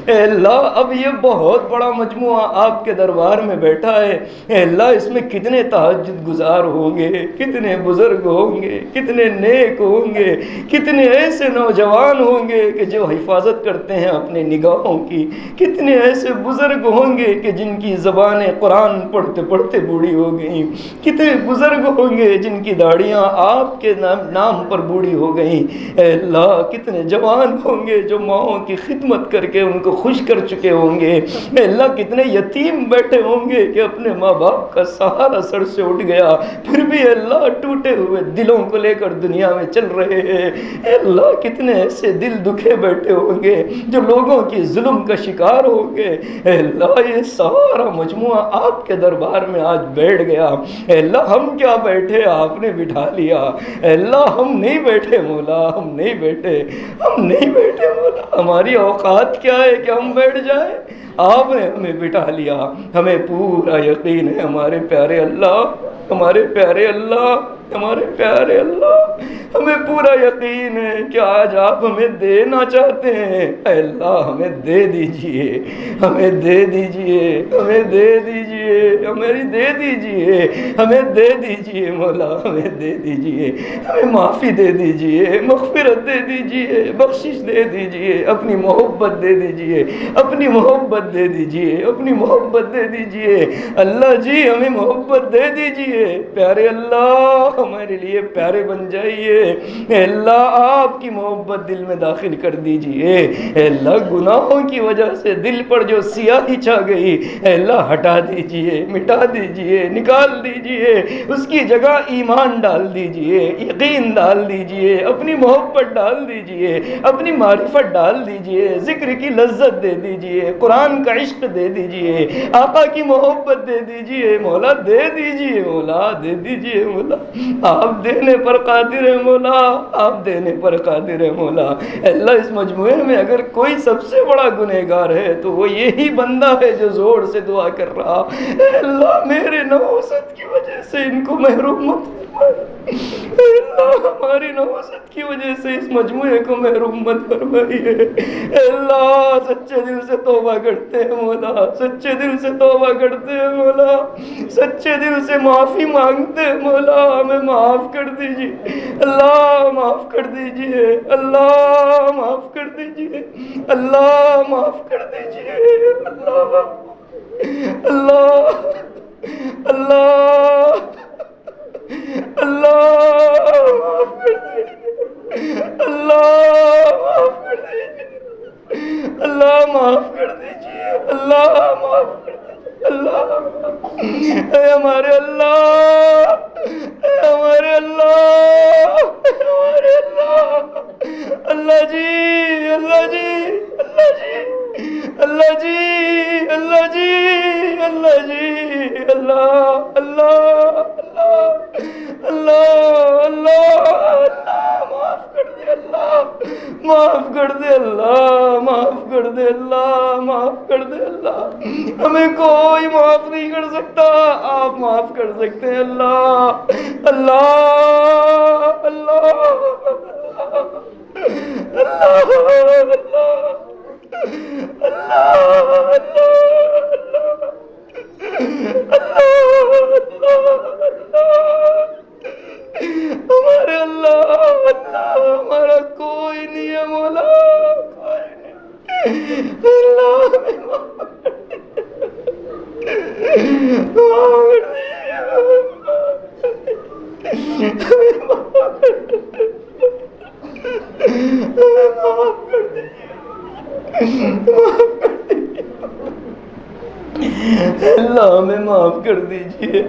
اے اللہ اب یہ بہت بڑا مجموعہ آپ کے دربار میں بیٹھا ہے، اے اللہ اس میں کتنے تہجد گزار ہوں گے، کتنے بزرگ ہوں گے، کتنے نیک ہوں گے، کتنے ایسے نوجوان ہوں گے کہ جو حفاظت کرتے ہیں اپنے نگاہوں کی، کتنے ایسے بزرگ ہوں گے کہ جن کی زبانیں قرآن پڑھتے پڑھتے بوڑھی ہو گئیں، کتنے بزرگ ہوں گے جن کی داڑیاں آپ کے نام پر بوڑھی ہو گئیں۔ اے اللہ کتنے جوان ہوں گے جو ماؤں کی خدمت کر کے ان کو خوش کر چکے ہوں گے۔ اے اللہ کتنے یتیم بیٹھے ہوں گے کہ اپنے ماں باپ کا سہارا سر سے اٹھ گیا، پھر بھی اے اللہ ٹوٹے ہوئے دلوں کو لے کر دنیا میں چل رہے ہیں۔ اے اللہ کتنے ایسے دل دکھے بیٹھے ہوں گے جو لوگوں کی ظلم کا شکار ہوں گے۔ اے اللہ یہ سارا مجموعہ آپ کے دربار میں آج بیٹھ گیا۔ اے اللہ ہم کیا بیٹھے، آپ نے بٹھا لیا۔ اے اللہ ہم نہیں بیٹھے مولا، ہم نہیں بیٹھے، ہم نہیں بیٹھے مولا، ہماری اوقات کیا ہے کہ ہم بیٹھ جائیں؟ آپ نے ہمیں بٹھا لیا۔ ہمیں پورا یقین ہے ہمارے پیارے اللہ، ہمارے پیارے اللہ، ہمارے پیارے اللہ، ہمیں پورا یقین ہے کہ آج آپ ہمیں دینا چاہتے ہیں۔ اے اللہ ہمیں دے دیجئے، ہمیں دے دیجئے، ہمیں دے دیجئے، ہمیں دے دیجئے، ہمیں دے دیجئے مولا، ہمیں دے دیجئے، ہمیں معافی دے دیجئے، مغفرت دے دیجئے، بخشش دے دیجئے، اپنی محبت دے دیجئے، اپنی محبت دے دیجئے، اپنی محبت دے دیجئے۔ اللہ جی ہمیں محبت دے دیجئے، پیارے اللہ ہمارے لیے پیارے بن جائیے۔ اے اللہ آپ کی محبت دل میں داخل کر دیجئے۔ اے اللہ گناہوں کی وجہ سے دل پر جو سیاہی چھا گئی، اے اللہ ہٹا دیجئے، مٹا دیجئے، نکال دیجئے، اس کی جگہ ایمان ڈال دیجئے، یقین ڈال دیجئے، اپنی محبت ڈال دیجئے، اپنی معرفت ڈال دیجئے، ذکر کی لذت دے دیجئے، قرآن کا عشق دے دیجئے، آقا کی محبت دے دیجئے، مولا دے دیجئے، مولا دے دیجئے مولا۔ آپ دینے پر قادر ہے مولا، آپ دینے پر قادر ہے مولا۔ اللہ اس مجموعے میں اگر کوئی سب سے بڑا گنہگار ہے تو وہ یہی بندہ ہے جو زور سے دعا کر رہا، اے اللہ میرے نحوست کی وجہ سے ان کو محروم مت فرمائے، اے اللہ ہماری نحوست کی وجہ سے اس مجموعے کو محروم مت فرمائیے۔ اے اللہ سچے دل سے توبہ کرتے ہیں مولا، سچے دل سے توبہ کرتے ہیں مولا، سچے دل سے معافی مانگتے ہیں مولا، ہمیں معاف کر دیجیے اللہ، معاف کر دیجیے اللہ، معاف کر دیجیے اللہ، معاف کر دیجیے اللہ، اللہ اللہ اللہ، معاف کر دیجیے اللہ، معاف کر دیجیے اللہ، معاف کر دیجیے اللہ، معاف کر دیجیے اللہ، اے ہمارے اللہ، اے ہمارے اللہ، اے ہمارے اللہ، اللہ جی، اللہ جی، اللہ جی، اللہ جی، اللہ جی، اللہ جی، اللہ اللہ اللہ اللہ اللہ، معاف کر دے اللہ، معاف کر دے اللہ، معاف کر دے اللہ، معاف کر دے اللہ، ہمیں کوئی معاف نہیں کر سکتا، آپ معاف کر سکتے ہیں اللہ، اللہ اللہ ہمارے اللہ، اللہ ہمارا کوئی نہیں ہے مولا، کوئی نہیں اللہ، اللہ ہمیں معاف کر دیجئے،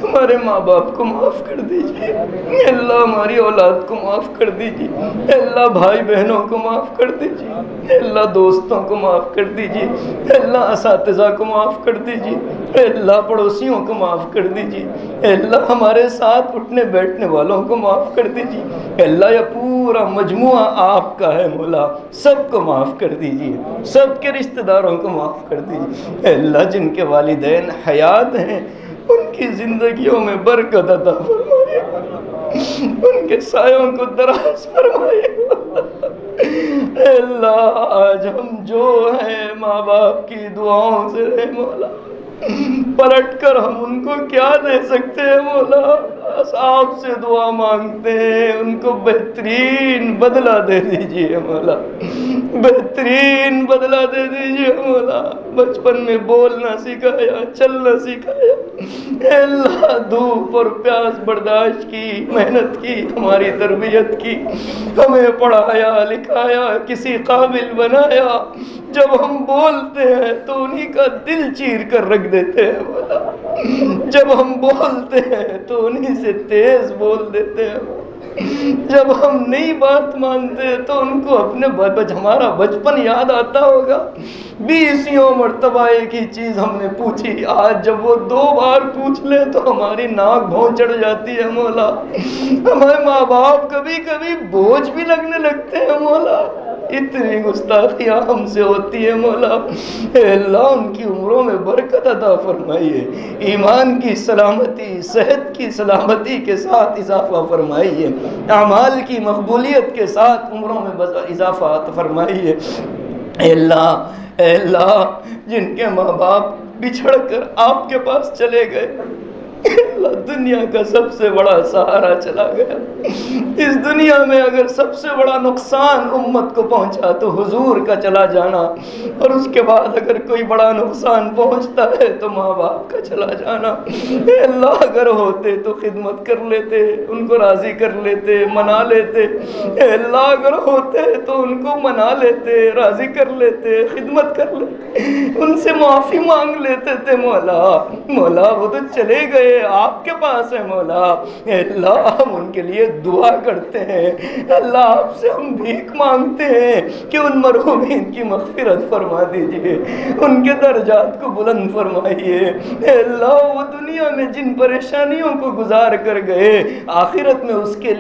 ہمارے ماں باپ کو معاف کر دیجئے اللہ، ہماری اولاد کو معاف کر دیجئے اللہ، بھائی بہنوں کو معاف کر دیجئے اللہ، دوستوں کو معاف کر دیجئے اللہ، اساتذہ کو معاف کر دیجئے اللہ، پڑوسیوں کو معاف کر دیجئے اللہ، ہمارے ساتھ اٹھنے بیٹھنے والوں کو معاف کر دیجئے اللہ، یہ پورا مجموعہ آپ کا ہے مولا، سب کو معاف کر دیجئے، سب کے رشتہ داروں کو معاف کر دیجئے اللہ، جن کے والدین حیات ہیں ان کی زندگیوں میں برکت عطا فرمائے، ان کے سایوں کو دراز فرمائے اے اللہ، آج ہم جو ہیں ماں باپ کی دعاؤں سے ہیں مولا، پلٹ کر ہم ان کو کیا دے سکتے ہیں مولا، بس آپ سے دعا مانگتے ہیں، ان کو بہترین بدلہ دے دیجئے مولا، بہترین بدلہ دے دیجئے مولا، بچپن میں بولنا سکھایا، چلنا سکھایا اے اللہ، دھوپ اور پیاس برداشت کی، محنت کی، ہماری تربیت کی، ہمیں پڑھایا لکھایا، کسی قابل بنایا، جب ہم بولتے ہیں تو انہی کا دل چیر کر رکھ دیتے ہیں مولا، جب ہم بولتے ہیں تو انہی سے تیز بول دیتے ہیں، جب ہم نئی بات مانتے تو ان کو اپنے ہمارا بچپن یاد آتا ہوگا، 20 مرتبہ ایک ہی چیز ہم نے پوچھی، آج جب وہ 2 بار پوچھ لیں تو ہماری ناک بھون چڑھ جاتی ہے مولا، ہمارے ماں باپ کبھی کبھی بوجھ بھی لگنے لگتے ہیں مولا، اتنی گستاخیاں ہم سے ہوتی ہے مولا، اے اللہ ان کی عمروں میں برکت عطا فرمائیے، ایمان کی سلامتی، صحت کی سلامتی کے ساتھ اضافہ فرمائیے، اعمال کی مقبولیت کے ساتھ عمروں میں اضافہ فرمائیے اے اللہ، اے اللہ جن کے ماں باپ بچھڑ کر آپ کے پاس چلے گئے، اللہ دنیا کا سب سے بڑا سہارا چلا گیا، اس دنیا میں اگر سب سے بڑا نقصان امت کو پہنچا تو حضور کا چلا جانا، اور اس کے بعد اگر کوئی بڑا نقصان پہنچتا ہے تو ماں باپ کا چلا جانا، اے اللہ اگر ہوتے تو خدمت کر لیتے، ان کو راضی کر لیتے، منا لیتے، اے اللہ اگر ہوتے تو ان کو منا لیتے، راضی کر لیتے، خدمت کر لیتے، ان سے معافی مانگ لیتے تھے مولا، مولا وہ تو چلے گئے لیے آپ کے پاس ہے مولا۔ اے اللہ ہم ان کے لیے دعا کرتے ہیں، اللہ آپ سے ہم بھیک مانگتے ہیں کہ ان مرحومین کی مغفرت فرما دیجئے، ان کے درجات کو بلند فرمائیے۔ اے اللہ وہ دنیا میں جن پریشانیوں کو گزار کر گئے، آخرت میں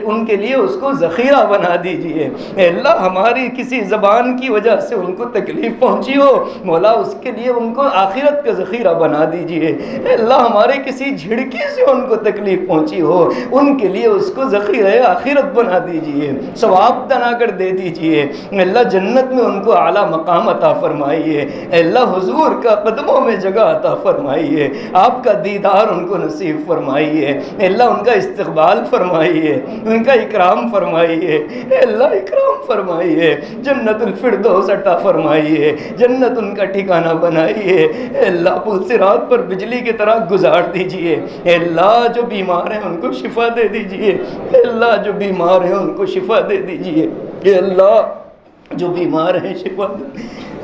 ان کے لیے اس کو ذخیرہ بنا دیجئے۔ اے اللہ ہماری کسی زبان کی وجہ سے ان کو تکلیف پہنچی ہو مولا، اس کے لیے ان کو آخرت کا ذخیرہ بنا دیجئے۔ اے اللہ ہمارے کسی جھڑکی سے ان کو تکلیف پہنچی ہو، ان کے لیے اس کو ذخیرہ آخرت بنا دیجئے، ثواب بنا کر دے دیجئے۔ اے اللہ جنت میں ان کو اعلیٰ مقام عطا فرمائیے۔ اے اللہ حضور کا قدموں میں جگہ عطا فرمائیے، آپ کا دیدار ان کو نصیب فرمائیے۔ اے اللہ ان کا استقبال فرمائیے، ان کا اکرام فرمائیے۔ اے اللہ اکرام فرمائیے، جنت الفردوس عطا فرمائیے، جنت ان کا ٹھکانہ بنائیے۔ اے اللہ پل صراط پر بجلی کی طرح گزار دیجئے۔ اے اللہ جو بیمار ہیں ان کو شفا دے دیجئے، اے اللہ جو بیمار ہیں ان کو شفا دے دیجئے۔ اے اللہ جو بیمار ہیں شفا دے،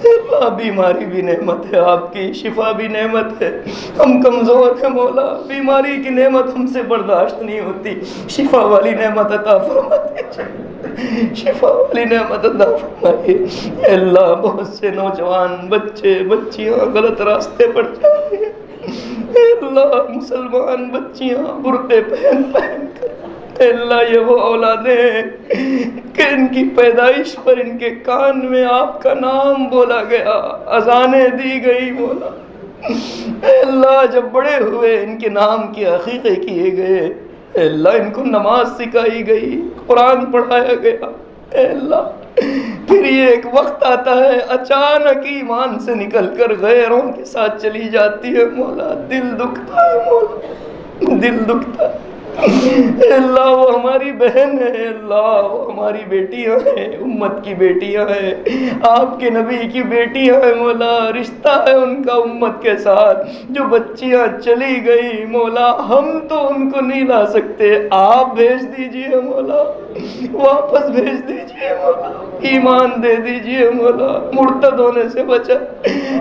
اے اللہ بیماری بھی نعمت ہے آپ کی، شفا بھی نعمت ہے۔ ہم کمزور ہیں مولا، بیماری کی نعمت ہم سے برداشت نہیں ہوتی، شفا والی نعمت عطا فرما دیجئے، شفا والی نعمت عطا فرمائیے۔ اے اللہ بہت سے نوجوان بچے بچیاں غلط راستے پر جا رہے ہیں، اے اللہ مسلمان بچیاں برقعے پہن کر، اے اللہ یہ وہ اولادیں ہیں کہ ان کی پیدائش پر ان کے کان میں آپ کا نام بولا گیا، اذانیں دی گئی مولا۔ اے اللہ جب بڑے ہوئے ان کے نام کے عقیقے کیے گئے، اے اللہ ان کو نماز سکھائی گئی، قرآن پڑھایا گیا۔ اے اللہ پھر یہ ایک وقت آتا ہے اچانک ایمان سے نکل کر غیروں کے ساتھ چلی جاتی ہے مولا، دل دکھتا ہے مولا، دل دکھتا ہے۔ اے اللہ وہ ہماری بہن ہے، اے اللہ وہ ہماری بیٹیاں ہیں، امت کی بیٹیاں ہیں، آپ کے نبی کی بیٹیاں ہیں مولا، رشتہ ہے ان کا امت کے ساتھ۔ جو بچیاں چلی گئی مولا ہم تو ان کو نہیں لا سکتے، آپ بھیج دیجئے مولا، واپس بھیج دیجئے مولا، ایمان دے دیجئے مولا، مرتد ہونے سے بچا۔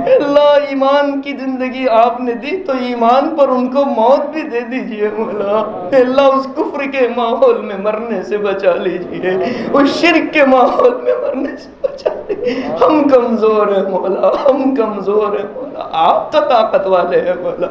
اے اللہ ایمان کی زندگی آپ نے دی تو ایمان پر ان کو موت بھی دے دیجئے مولا۔ اے اللہ اس کفر کے ماحول میں مرنے سے بچا لیجئے، اس شرک کے ماحول میں مرنے سے بچا لیجئے۔ ہم کمزور ہیں مولا، ہم کمزور ہیں مولا، آپ تو طاقت والے ہیں مولا۔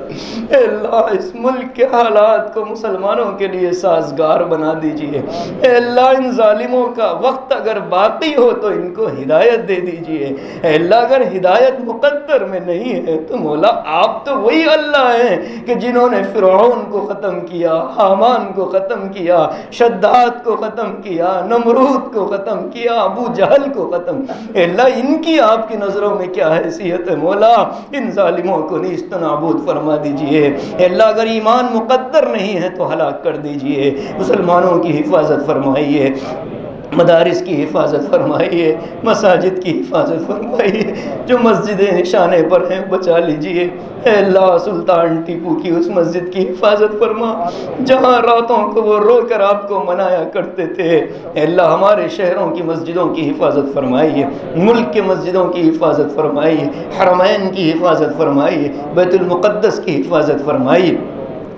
اے اللہ اس ملک کے حالات کو مسلمانوں کے لیے سازگار بنا دیجئے۔ اے اللہ ان ظالموں کا وقت اگر باقی ہو تو ان کو ہدایت دے دیجئے۔ اے اللہ اگر ہدایت مقدر میں نہیں ہے تو مولا آپ تو وہی اللہ ہیں کہ جنہوں نے فرعون کو ختم کیا، حامان کو ختم کیا، شداد کو ختم کیا، نمرود کو ختم کیا، ابو جہل کو ختم۔ اے اللہ ان کی آپ کی نظروں میں کیا حیثیت ہے مولا، ان ظالموں کو نیست و نابود فرما دیجئے۔ اے اللہ اگر ایمان مقدر نہیں ہے تو ہلاک کر دیجئے، مسلمانوں کی حفاظت فرمائیے، مدارس کی حفاظت فرمائیے، مساجد کی حفاظت فرمائیے، جو مسجدیں نشانے پر ہیں بچا لیجئے۔ اے اللہ سلطان ٹیپو کی اس مسجد کی حفاظت فرما جہاں راتوں کو وہ رو کر آپ کو منایا کرتے تھے۔ اے اللہ ہمارے شہروں کی مسجدوں کی حفاظت فرمائیے، ملک کے مسجدوں کی حفاظت فرمائیے، حرمین کی حفاظت فرمائیے، بیت المقدس کی حفاظت فرمائیے۔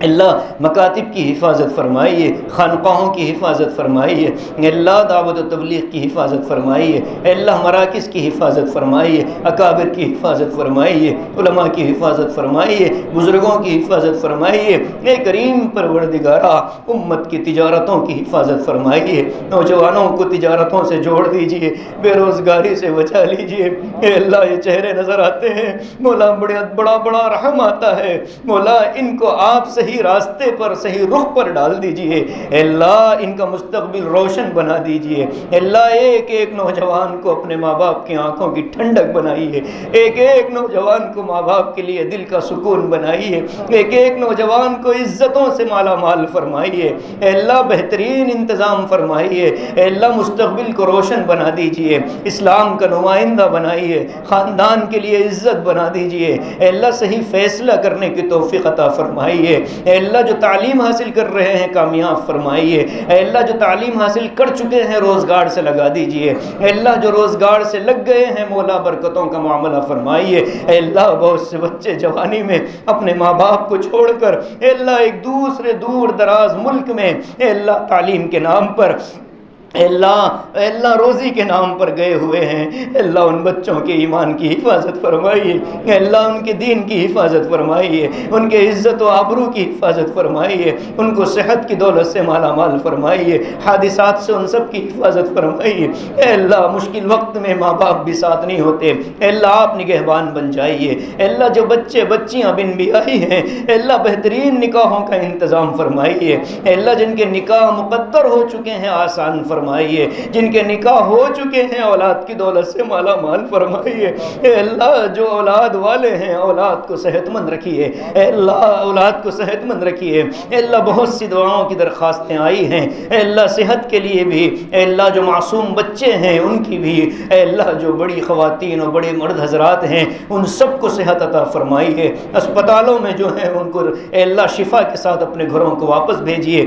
اللہ مکاتب کی حفاظت فرمائیے، خانقاہوں کی حفاظت فرمائیے، اللہ دعوت و تبلیغ کی حفاظت فرمائیے، اللہ مراکز کی حفاظت فرمائیے، اکابر کی حفاظت فرمائیے، علماء کی حفاظت فرمائیے، بزرگوں کی حفاظت فرمائیے۔ اے کریم پروردگارا امت کی تجارتوں کی حفاظت فرمائیے، نوجوانوں کو تجارتوں سے جوڑ دیجئے، بے روزگاری سے بچا لیجئے۔ اے اللہ یہ چہرے نظر آتے ہیں مولا، بڑا بڑا رحم آتا ہے مولا، ان کو آپ صحیح راستے پر صحیح رخ پر ڈال دیجئے۔ اے اللہ ان کا مستقبل روشن بنا دیجئے۔ اے اللہ ایک ایک نوجوان کو اپنے ماں باپ کی آنکھوں کی ٹھنڈک بنائیے، ایک ایک نوجوان کو ماں باپ کے لیے دل کا سکون بنائیے، ایک ایک نوجوان کو عزتوں سے مالا مال فرمائیے۔ اے اللہ بہترین انتظام فرمائیے، اے اللہ مستقبل کو روشن بنا دیجئے، اسلام کا نمائندہ بنائیے، خاندان کے لیے عزت بنا دیجئے۔ اے اللہ صحیح فیصلہ کرنے کی توفیق عطا فرمائیے۔ اے اللہ جو تعلیم حاصل کر رہے ہیں کامیاب فرمائیے، اے اللہ جو تعلیم حاصل کر چکے ہیں روزگار سے لگا دیجئے، اے اللہ جو روزگار سے لگ گئے ہیں مولا برکتوں کا معاملہ فرمائیے، اے اللہ بہت سے بچے جوانی میں اپنے ماں باپ کو چھوڑ کر اے اللہ ایک دوسرے دور دراز ملک میں اے اللہ تعلیم کے نام پر اے اللہ روزی کے نام پر گئے ہوئے ہیں، اے اللہ ان بچوں کے ایمان کی حفاظت فرمائیے، اے اللہ ان کے دین کی حفاظت فرمائیے، ان کے عزت و آبرو کی حفاظت فرمائیے، ان کو صحت کی دولت سے مالا مال فرمائیے، حادثات سے ان سب کی حفاظت فرمائیے، اے اللہ مشکل وقت میں ماں باپ بھی ساتھ نہیں ہوتے، اے اللہ آپ نگہبان بن جائیے، اے اللہ جو بچے بچیاں بن بیاہی ہیں اے اللہ بہترین نکاحوں کا انتظام فرمائیے، اے اللہ جن کے نکاح مقدر ہو چکے ہیں آسان فرمائیے، جن کے نکاح ہو چکے ہیں اولاد کی دولت سے مالا مال فرمائیے، اے اللہ جو اولاد والے ہیں اولاد کو صحت مند رکھیے، اے اللہ اولاد کو صحت مند رکھیے، اے اللہ بہت سی دعاؤں کی درخواستیں آئی ہیں، اے اللہ صحت کے لیے بھی، اے اللہ جو معصوم بچے ہیں ان کی بھی، اے اللہ جو بڑی خواتین اور بڑے مرد حضرات ہیں ان سب کو صحت عطا فرمائیے، اسپتالوں میں جو ہیں ان کو اے اللہ شفا کے ساتھ اپنے گھروں کو واپس بھیجیے۔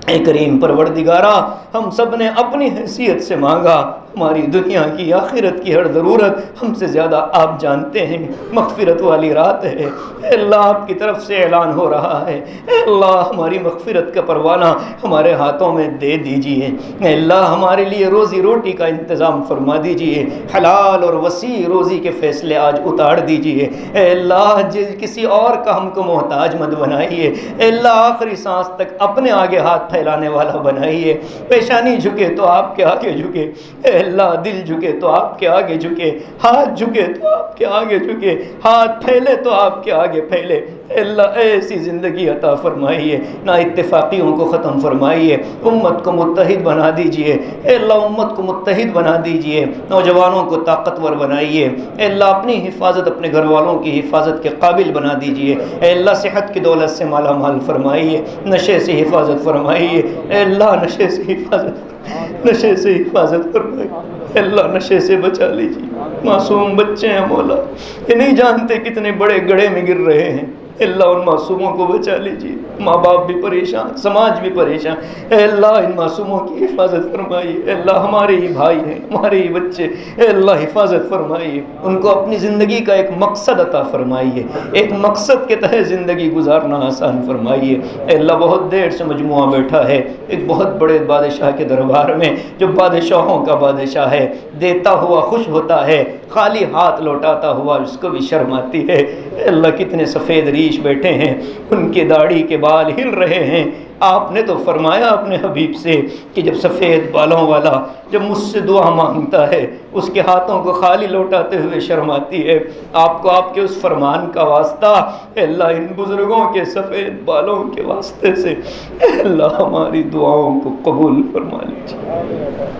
اے کریم پروردگارا ہم سب نے اپنی حیثیت سے مانگا، ہماری دنیا کی آخرت کی ہر ضرورت ہم سے زیادہ آپ جانتے ہیں، مغفرت والی رات ہے، اے اللہ آپ کی طرف سے اعلان ہو رہا ہے، اے اللہ ہماری مغفرت کا پروانہ ہمارے ہاتھوں میں دے دیجئے، اے اللہ ہمارے لیے روزی روٹی کا انتظام فرما دیجئے، حلال اور وسیع روزی کے فیصلے آج اتار دیجئے، اے اللہ کسی اور کا ہم کو محتاج مت بنائیے، اے اللہ آخری سانس تک اپنے آگے ہاتھ پھیلانے والا بنائیے، پیشانی جھکے تو آپ کے آگے جھکے، اے اللہ دل جھکے تو آپ کے آگے جھکے، ہاتھ جھکے تو آپ کے آگے جھکے، ہاتھ پھیلے تو آپ کے آگے پھیلے، اے اللہ ایسی زندگی عطا فرمائیے، نا اتفاقیوں کو ختم فرمائیے، امت کو متحد بنا دیجئے، اے اللہ امت کو متحد بنا دیجئے، نوجوانوں کو طاقتور بنائیے، اے اللہ اپنی حفاظت اپنے گھر والوں کی حفاظت کے قابل بنا دیجئے، اے اللہ صحت کی دولت سے مالا مال فرمائیے، نشے سے حفاظت فرمائیے، اے اللہ نشے سے حفاظت فرمائیے، اے اللہ نشے سے بچا لیجیے، معصوم بچے ہیں مولا یہ نہیں جانتے کتنے بڑے گڑھے میں گر رہے ہیں، اے اللہ ان معصوموں کو بچا لیجیے، ماں باپ بھی پریشان، سماج بھی پریشان، اے اللہ ان معصوموں کی حفاظت فرمائیے، اے اللہ ہمارے ہی بھائی ہیں ہمارے ہی بچے، اے اللہ حفاظت فرمائیے، ان کو اپنی زندگی کا ایک مقصد عطا فرمائیے، ایک مقصد کے تحت زندگی گزارنا آسان فرمائیے، اے اللہ بہت دیر سے مجموعہ بیٹھا ہے ایک بہت بڑے بادشاہ کے دربار میں جو بادشاہوں کا بادشاہ ہے، دیتا ہوا خوش ہوتا ہے، خالی ہاتھ لوٹاتا ہوا اس کو بھی شرم آتی ہے، اے اللہ کتنے سفید ریش بیٹھے ہیں ان کے داڑھی کے بال ہل رہے ہیں، آپ نے تو فرمایا اپنے حبیب سے کہ جب سفید بالوں والا جب مجھ سے دعا مانگتا ہے اس کے ہاتھوں کو خالی لوٹاتے ہوئے شرم آتی ہے، آپ کو آپ کے اس فرمان کا واسطہ اے اللہ ان بزرگوں کے سفید بالوں کے واسطے سے اے اللہ ہماری دعاؤں کو قبول فرما لیجیے۔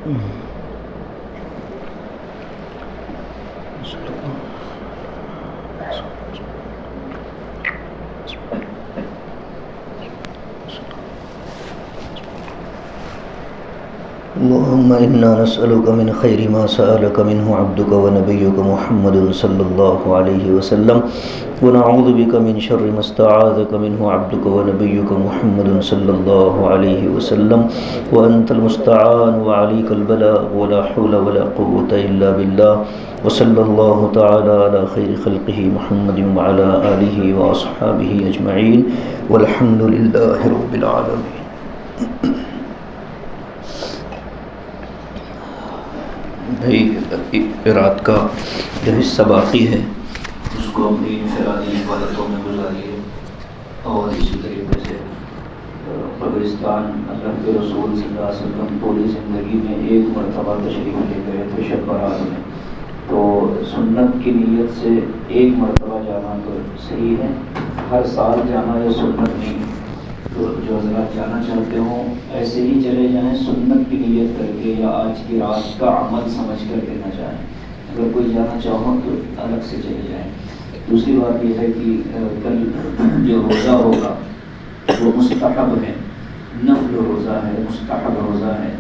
اللهم إنا نسألك من خير ما سألك منه عبدك ونبيك محمد صلى الله عليه وسلم ونعوذ بك من شر ما استعاذك منه عبدك ونبيك محمد صلى الله عليه وسلم وأنت المستعان وعليك البلاغ ولا حول ولا قوة إلا بالله وصلى الله تعالى على خير خلقه محمد وعلى آله وأصحابه أجمعين والحمد لله رب العالمين. رات کا جو حصہ باقی ہے اس کو اپنی انفرادی عبادتوں میں گزاریے اور اسی طریقے سے قبرستان اللہ کے رسول صلی اللہ علیہ وسلم پوری زندگی میں ایک مرتبہ تشریف لے گئے تھے شب برات میں، تو سنت کی نیت سے ایک مرتبہ جانا تو صحیح ہے، ہر سال جانا یہ سنت نہیں ہے. تو جو حضرات جانا چاہتے ہوں ایسے ہی چلے جائیں سنت کی نیت کر کے یا آج کی رات کا عمل سمجھ کر کے نہ جائیں. اگر کوئی جانا چاہو تو الگ سے چلے جائیں. دوسری بات یہ ہے کہ کل جو روزہ ہوگا وہ مستحب ہے، نفل روزہ ہے، مستحب روزہ ہے.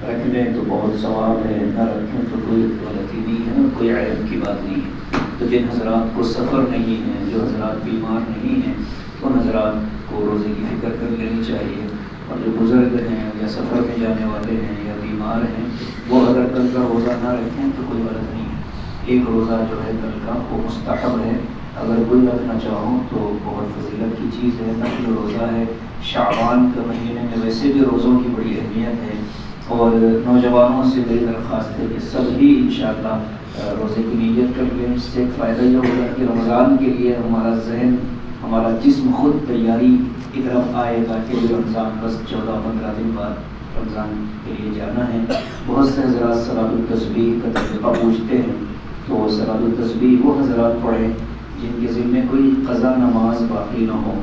رکھ لیں تو بہت ثواب ہے، نہ رکھیں تو کوئی غلطی نہیں ہے، کوئی عیب کی بات نہیں ہے. تو جن حضرات کو سفر نہیں ہے، جو حضرات بیمار نہیں ہیں، ان حضرات کو روزے کی فکر کر لینی چاہیے. اور جو بزرگ ہیں یا سفر میں جانے والے ہیں یا بیمار ہیں وہ اگر کل کا روزہ نہ رکھیں تو کوئی غلط نہیں ہے. ایک روزہ جو ہے کل کا وہ مستحب ہے، اگر کوئی رکھنا چاہو تو بہت فضیلت کی چیز ہے. نفل روزہ ہے، شعبان کے مہینے میں ویسے بھی روزوں کی بڑی اہمیت ہے. اور نوجوانوں سے میری درخواست ہے کہ سب ہی انشاءاللہ روزے کی نیت کر لیں. اس سے ایک فائدہ یہ ہوگا کہ رمضان کے لیے ہمارا ذہن، ہمارا جسم خود تیاری کی طرف آئے گا کہ رمضان بس 14-15 دن بعد رمضان کے لیے جانا ہے. بہت سے حضرات صلاۃ التسبیح کا طریقہ پوچھتے ہیں، تو صلاۃ التسبیح وہ حضرات پڑھیں جن کے ذمے کوئی قضا نماز باقی نہ ہو،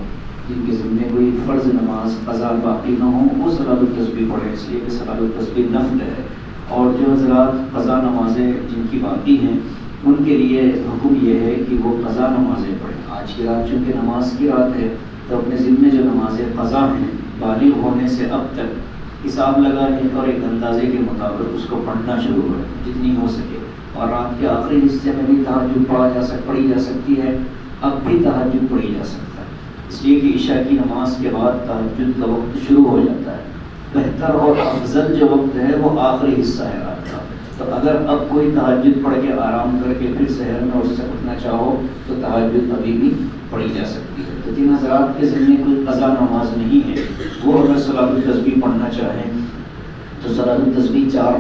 جن کے ذمے کوئی فرض نماز قضا باقی نہ ہو، وہ صلاۃ التسبیح پڑھیں، اس لیے کہ صلاۃ التسبیح نفل ہے. اور جو حضرات قضا نمازیں جن کی باقی ہیں ان کے لیے حکم یہ ہے کہ وہ قضا نمازیں پڑھیں. آج کی رات چونکہ نماز کی رات ہے تو اپنے ذمے جو نمازیں قضا ہیں بالغ ہونے سے اب تک حساب لگا لیں اور ایک اندازے کے مطابق اس کو پڑھنا شروع کریں جتنی ہو سکے. اور رات کے آخری حصے میں بھی تہجد پڑھی جا سکتی ہے، اب بھی تہجد پڑھی جا سکتا ہے، اس لیے کہ عشاء کی نماز کے بعد تہجد کا وقت شروع ہو جاتا ہے. بہتر اور افضل جو وقت ہے وہ آخری حصہ ہے رات کا. تو اگر اب کوئی تہجد پڑھ کے آرام کر کے پھر سحر میں اس سے اٹھنا چاہو تو تہجد ابھی بھی پڑھی جا سکتی ہے. تو جن حضرات کے ذمے کوئی قضا نماز نہیں ہے وہ اگر صلاۃ التسبیح پڑھنا چاہیں تو صلاۃ التسبیح 4